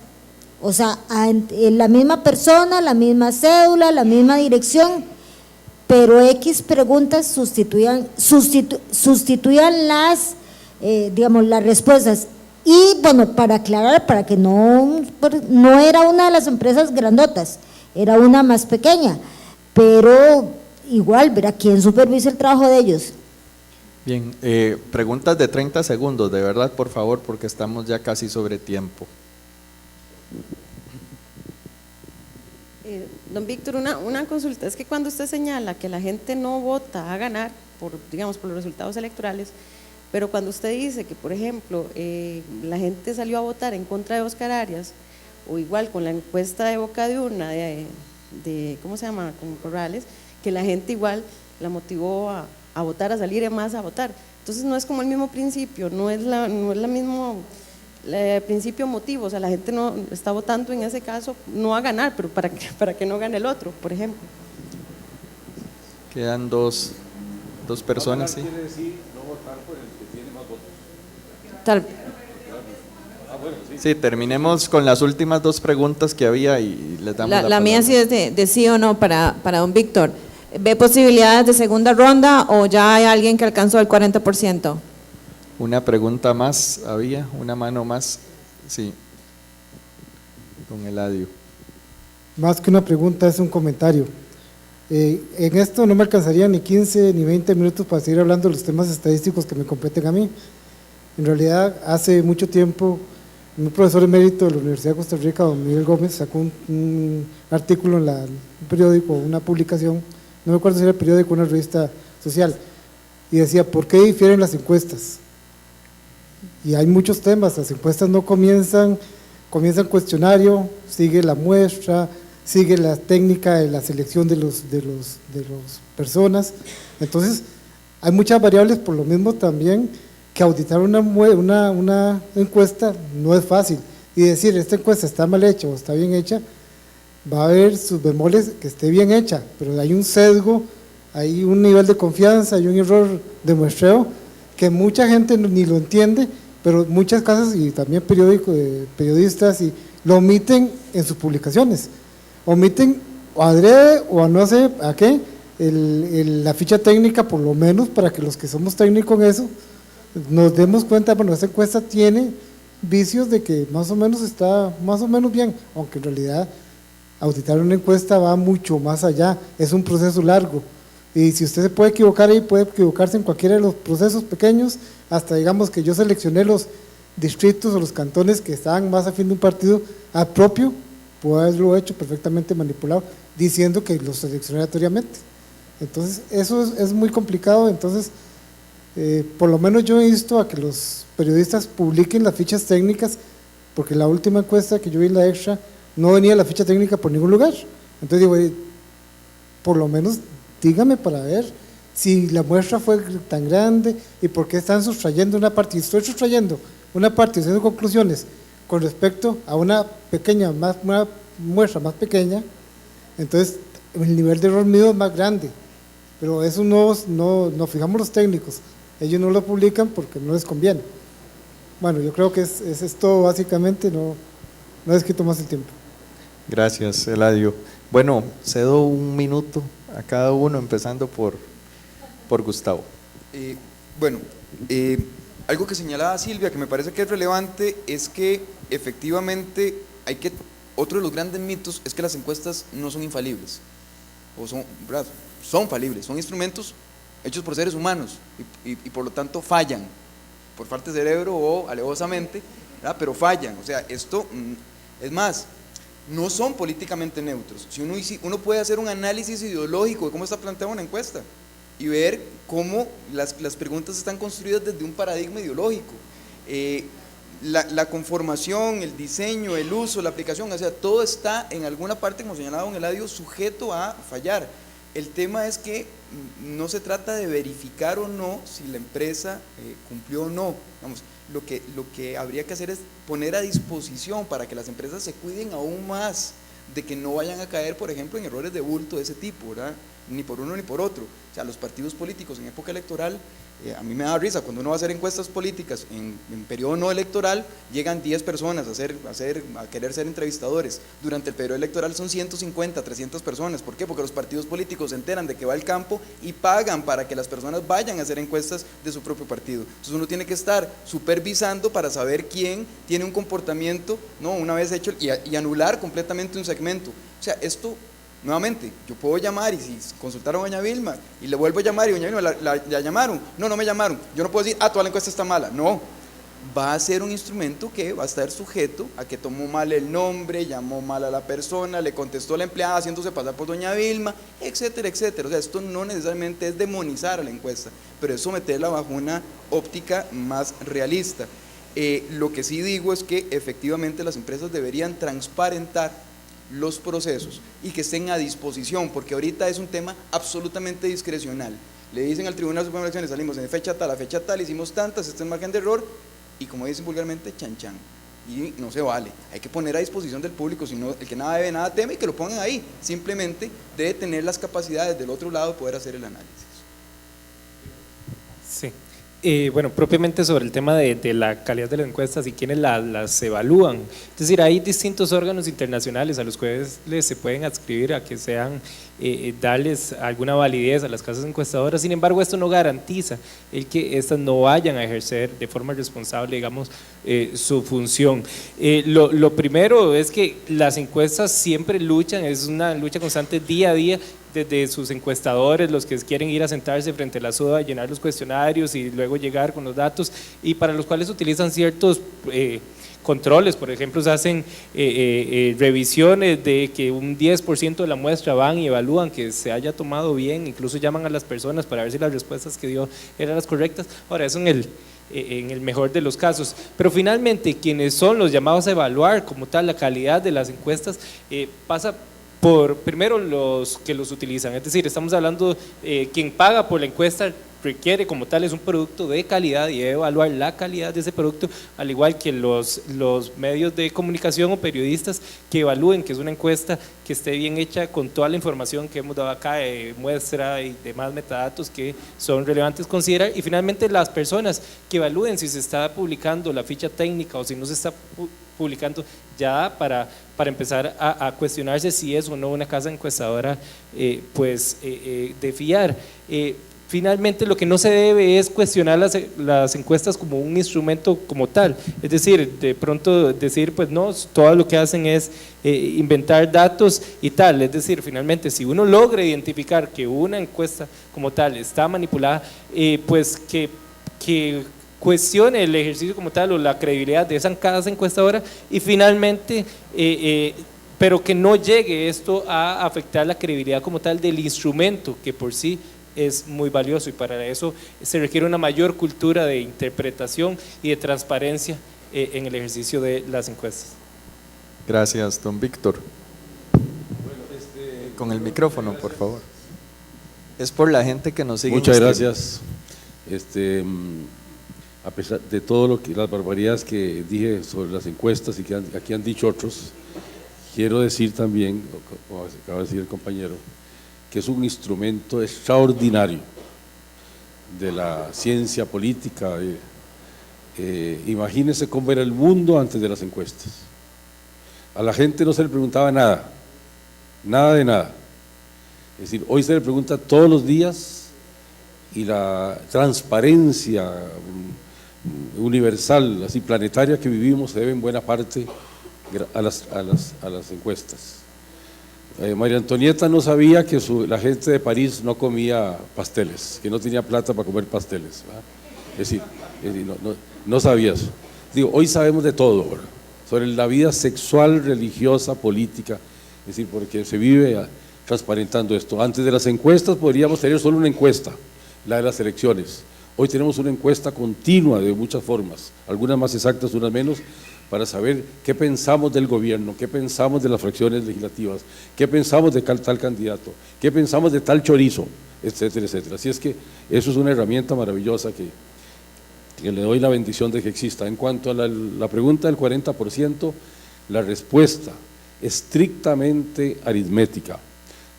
o sea, la misma persona, la misma cédula, la misma dirección, pero X preguntas sustituían las, las respuestas. Y bueno, para aclarar, para que no era una de las empresas grandotas, era una más pequeña, pero igual, verá, ¿quién supervisa el trabajo de ellos? Bien, preguntas de 30 segundos, de verdad, por favor, porque estamos ya casi sobre tiempo. Don Víctor, una consulta, es que cuando usted señala que la gente no vota a ganar por los resultados electorales, Pero cuando usted dice que, por ejemplo, la gente salió a votar en contra de Oscar Arias, o igual con la encuesta de Boca de Urna de ¿cómo se llama?, con Corrales, que la gente igual la motivó a votar, a salir más a votar. Entonces no es como el mismo principio, no es la mismo principio motivo, o sea, la gente no está votando en ese caso, no a ganar, pero para que no gane el otro, por ejemplo. Quedan dos personas, ¿sí? Quiere decir no votar por el que tiene más votos. Tal, Sí, terminemos con las últimas dos preguntas que había y les damos La mía palabra. sí es de sí o no para don Víctor. ¿Ve posibilidades de segunda ronda o ya hay alguien que alcanzó el 40%? Una pregunta más había, una mano más, sí, con Eladio. Más que una pregunta, es un comentario. En esto no me alcanzaría ni 15 ni 20 minutos para seguir hablando de los temas estadísticos que me competen a mí. En realidad, hace mucho tiempo, un profesor emérito de la Universidad de Costa Rica, don Miguel Gómez, sacó un artículo en un periódico, una publicación, no me acuerdo si era el periódico o una revista social, y decía, ¿por qué difieren las encuestas? Y hay muchos temas, las encuestas no comienzan cuestionario, sigue la muestra, sigue la técnica de la selección de las personas. Entonces, hay muchas variables, por lo mismo también que auditar una encuesta no es fácil. Y decir, esta encuesta está mal hecha o está bien hecha, va a haber sus bemoles que esté bien hecha, pero hay un sesgo, hay un nivel de confianza, hay un error de muestreo que mucha gente ni lo entiende, pero muchas casas y también periodistas lo omiten en sus publicaciones. Omiten o adrede o a no sé a qué, la ficha técnica, por lo menos para que los que somos técnicos en eso nos demos cuenta, bueno, esta encuesta tiene vicios de que más o menos está más o menos bien, aunque en realidad auditar una encuesta va mucho más allá, es un proceso largo, y si usted se puede equivocar ahí, puede equivocarse en cualquiera de los procesos pequeños, hasta digamos que yo seleccioné los distritos o los cantones que estaban más afín de un partido a propio, puedo haberlo hecho perfectamente manipulado, diciendo que los seleccioné aleatoriamente. Entonces eso es muy complicado. Entonces por lo menos yo he visto a que los periodistas publiquen las fichas técnicas, porque la última encuesta que yo vi en la Extra no venía la ficha técnica por ningún lugar. Entonces digo, por lo menos dígame para ver si la muestra fue tan grande y por qué están sustrayendo una parte. Y estoy sustrayendo una parte haciendo conclusiones con respecto a una muestra más pequeña, entonces el nivel de error mío es más grande, pero eso no fijamos los técnicos, ellos no lo publican porque no les conviene. Bueno, yo creo que es todo básicamente, no les quito más el tiempo. Gracias, Eladio. Bueno, cedo un minuto a cada uno, empezando por Gustavo. Algo que señalaba Silvia, que me parece que es relevante, es que efectivamente otro de los grandes mitos es que las encuestas no son infalibles, o son falibles, son instrumentos hechos por seres humanos y por lo tanto fallan, por falta de cerebro o alevosamente, ¿verdad? Pero fallan, o sea, esto es más, no son políticamente neutros. Si uno puede hacer un análisis ideológico de cómo está planteada una encuesta y ver cómo las preguntas están construidas desde un paradigma ideológico. La conformación, el diseño, el uso, la aplicación, o sea, todo está en alguna parte, como señalaba don Eladio, sujeto a fallar. El tema es que no se trata de verificar o no si la empresa cumplió o no. Vamos, lo que habría que hacer es poner a disposición para que las empresas se cuiden aún más de que no vayan a caer, por ejemplo, en errores de bulto de ese tipo, ¿verdad? Ni por uno ni por otro. O sea, los partidos políticos en época electoral, a mí me da risa, cuando uno va a hacer encuestas políticas en periodo no electoral, llegan 10 personas a querer ser entrevistadores. Durante el periodo electoral son 150, 300 personas. ¿Por qué? Porque los partidos políticos se enteran de que va al campo y pagan para que las personas vayan a hacer encuestas de su propio partido. Entonces uno tiene que estar supervisando para saber quién tiene un comportamiento, ¿no?, una vez hecho, y anular completamente un segmento. O sea, esto, nuevamente, yo puedo llamar y si consultaron a doña Vilma y le vuelvo a llamar y doña Vilma la llamaron, no me llamaron, yo no puedo decir, toda la encuesta está mala, no, va a ser un instrumento que va a estar sujeto a que tomó mal el nombre, llamó mal a la persona, le contestó a la empleada haciéndose pasar por doña Vilma, etcétera, etcétera. O sea, esto no necesariamente es demonizar a la encuesta, pero es someterla bajo una óptica más realista. Lo que sí digo es que efectivamente las empresas deberían transparentar los procesos y que estén a disposición, porque ahorita es un tema absolutamente discrecional. Le dicen al Tribunal Supremo de Elecciones, salimos en fecha tal, a fecha tal, hicimos tantas, este es margen de error, y como dicen vulgarmente, chan chan, y no se vale, hay que poner a disposición del público, si no, el que nada debe, nada teme, y que lo pongan ahí, simplemente debe tener las capacidades del otro lado de poder hacer el análisis. Sí. Bueno, propiamente sobre el tema de la calidad de las encuestas y quiénes las evalúan. Es decir, hay distintos órganos internacionales a los cuales se pueden adscribir a que sean, darles alguna validez a las casas encuestadoras. Sin embargo, esto no garantiza el que estas no vayan a ejercer de forma responsable, digamos, su función. Lo primero es que las encuestas siempre luchan, es una lucha constante día a día, desde sus encuestadores, los que quieren ir a sentarse frente a la SUDA, llenar los cuestionarios y luego llegar con los datos, y para los cuales utilizan ciertos controles. Por ejemplo, se hacen revisiones de que un 10% de la muestra van y evalúan que se haya tomado bien, incluso llaman a las personas para ver si las respuestas que dio eran las correctas. Ahora, eso en el mejor de los casos, pero finalmente quienes son los llamados a evaluar como tal la calidad de las encuestas, pasa por primero los que los utilizan, es decir, estamos hablando, quien paga por la encuesta requiere como tal es un producto de calidad y debe evaluar la calidad de ese producto, al igual que los medios de comunicación o periodistas que evalúen que es una encuesta que esté bien hecha con toda la información que hemos dado acá, muestra y demás metadatos que son relevantes considerar, y finalmente las personas que evalúen si se está publicando la ficha técnica o si no se está publicando, ya para empezar a cuestionarse si es o no una casa encuestadora de fiar. Finalmente, lo que no se debe es cuestionar las encuestas como un instrumento como tal, es decir, de pronto decir, pues no, todo lo que hacen es inventar datos y tal, es decir, finalmente, si uno logra identificar que una encuesta como tal está manipulada, pues que cuestione el ejercicio como tal o la credibilidad de esa casa encuestadora, y finalmente, pero que no llegue esto a afectar la credibilidad como tal del instrumento, que por sí es muy valioso, y para eso se requiere una mayor cultura de interpretación y de transparencia en el ejercicio de las encuestas. Gracias, don Víctor. Con el micrófono, por favor. Es por la gente que nos sigue. Muchas gracias. A pesar de todo las barbaridades que dije sobre las encuestas y que aquí han dicho otros, quiero decir también, como acaba de decir el compañero, que es un instrumento extraordinario de la ciencia política. Imagínense cómo era el mundo antes de las encuestas. A la gente no se le preguntaba nada, nada de nada. Es decir, hoy se le pregunta todos los días, y la transparencia universal, así planetaria que vivimos, se debe en buena parte a las encuestas. María Antonieta no sabía que la gente de París no comía pasteles, que no tenía plata para comer pasteles, ¿verdad? Es decir, no sabía eso. Digo, hoy sabemos de todo, ¿verdad? Sobre la vida sexual, religiosa, política, es decir, porque se vive transparentando esto. Antes de las encuestas podríamos tener solo una encuesta, la de las elecciones. Hoy tenemos una encuesta continua de muchas formas, algunas más exactas, unas menos, para saber qué pensamos del gobierno, qué pensamos de las fracciones legislativas, qué pensamos de tal candidato, qué pensamos de tal chorizo, etcétera, etcétera. Así es que eso es una herramienta maravillosa que le doy la bendición de que exista. En cuanto a la pregunta del 40%, la respuesta estrictamente aritmética,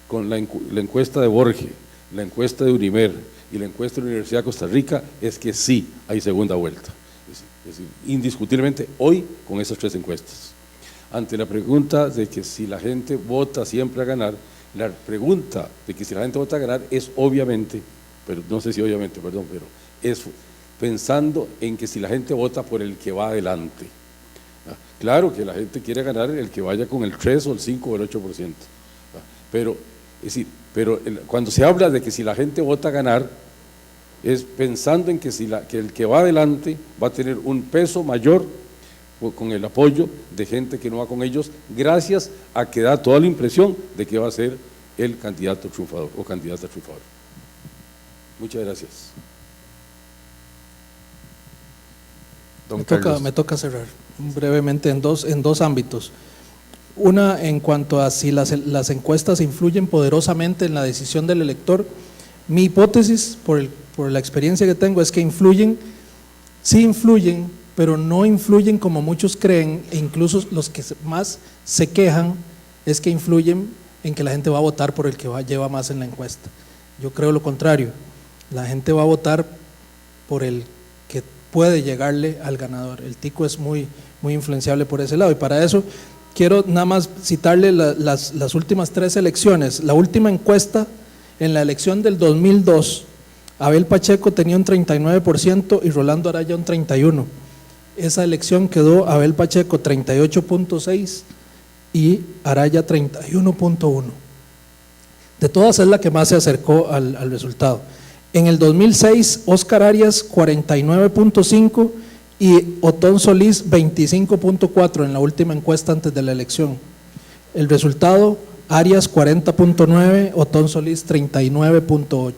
con la encuesta de Borge, la encuesta de Unimer y la encuesta de la Universidad de Costa Rica, es que sí hay segunda vuelta. Es decir, indiscutiblemente hoy con esas tres encuestas. Ante la pregunta de que si la gente vota siempre a ganar, la pregunta de que si la gente vota a ganar es obviamente, pero no sé si obviamente, perdón, pero es pensando en que si la gente vota por el que va adelante. Claro que la gente quiere ganar el que vaya con el 3 o el 5 o el 8%, pero, es decir, pero cuando se habla de que si la gente vota a ganar, es pensando en que, que el que va adelante va a tener un peso mayor con el apoyo de gente que no va con ellos, gracias a que da toda la impresión de que va a ser el candidato triunfador o candidata triunfadora. Muchas gracias. Me toca cerrar brevemente en dos ámbitos. Una, en cuanto a si las encuestas influyen poderosamente en la decisión del elector. Mi hipótesis, por la experiencia que tengo, es que sí influyen, pero no influyen como muchos creen, e incluso los que más se quejan es que influyen en que la gente va a votar por el que lleva más en la encuesta. Yo creo lo contrario, la gente va a votar por el que puede llegarle al ganador. El tico es muy influenciable por ese lado, y para eso quiero nada más citarle las últimas 3 elecciones. La última encuesta, en la elección del 2002, Abel Pacheco tenía un 39% y Rolando Araya un 31%. Esa elección quedó Abel Pacheco 38.6 y Araya 31.1. De todas es la que más se acercó al resultado. En el 2006, Óscar Arias 49.5 y Otón Solís 25.4 en la última encuesta antes de la elección. El resultado, Arias 40.9, Otón Solís 39.8.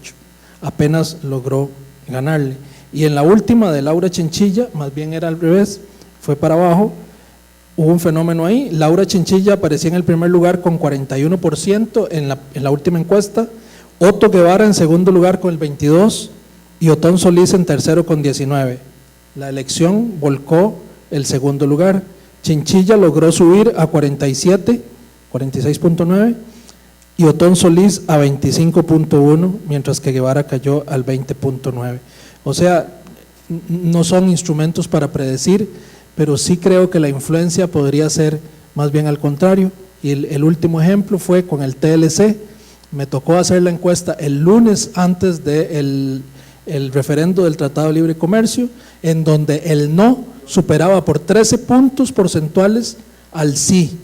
Apenas logró ganarle. Y en la última de Laura Chinchilla, más bien era al revés, fue para abajo, hubo un fenómeno ahí. Laura Chinchilla aparecía en el primer lugar con 41% en la última encuesta, Otto Guevara en segundo lugar con el 22% y Otón Solís en tercero con 19%. La elección volcó el segundo lugar. Chinchilla logró subir a 47, 46.9 y Otón Solís a 25.1, mientras que Guevara cayó al 20.9. O sea, no son instrumentos para predecir, pero sí creo que la influencia podría ser más bien al contrario. Y el último ejemplo fue con el TLC. Me tocó hacer la encuesta el lunes antes del referendo del Tratado de Libre Comercio, en donde el no superaba por 13 puntos porcentuales al sí,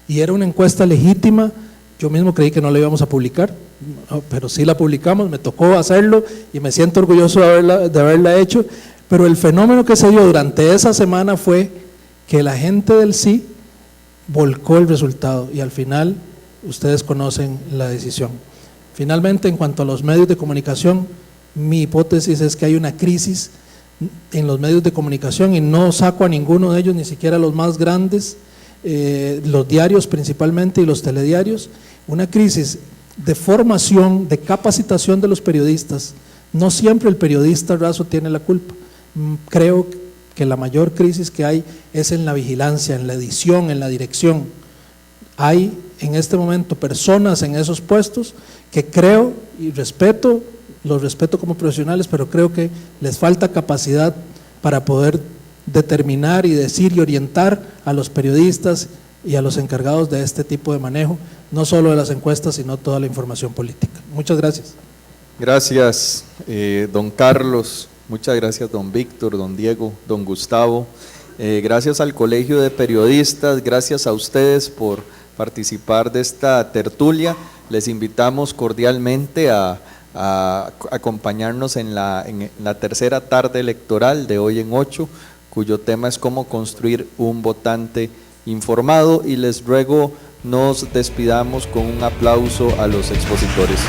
y era una encuesta legítima. Yo mismo creí que no la íbamos a publicar, pero sí la publicamos, me tocó hacerlo y me siento orgulloso de haberla hecho. Pero el fenómeno que se dio durante esa semana fue que la gente del sí volcó el resultado y al final ustedes conocen la decisión. Finalmente, en cuanto a los medios de comunicación, mi hipótesis es que hay una crisis en los medios de comunicación y no saco a ninguno de ellos, ni siquiera a los más grandes, los diarios principalmente y los telediarios, una crisis de formación, de capacitación de los periodistas. No siempre el periodista raso tiene la culpa. Creo que la mayor crisis que hay es en la vigilancia, en la edición, en la dirección. Hay en este momento personas en esos puestos que creo y respeto, los respeto como profesionales, pero creo que les falta capacidad para poder determinar y decir y orientar a los periodistas y a los encargados de este tipo de manejo, no solo de las encuestas, sino toda la información política. Muchas gracias. Gracias, don Carlos, muchas gracias don Víctor, don Diego, don Gustavo, gracias al Colegio de Periodistas, gracias a ustedes por participar de esta tertulia. Les invitamos cordialmente a acompañarnos en la tercera tarde electoral de hoy en 8, cuyo tema es cómo construir un votante informado, y les ruego nos despidamos con un aplauso a los expositores.